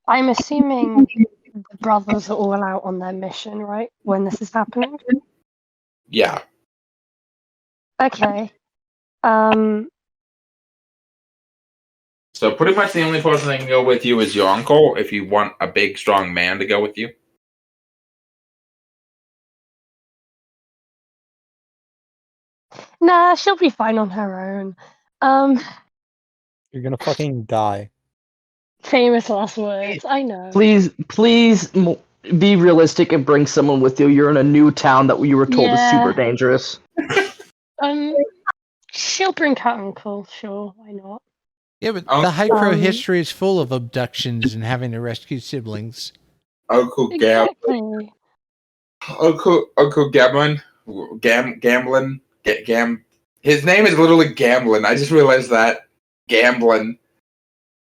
assuming the brothers are all out on their mission, right? When this is happening? Yeah. Okay. So pretty much the only person that can go with you is your uncle if you want a big, strong man to go with you. Nah, she'll be fine on her own. You're gonna fucking die. Famous last words. I know. Please be realistic and bring someone with you. You're in a new town that you were told is super dangerous. She'll bring her uncle. Sure, why not? Yeah, but the Hycro history is full of abductions and having to rescue siblings. Uncle Exactly. Uncle Gamblin. His name is literally Gamblin. I just realized that. Gamblin.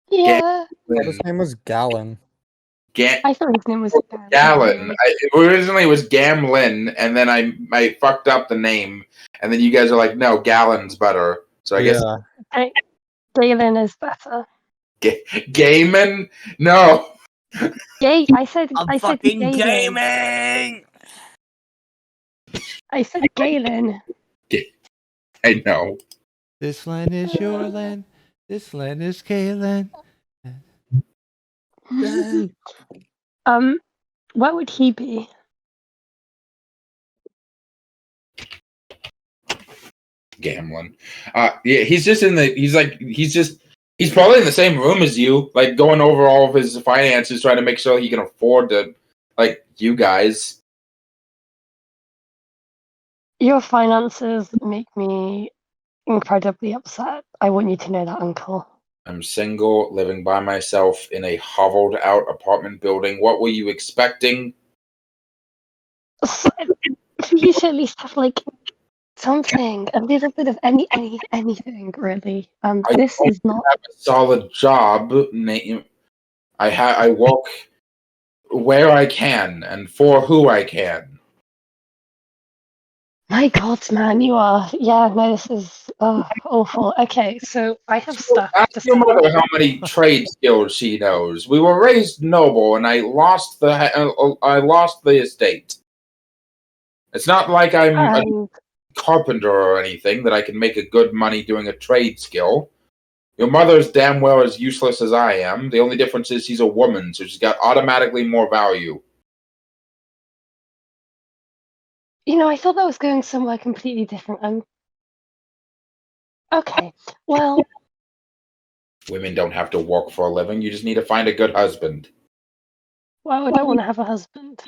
Yeah. His name was Gallon. I thought his name was Gallon. Originally it was Gamlin, and then I fucked up the name, and then you guys are like, no, Gallon's better. So I guess Galen is better. Gaiman? No. I said fucking Galen. gaming. I said Galen. I know. This land is your land. This land is Galen. What would he be? Gamlin. Yeah, he's probably in the same room as you, like going over all of his finances, trying to make sure he can afford to, like, you guys. Your finances make me incredibly upset. I want you to know that, Uncle. I'm single, living by myself in a hoveled out apartment building. What were you expecting? So, you should at least have like something, a little bit of anything, really. This is not have a solid job. I work where I can and for who I can. My God, man, you are. Yeah, no, this is awful. Okay, so I have stuff to Ask your sell. mother how many trade skills she knows. We were raised noble, and I lost the estate. It's not like I'm a carpenter or anything that I can make a good money doing a trade skill. Your mother's damn well as useless as I am. The only difference is she's a woman, so she's got automatically more value. You know, I thought that was going somewhere completely different. Okay, well, Women don't have to work for a living. You just need to find a good husband. well, I don't want to have a husband.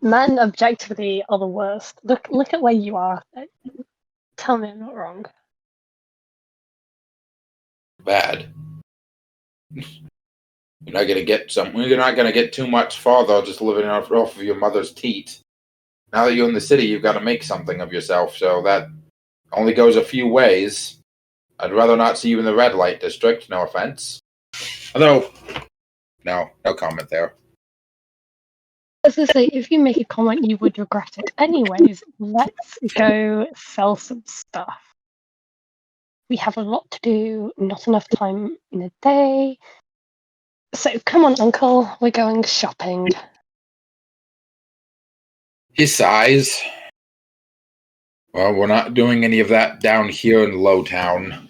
Men objectively are the worst. Look at where you are. Tell me I'm not wrong. Bad. You're not gonna get too much farther just living off of your mother's teat. Now that you're in the city, you've got to make something of yourself, so that only goes a few ways. I'd rather not see you in the red light district, no offense. Although, no comment there. As I say, if you make a comment, you would regret it. Anyways, let's go sell some stuff. We have a lot to do, not enough time in a day. So come on, Uncle, we're going shopping. He sighs. Well, we're not doing any of that down here in Lowtown.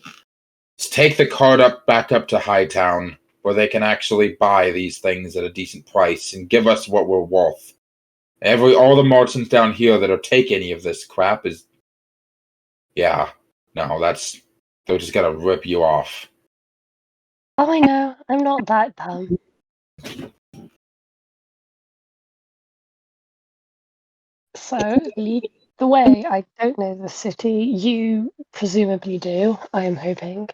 Let's take the cart back up to Hightown, where they can actually buy these things at a decent price and give us what we're worth. All the merchants down here that'll take any of this crap they're just gonna rip you off. Oh, I know, I'm not that dumb. So, lead the way. I don't know the city. You presumably do, I am hoping.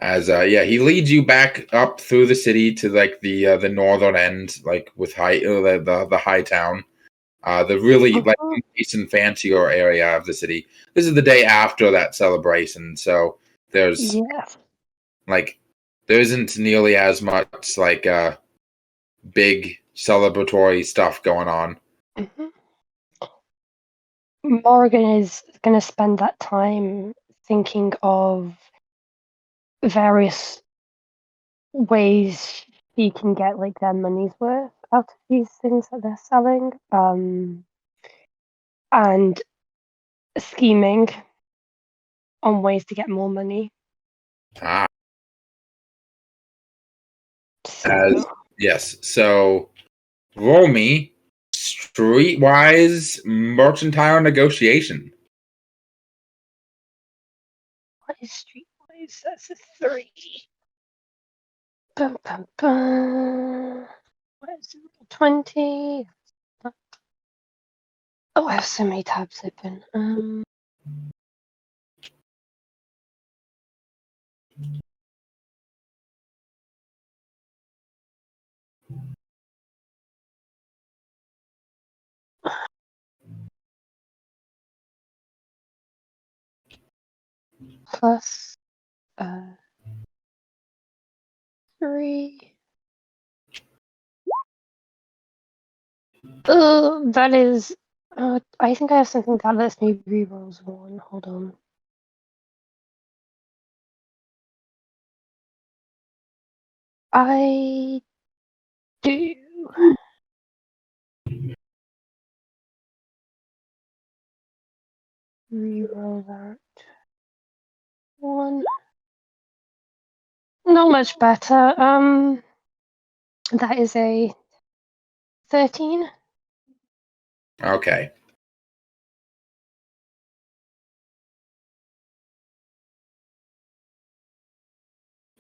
He leads you back up through the city to like the northern end, like with the high town. the really like nice and fancier area of the city. This is the day after that celebration, so there's Yeah. like there isn't nearly as much like big celebratory stuff going on. hmm Morrigan is going to spend that time thinking of various ways he can get like their money's worth out of these things that they're selling, and scheming on ways to get more money. Ah, So, yes. So roll me streetwise mercantile negotiation. what is streetwise? That's a 3. Bum, bum, bum. Where's 20? Oh, I have so many tabs open. Plus 3. Oh, that is. I think I have something that lets me rerolls 1. Hold on. I do. Reroll that 1. Not much better. That is a 13. Okay.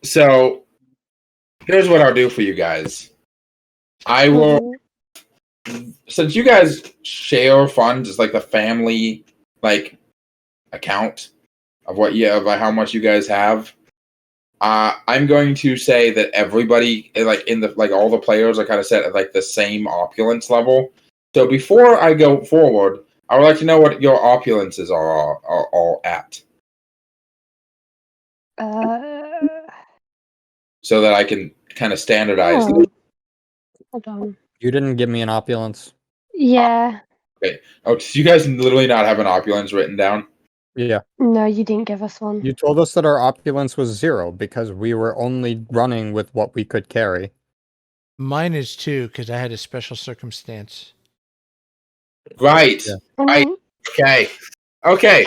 So here's what I'll do for you guys. I will, since you guys share funds, it's like the family like account of what you of how much you guys have. I'm going to say that everybody like in the like all the players are kind of set at like the same opulence level. So before I go forward, I would like to know what your opulences are all at, so that I can kind of standardize. Oh, hold on. You didn't give me an opulence. Yeah. Okay. Oh, so you guys literally not have an opulence written down? Yeah. No, you didn't give us one. You told us that our opulence was 0 because we were only running with what we could carry. Mine is 2 because I had a special circumstance. Right. Yeah. Right. Okay. Okay.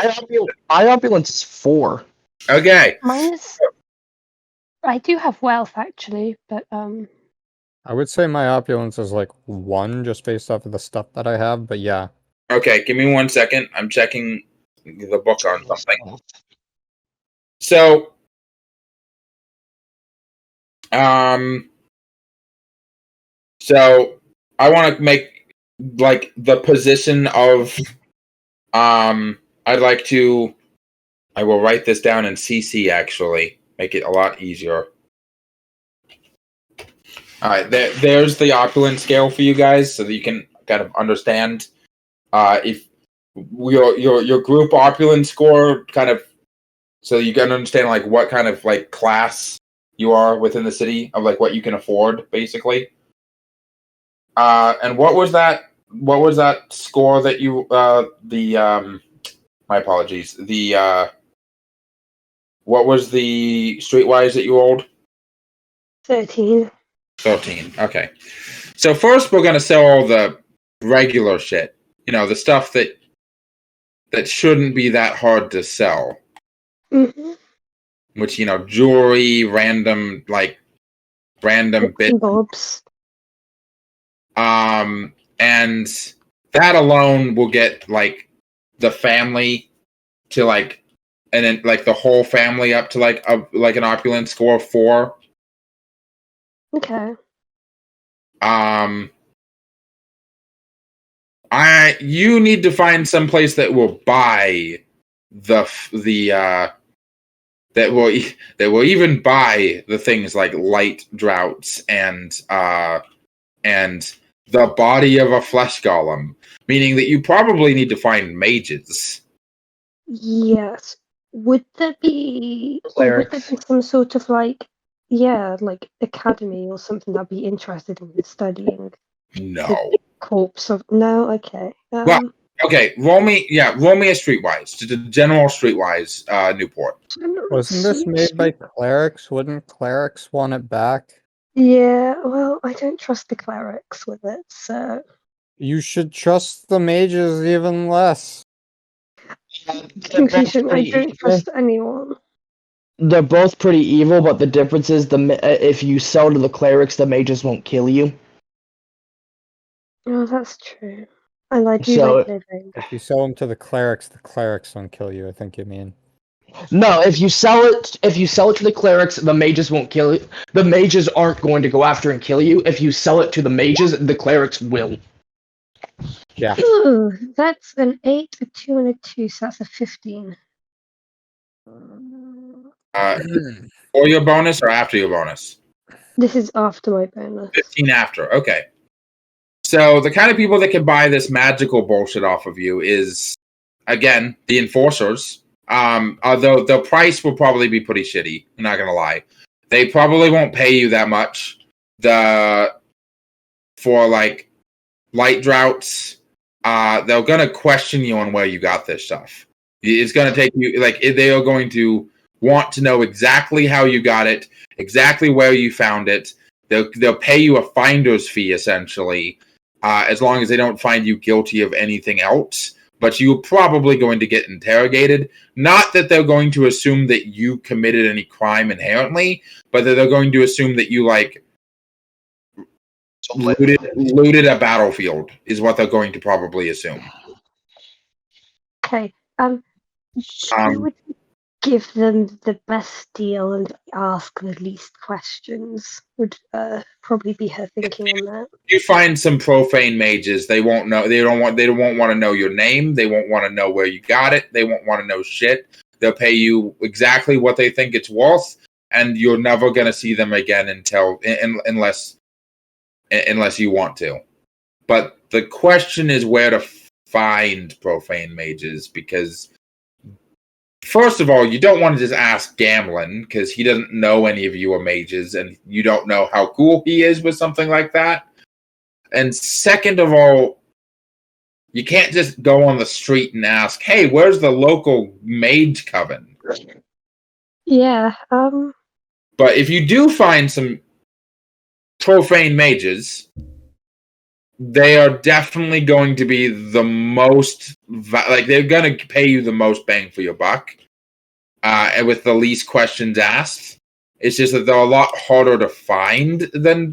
My opulence is 4. Okay. Mine is. I do have wealth actually, but I would say my opulence is like 1 just based off of the stuff that I have, but yeah. Okay. Give me 1 second. I'm checking the book on something. So, so I want to make like the position of, I'd like to. I will write this down in CC actually, make it a lot easier. All right, there's the opulence scale for you guys, so that you can kind of understand if your group opulence score kind of, so you can understand like what kind of like class you are within the city of like what you can afford basically. And what was that score that you my apologies, the what was the streetwise that you rolled? 13. 13. Okay. So first we're gonna sell all the regular shit. You know, the stuff that shouldn't be that hard to sell. Mm-hmm. Which, you know, jewelry, random bits. Bobs. And that alone will get like the family to like, and then like the whole family up to like an opulent score of 4. Okay. You need to find some place that will buy that will even buy the things like light droughts and the body of a flesh golem, meaning that you probably need to find mages. Yes. Would there be some sort of like academy or something that'd be interested in studying No. corpse of no? Okay. Well, okay. Roll me a streetwise, just a general streetwise Newport. Wasn't this made by clerics? Wouldn't clerics want it back? Yeah, well, I don't trust the clerics with it, so You should trust the mages even less. conclusion, I don't trust anyone. They're both pretty evil, but the difference is if you sell to the clerics, the mages won't kill you. Oh, that's true. And I do So- like living. If you sell them to the clerics don't kill you, I think you mean. No, if you sell it to the clerics, the mages won't kill you. The mages aren't going to go after and kill you. If you sell it to the mages, the clerics will. Yeah. Ooh, that's an 8, a 2, and a 2, so that's a 15. For your bonus or after your bonus? This is after my bonus. 15 after. Okay. So the kind of people that can buy this magical bullshit off of you is, again, the enforcers. Although the price will probably be pretty shitty. I'm not gonna lie. They probably won't pay you that much. For like light droughts, they're gonna question you on where you got this stuff. It's gonna take you they are going to want to know exactly how you got it, exactly where you found it. They'll pay you a finder's fee essentially, as long as they don't find you guilty of anything else. But you're probably going to get interrogated. Not that they're going to assume that you committed any crime inherently, but that they're going to assume that you looted a battlefield is what they're going to probably assume. Okay. Who would give them the best deal and ask the least questions? Would probably be her thinking on that. You find some profane mages, they won't know. They won't want to know your name. They won't want to know where you got it. They won't want to know shit. They'll pay you exactly what they think it's worth, and you're never gonna see them again unless you want to. But the question is where to find profane mages, because first of all, you don't want to just ask Gamlin, because he doesn't know any of you are mages, and you don't know how cool he is with something like that. And second of all, you can't just go on the street and ask, hey, where's the local mage coven? Yeah. But if you do find some profane mages, they are definitely going to be the most they're going to pay you the most bang for your buck, and with the least questions asked. It's just that they're a lot harder to find than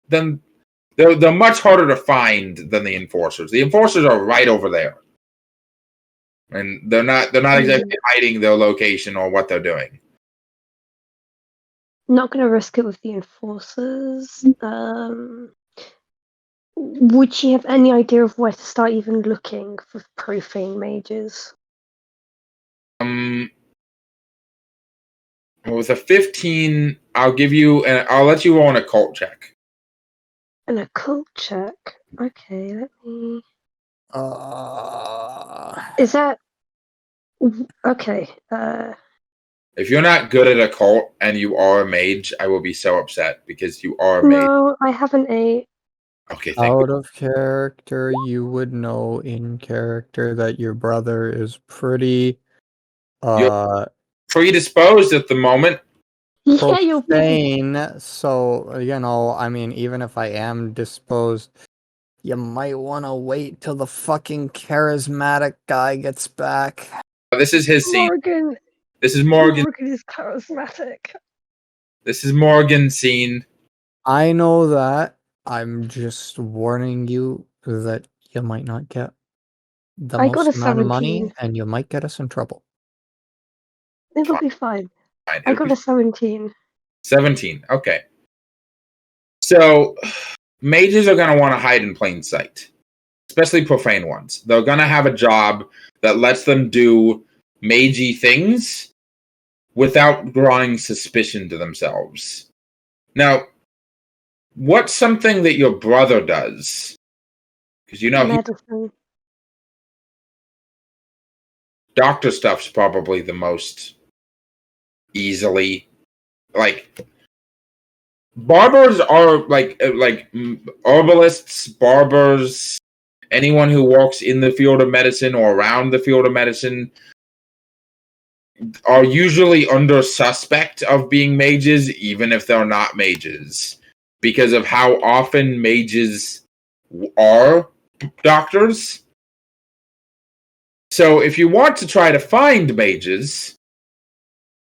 they're much harder to find than the enforcers. The enforcers are right over there, and they're not exactly hiding their location or what they're doing. Not going to risk it with the enforcers. Would she have any idea of where to start even looking for profane mages? With a 15, I'll let you roll an occult check. An occult check? Okay, let me... Is that... Okay, If you're not good at occult and you are a mage, I will be so upset because you are a mage. No, I have an 8. Okay, thank Out you. of character, you would know in character that your brother is pretty Predisposed at the moment. Yeah, you're profane. So, I mean, even if I am disposed, you might want to wait till the fucking charismatic guy gets back. This is his scene. Morrigan. This is Morrigan. Morrigan is charismatic. This is Morrigan's scene. I know that. I'm just warning you that you might not get the I got most a amount of money, 17. and you might get us in trouble. It'll be fine. Fine, I got a 17. 17. Okay. So, mages are going to want to hide in plain sight, especially profane ones. They're going to have a job that lets them do magey things without drawing suspicion to themselves. Now, what's something that your brother does? Because Medicine. doctor stuff's probably the most easily like. Barbers are like herbalists, barbers, anyone who walks in the field of medicine or around the field of medicine are usually under suspect of being mages, even if they're not mages, because of how often mages are doctors. So if you want to try to find mages,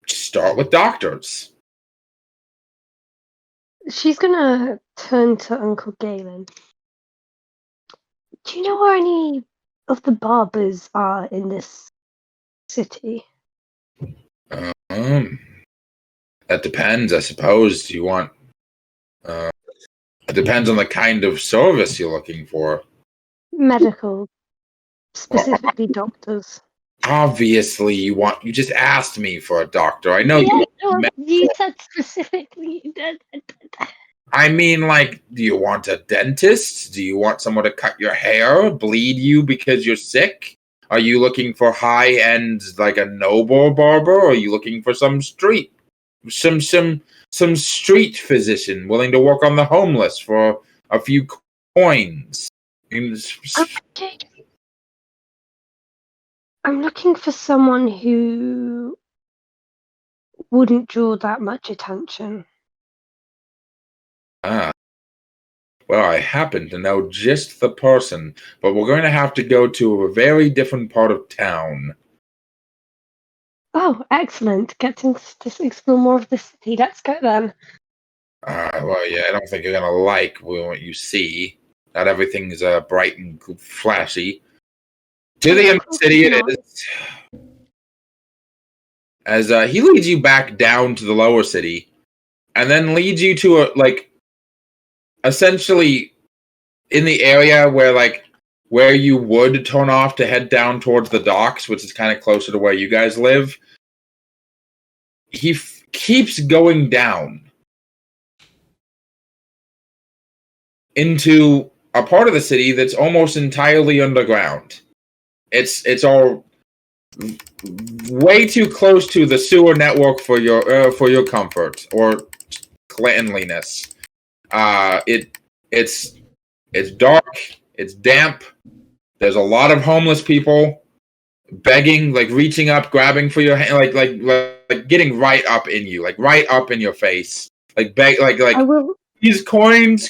start with doctors. She's gonna turn to Uncle Galen. Do you know where any of the barbers are in this city? That depends, I suppose. Do you want? It depends on the kind of service you're looking for. Medical, specifically doctors. Obviously, you just asked me for a doctor. I know you. You said specifically. I mean, like, do you want a dentist? Do you want someone to cut your hair, bleed you because you're sick? Are you looking for high end, like a noble barber? Or are you looking for some street physician willing to work on the homeless for a few coins? I'm looking for someone who wouldn't draw that much attention. Well, I happen to know just the person, but we're going to have to go to a very different part of town. Oh, excellent. Getting to explore more of the city. Let's go then. Well, yeah, I don't think you're going to like what you see. Not everything is bright and flashy. To the end of the city it is. As he leads you back down to the lower city, and then leads you to essentially in the area where you would turn off to head down towards the docks, which is kind of closer to where you guys live. He keeps going down into a part of the city that's almost entirely underground. It's all way too close to the sewer network for your comfort or cleanliness. It's dark. It's damp. There's a lot of homeless people begging, like reaching up, grabbing for your hand, like getting right up in you, like right up in your face, like beg, like these alms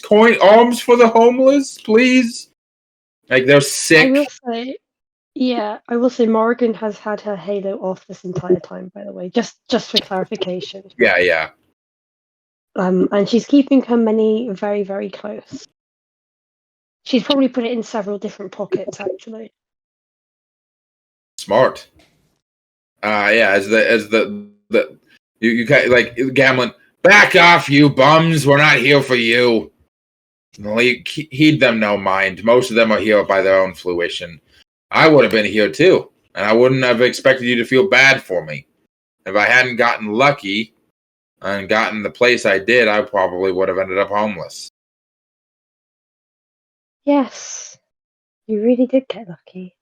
for the homeless, please. Like they're sick. I will say Morrigan has had her halo off this entire time, by the way, just for clarification. Yeah. And she's keeping her money very, very close. She's probably put it in several different pockets, actually. Smart. Yeah. As the you like Gamlin, back off, you bums. We're not here for you. Heed them no mind. Most of them are here by their own fruition. I would have been here too, and I wouldn't have expected you to feel bad for me. If I hadn't gotten lucky and gotten the place I did, I probably would have ended up homeless. Yes, you really did get lucky.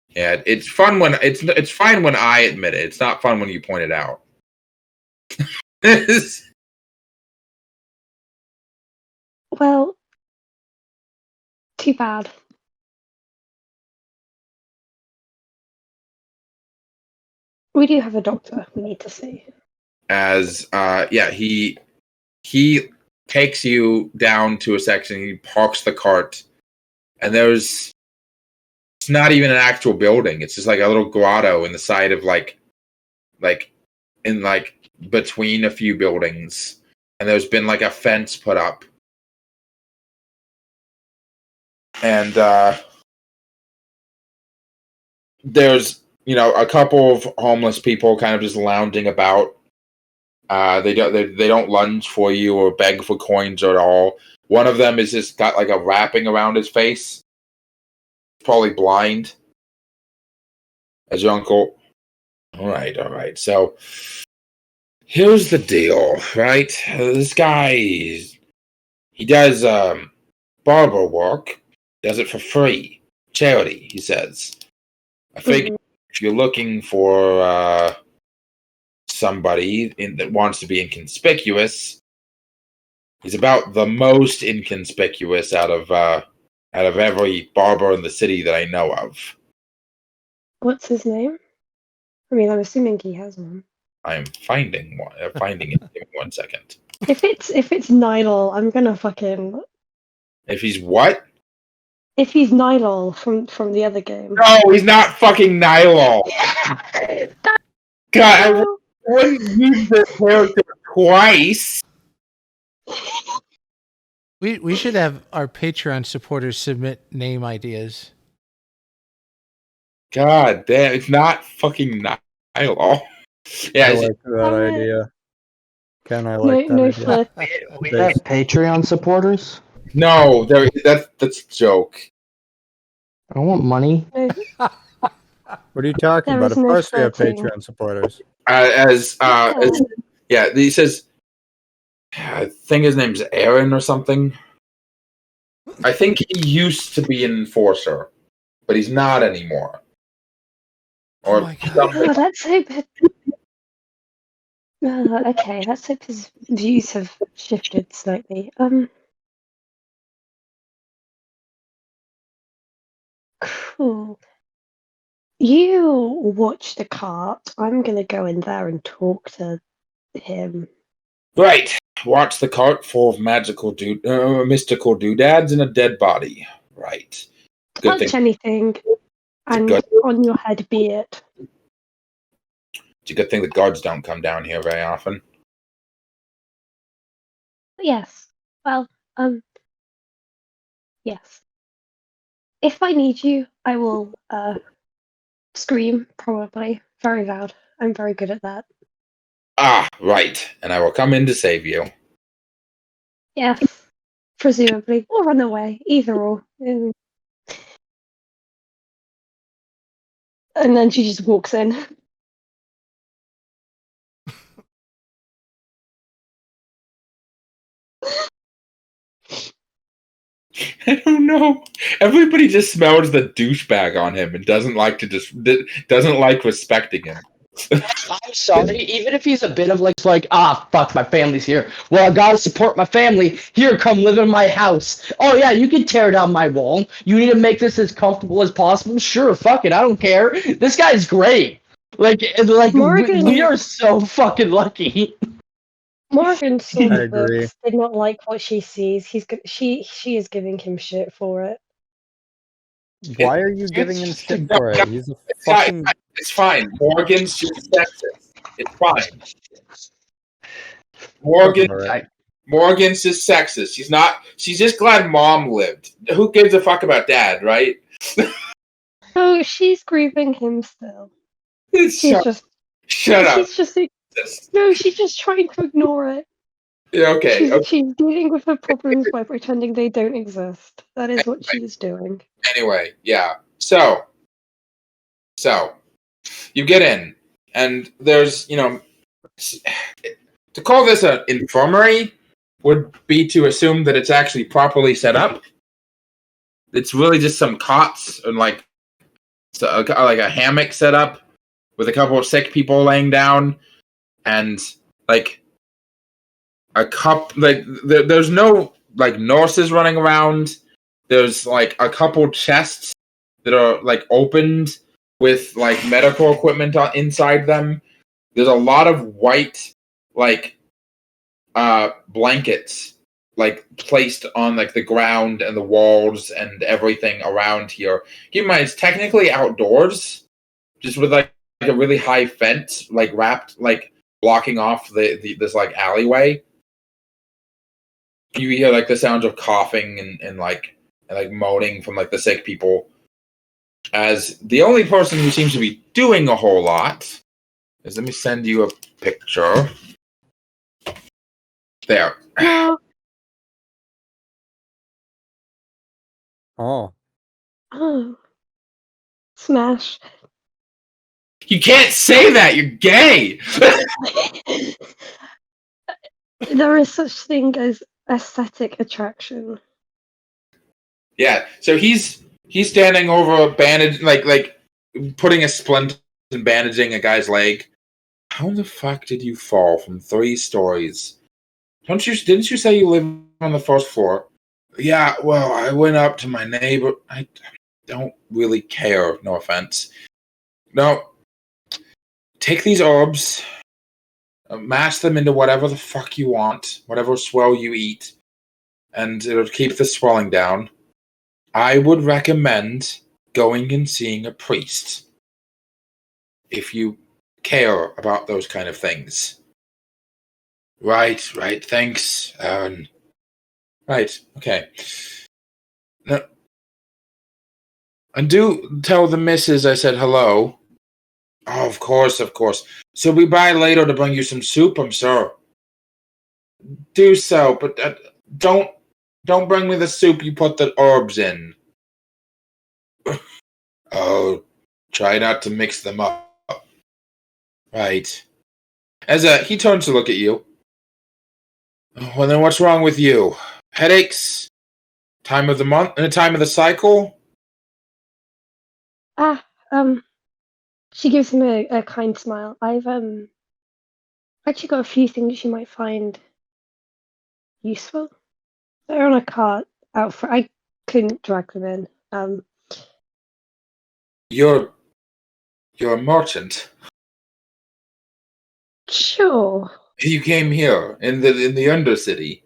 Yeah, it's fun when it's fine when I admit it. It's not fun when you point it out. Well, too bad. We do have a doctor we need to see. As he takes you down to a section. He parks the cart, and it's not even an actual building. It's just like a little grotto in the side of like between a few buildings, and there's been like a fence put up, and there's a couple of homeless people kind of just lounging about. They don't lunge for you or beg for coins at all. One of them is just got like a wrapping around his face. Probably blind. As your uncle. All right. So Here's the deal, right? This guy, he does barber work, does it for free, charity. He says. I figure if you're looking for somebody that wants to be inconspicuous, he's about the most inconspicuous out of every barber in the city that I know of. What's his name? I mean, I'm assuming he has one. I'm finding one. Finding it. Give me 1 second. If it's Nidal, I'm gonna fucking. If he's what? If he's Nidal from the other game. No, he's not fucking Nylol. God, I wouldn't use this character twice. We should have our Patreon supporters submit name ideas. God damn, it's not fucking Nylol. Yeah, I like that idea. Ken, I like no that idea. flip. We have Patreon supporters. no, that's a joke. I don't want money. What are you talking There about? is Of no course we have flirting. Patreon supporters. Yeah, he says, I think his name's Aaron or something. I think he used to be an enforcer, but he's not anymore. Or Oh my God. Oh, let's hope. Okay, let's hope his views have shifted slightly. Cool. You watch the cart. I'm gonna go in there and talk to him. right, watch the cart full of mystical doodads and a dead body. Right. Good Touch thing. anything, and Good. on your head be it. It's a good thing the guards don't come down here very often. Yes. Well, yes. If I need you, I will scream, probably. Very loud. I'm very good at that. Ah, right. And I will come in to save you. Yes. Presumably. Or run away. Either or. And then she just walks in. I don't know. Everybody just smells the douchebag on him and doesn't like respecting him. I'm sorry, even if he's a bit of like, fuck, my family's here. Well, I gotta support my family. Here, come live in my house. Oh yeah, you can tear down my wall. You need to make this as comfortable as possible. Sure, fuck it, I don't care. This guy's great. Like Morrigan- we are so fucking lucky. Morrigan saw I the agree. books, did not like what she sees. She is giving him shit for it. Why are you giving him shit for it? He's a fucking. It's fine. Morgan's just sexist. It's fine. Morgan's just sexist. She's just glad mom lived. Who gives a fuck about dad, right? Oh, she's grieving him still. Shut up. She's just trying to ignore it. Okay. She's dealing with her problems by pretending they don't exist. That is what she is doing. Anyway, yeah. So you get in, and there's, to call this an infirmary would be to assume that it's actually properly set up. It's really just some cots and like a hammock set up with a couple of sick people laying down, and like a there's no like nurses running around. There's like a couple chests that are like opened with like medical equipment inside them. There's a lot of white like blankets like placed on like the ground and the walls and everything around here. Keep in mind, it's technically outdoors, just with like a really high fence like wrapped like blocking off this like alleyway. You hear like the sounds of coughing and moaning from like the sick people. As the only person who seems to be doing a whole lot is, let me send you a picture. There. No. Oh. Oh. Smash. You can't say that. You're gay. There is such thing as aesthetic attraction. Yeah. So he's standing over a bandage, like putting a splint and bandaging a guy's leg. How the fuck did you fall from 3 stories? Didn't you say you live on the first floor? Yeah, well, I went up to my neighbor. I don't really care, no offense. No, take these herbs, mash them into whatever the fuck you want, whatever swell you eat, and it'll keep the swelling down. I would recommend going and seeing a priest if you care about those kind of things. Right, thanks, Aaron. Right, okay. Now, and do tell the missus I said hello. Oh, of course. She'll be by later to bring you some soup, I'm sure. Do so, but don't bring me the soup you put the herbs in. Oh, try not to mix them up. Right. As he turns to look at you. Well, then what's wrong with you? Headaches? Time of the month? And the time of the cycle? She gives him a kind smile. I've actually got a few things you might find useful. They're on a cart out front. I couldn't drag them in. You're a merchant. Sure. You came here in the Undercity.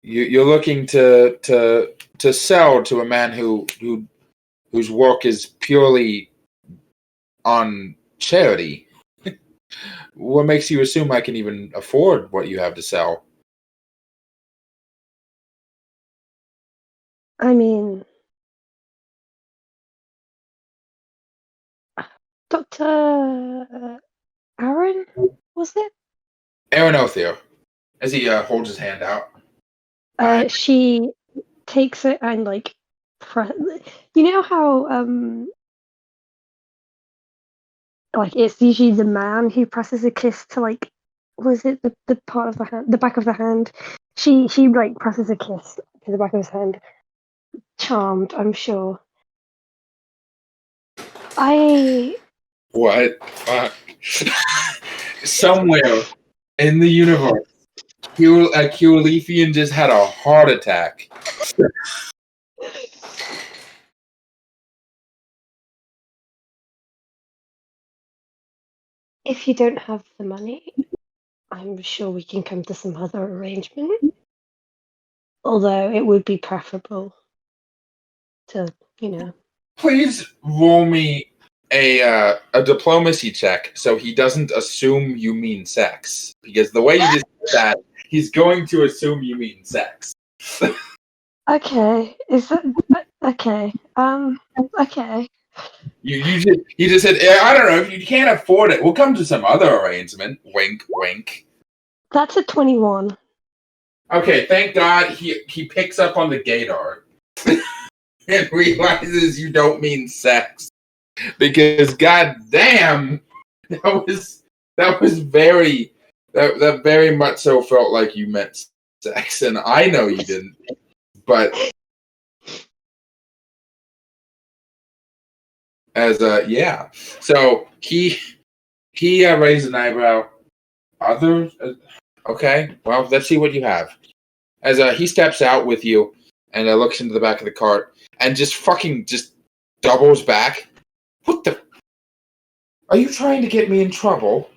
You're looking to sell to a man whose work is purely on charity. What makes you assume I can even afford what you have to sell? I mean, Dr. Aaron, was it? Aaron Othir, as he holds his hand out. She takes it and like you know how like it's usually the man who presses a kiss to like was it the part of the hand, the back of the hand? She like presses a kiss to the back of his hand. Charmed, I'm sure. What? Fuck. Somewhere in the universe, a Culefian just had a heart attack. If you don't have the money, I'm sure we can come to some other arrangement. Although it would be preferable to, Please roll me a diplomacy check so he doesn't assume you mean sex. Because the way you just said that, he's going to assume you mean sex. Okay. Is that okay? Okay. You just said, I don't know, if you can't afford it, we'll come to some other arrangement. Wink, wink. That's a 21. Okay, thank God he picks up on the gaydar and realizes you don't mean sex. Because goddamn, that was very that very much so felt like you meant sex, and I know you didn't. But as yeah, so he raised an eyebrow. Others, okay. Well, let's see what you have. As he steps out with you and looks into the back of the cart and just doubles back. What the? Are you trying to get me in trouble?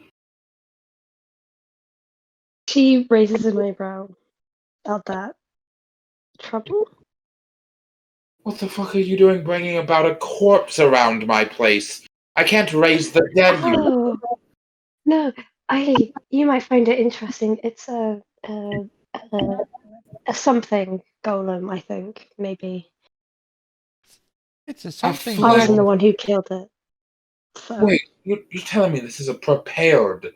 She raises an eyebrow at that. Trouble? What the fuck are you doing bringing about a corpse around my place? I can't raise the dead, you... Oh, no. You might find it interesting. It's a something golem, I think, maybe. It's a something. I wasn't the one who killed it. So. Wait, you're telling me this is a pre-prepared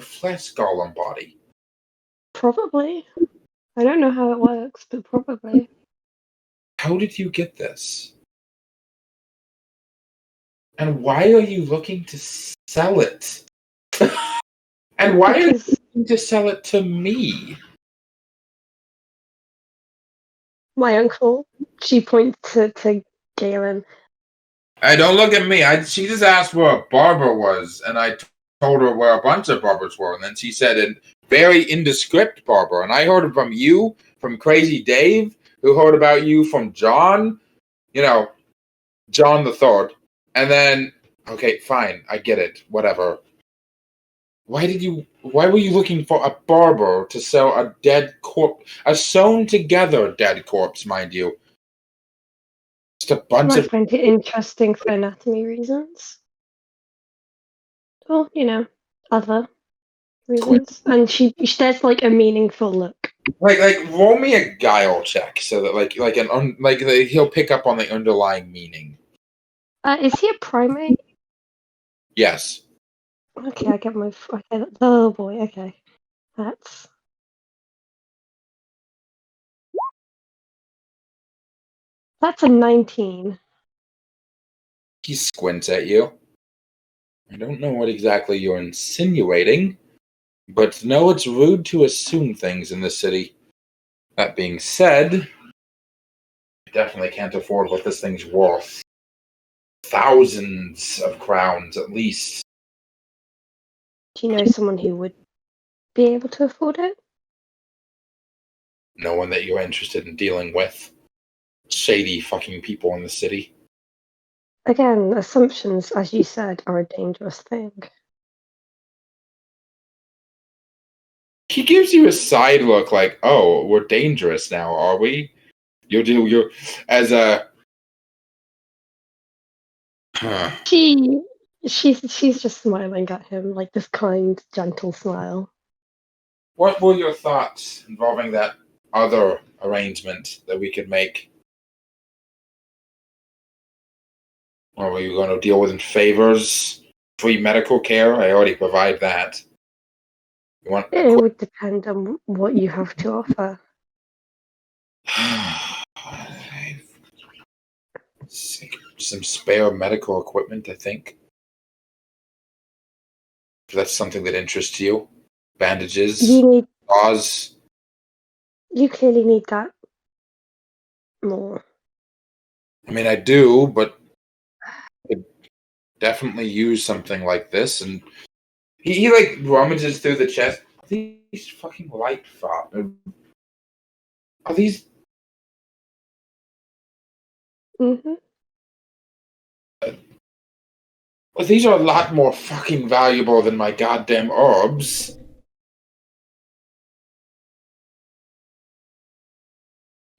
flesh golem body? Probably. I don't know how it works, but probably. How did you get this? And why are you looking to sell it? And why are you Because looking to sell it to me? my uncle, she points to Galen. Hey, don't look at me. She just asked where a barber was, and I told her where a bunch of barbers were, and then she said a very indescript barber, and I heard it from you, from Crazy Dave, who heard about you from John, John the Third, and then okay, fine, I get it, whatever. Why were you looking for a barber to sell a dead corpse, a sewn together dead corpse, mind you? Just a bunch I of find it interesting for anatomy reasons. Or, other reasons. And there's like a meaningful look. like roll me a guile check so that he'll pick up on the underlying meaning. Is he a primate? Yes. Okay, I get my. Okay, oh boy, okay. That's a 19. He squints at you. I don't know what exactly you're insinuating, but no, it's rude to assume things in this city. That being said, I definitely can't afford what this thing's worth. Thousands of crowns, at least. Do you know someone who would be able to afford it? No one that you're interested in dealing with. Shady fucking people in the city. Again, assumptions, as you said, are a dangerous thing. He gives you a side look like, oh, we're dangerous now, are we? You're as a huh. She's just smiling at him, like this kind, gentle smile. What were your thoughts involving that other arrangement that we could make? Or were you going to deal with favors? Free medical care? I already provide that. You want It would depend on what you have to offer. some spare medical equipment, I think. If that's something that interests you. Bandages, gauze. You clearly need that more. I mean, I do, but I could definitely use something like this. And he like rummages through the chest. Are these fucking light fob? Are these? Mm-hmm. Well, these are a lot more fucking valuable than my goddamn orbs.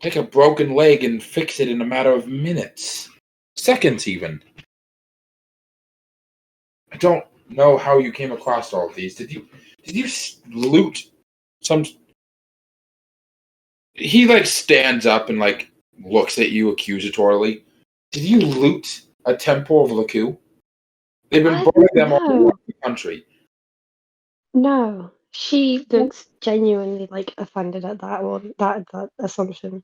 Take a broken leg and fix it in a matter of minutes. Seconds, even. I don't know how you came across all of these. Did you loot some? He like stands up and like looks at you accusatorily. Did you loot a temple of Laku? They've been burning them all over the country. No, she looks genuinely like offended at that one, that assumption.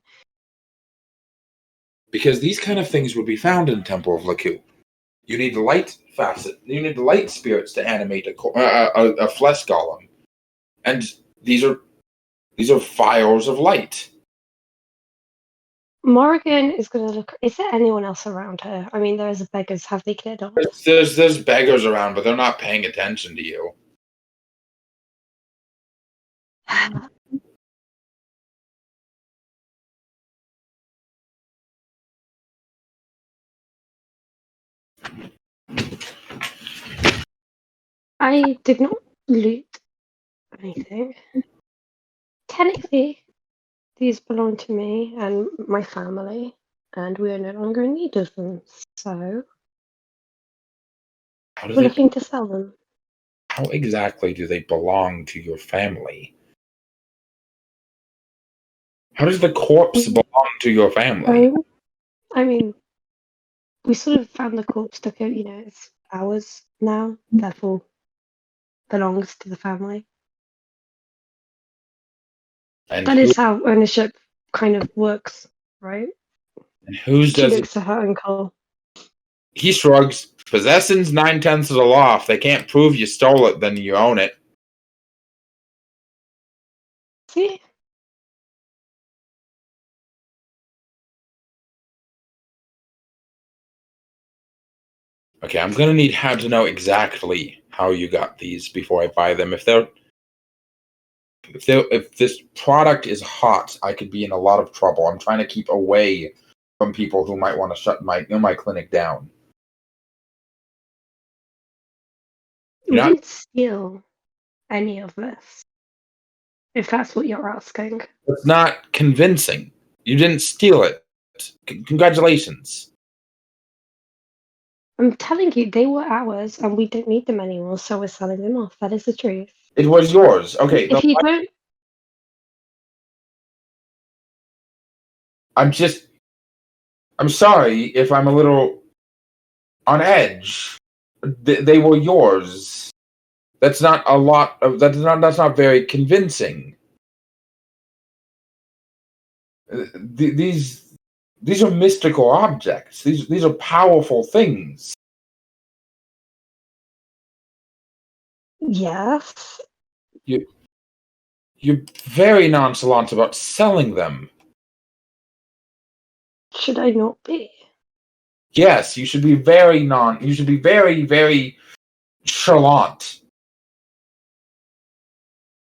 Because these kind of things would be found in Temple of Laku. You need the light facet. You need the light spirits to animate a flesh golem, and these are files of light. Morrigan is going to look. Is there anyone else around her? I mean, there's beggars. Have they cleared off? There's beggars around, but they're not paying attention to you. I did not loot anything. Technically, these belong to me and my family, and we are no longer in need of them. So we're looking to sell them. How exactly do they belong to your family? How does the corpse belong to your family? I mean, we sort of found the corpse took it, it's ours now, therefore belongs to the family. And that is how ownership kind of works, right? And whose She does looks to her uncle. He shrugs. Possessing's 9/10 of the law. If they can't prove you stole it, then you own it. See? Okay, I'm gonna need to know exactly how you got these before I buy them. If this product is hot, I could be in a lot of trouble. I'm trying to keep away from people who might want to shut my clinic down. We didn't steal any of this. If that's what you're asking. It's not convincing. You didn't steal it. Congratulations. I'm telling you, they were ours, and we don't need them anymore, so we're selling them off. That is the truth. It was yours. Okay. If you don't, I'm sorry if I'm a little on edge. They were yours. That's not a lot of. That's not very convincing. These are mystical objects. These are powerful things. yes. You're very nonchalant about selling them. Should I not be? Yes, you should be very You should be very, very chalant.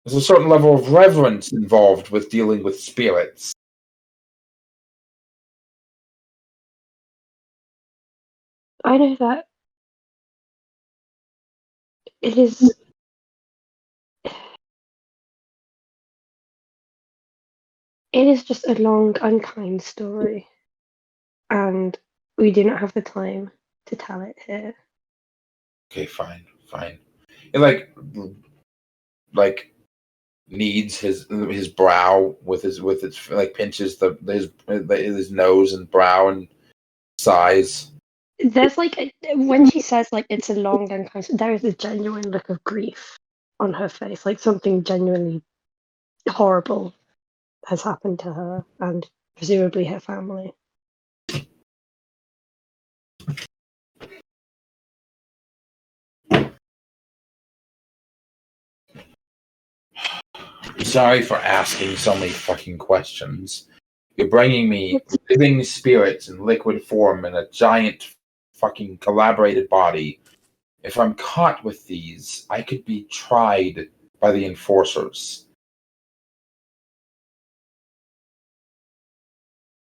There's a certain level of reverence involved with dealing with spirits. I know that it is. It is just a long, unkind story, and we do not have the time to tell it here. Okay, fine. It like kneads his brow with its like pinches his nose and brow and sighs. There's when she says it's a long, unkind. There is a genuine look of grief on her face, like something genuinely horrible has happened to her and presumably her family. Sorry for asking so many fucking questions. You're bringing me living spirits in liquid form in a giant fucking collaborated body. If I'm caught with these, I could be tried by the enforcers.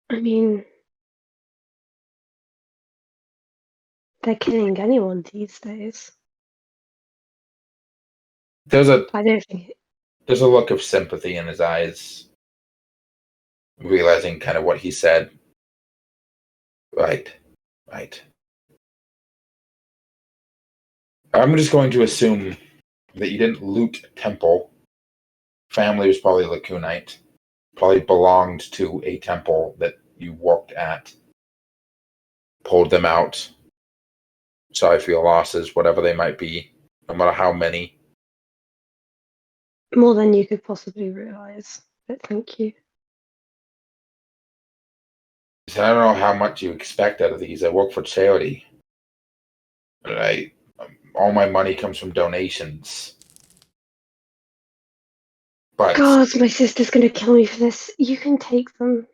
I mean, they're killing anyone these days. There's a I don't think. There's a look of sympathy in his eyes, realizing kind of what he said. Right. I'm just going to assume that you didn't loot a temple. Family was probably Lacunite. Probably belonged to a temple that you worked at. Pulled them out. Sorry for your losses, whatever they might be, no matter how many. More than you could possibly realize, but thank you. I don't know how much you expect out of these. I work for charity. But all my money comes from donations. But God, my sister's gonna kill me for this. You can take them.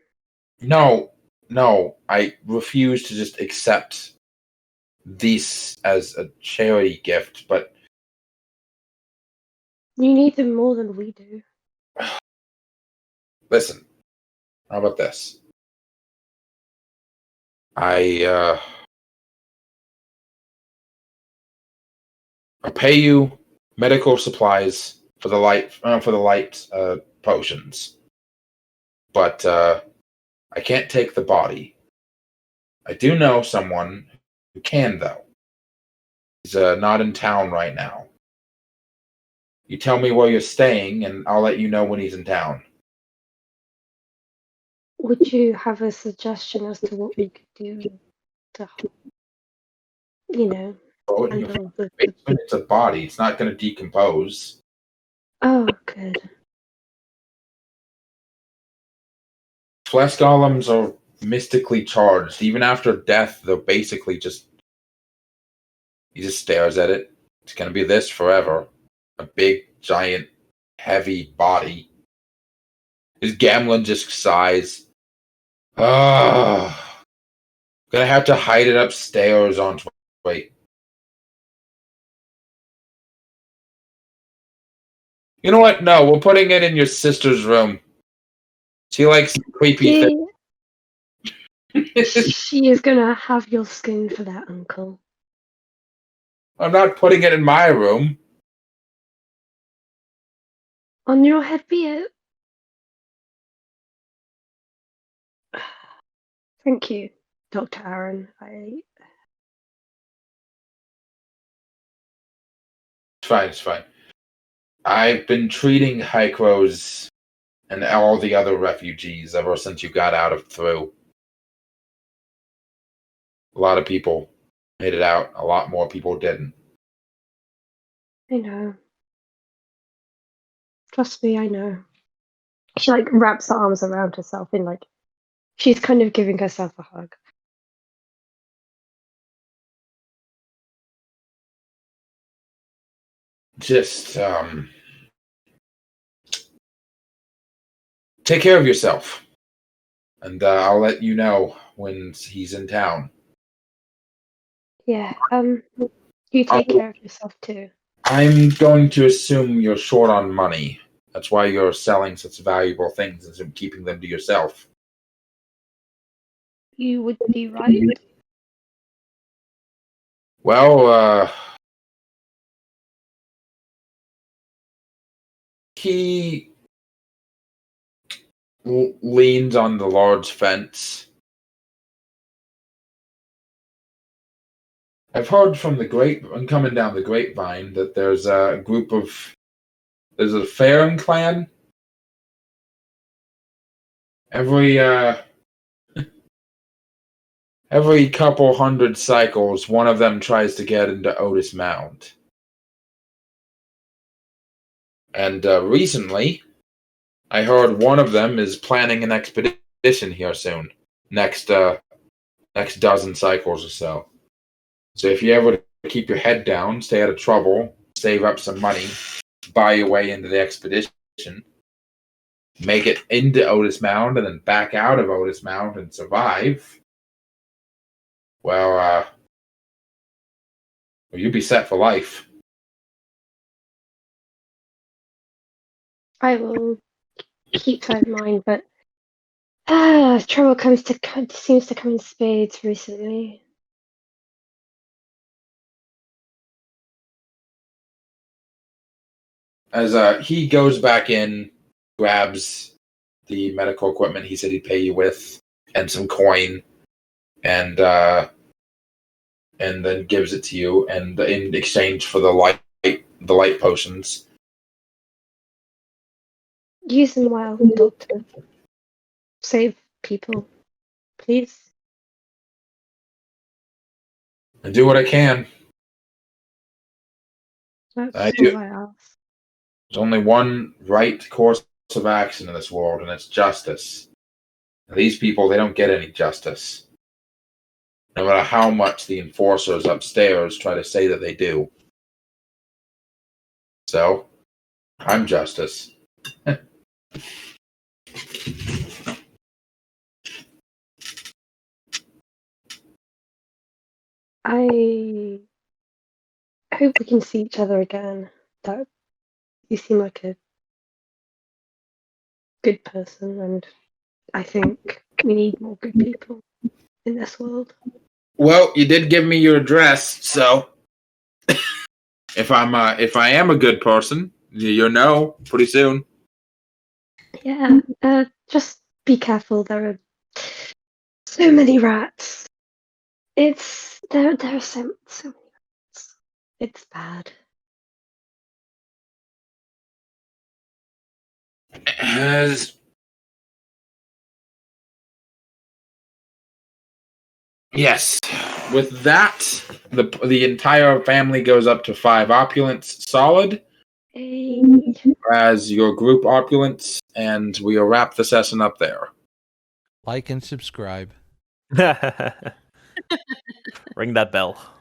no, I refuse to just accept this as a charity gift, but You need them more than we do. listen, how about this? I'll pay you medical supplies for the light potions, but I can't take the body. I do know someone who can, though. He's not in town right now. You tell me where you're staying, and I'll let you know when he's in town. Would you have a suggestion as to what we could do to, handle the... It's a body. It's not going to decompose. Oh, good. Flesh golems are mystically charged. Even after death, they're basically just He just stares at it. It's gonna be this forever. A big, giant, heavy body. His Gamlin just sighs. Ah, gonna have to hide it upstairs on. Wait. You know what? No, we're putting it in your sister's room. She likes creepy things. She is gonna have your skin for that, Uncle. I'm not putting it in my room. On your head be it. Thank you, Dr. Aaron. It's fine. I've been treating Hycros and all the other refugees ever since you got out of through. A lot of people made it out. A lot more people didn't. I know. Trust me, I know. She wraps her arms around herself and she's kind of giving herself a hug. Just take care of yourself, and I'll let you know when he's in town. Yeah. You take care of yourself too. I'm going to assume you're short on money. That's why you're selling such valuable things instead of keeping them to yourself. You would be right. Well, he leans on the large fence. I've heard from coming down the grapevine that there's a Farron clan. Every couple hundred cycles, one of them tries to get into Otis Mound. And recently, I heard one of them is planning an expedition here soon. Next dozen cycles or so. So if you ever keep your head down, stay out of trouble, save up some money, buy your way into the expedition, make it into Otis Mound, and then back out of Otis Mound and survive, well, you'd be set for life. I will keep that in mind, but trouble seems to come in spades recently. As he goes back in, grabs the medical equipment he said he'd pay you with, and some coin, and then gives it to you, and in exchange for the light potions. Use them well, Doctor. Save people, please. I do what I can. That's I all do. I ask. There's only one right course of action in this world, and it's justice. And these people, they don't get any justice. No matter how much the enforcers upstairs try to say that they do. So, I'm justice. I hope we can see each other again. That you seem like a good person, and I think we need more good people in this world. Well, you did give me your address, so if I am a good person, you'll know pretty soon. Yeah. Just be careful. There are so many rats. There are so many rats. It's bad. Yes. With that, the entire family goes up to 5 opulence solid. Hey. As your group opulence, and we'll wrap the session up there. Like and subscribe. Ring that bell.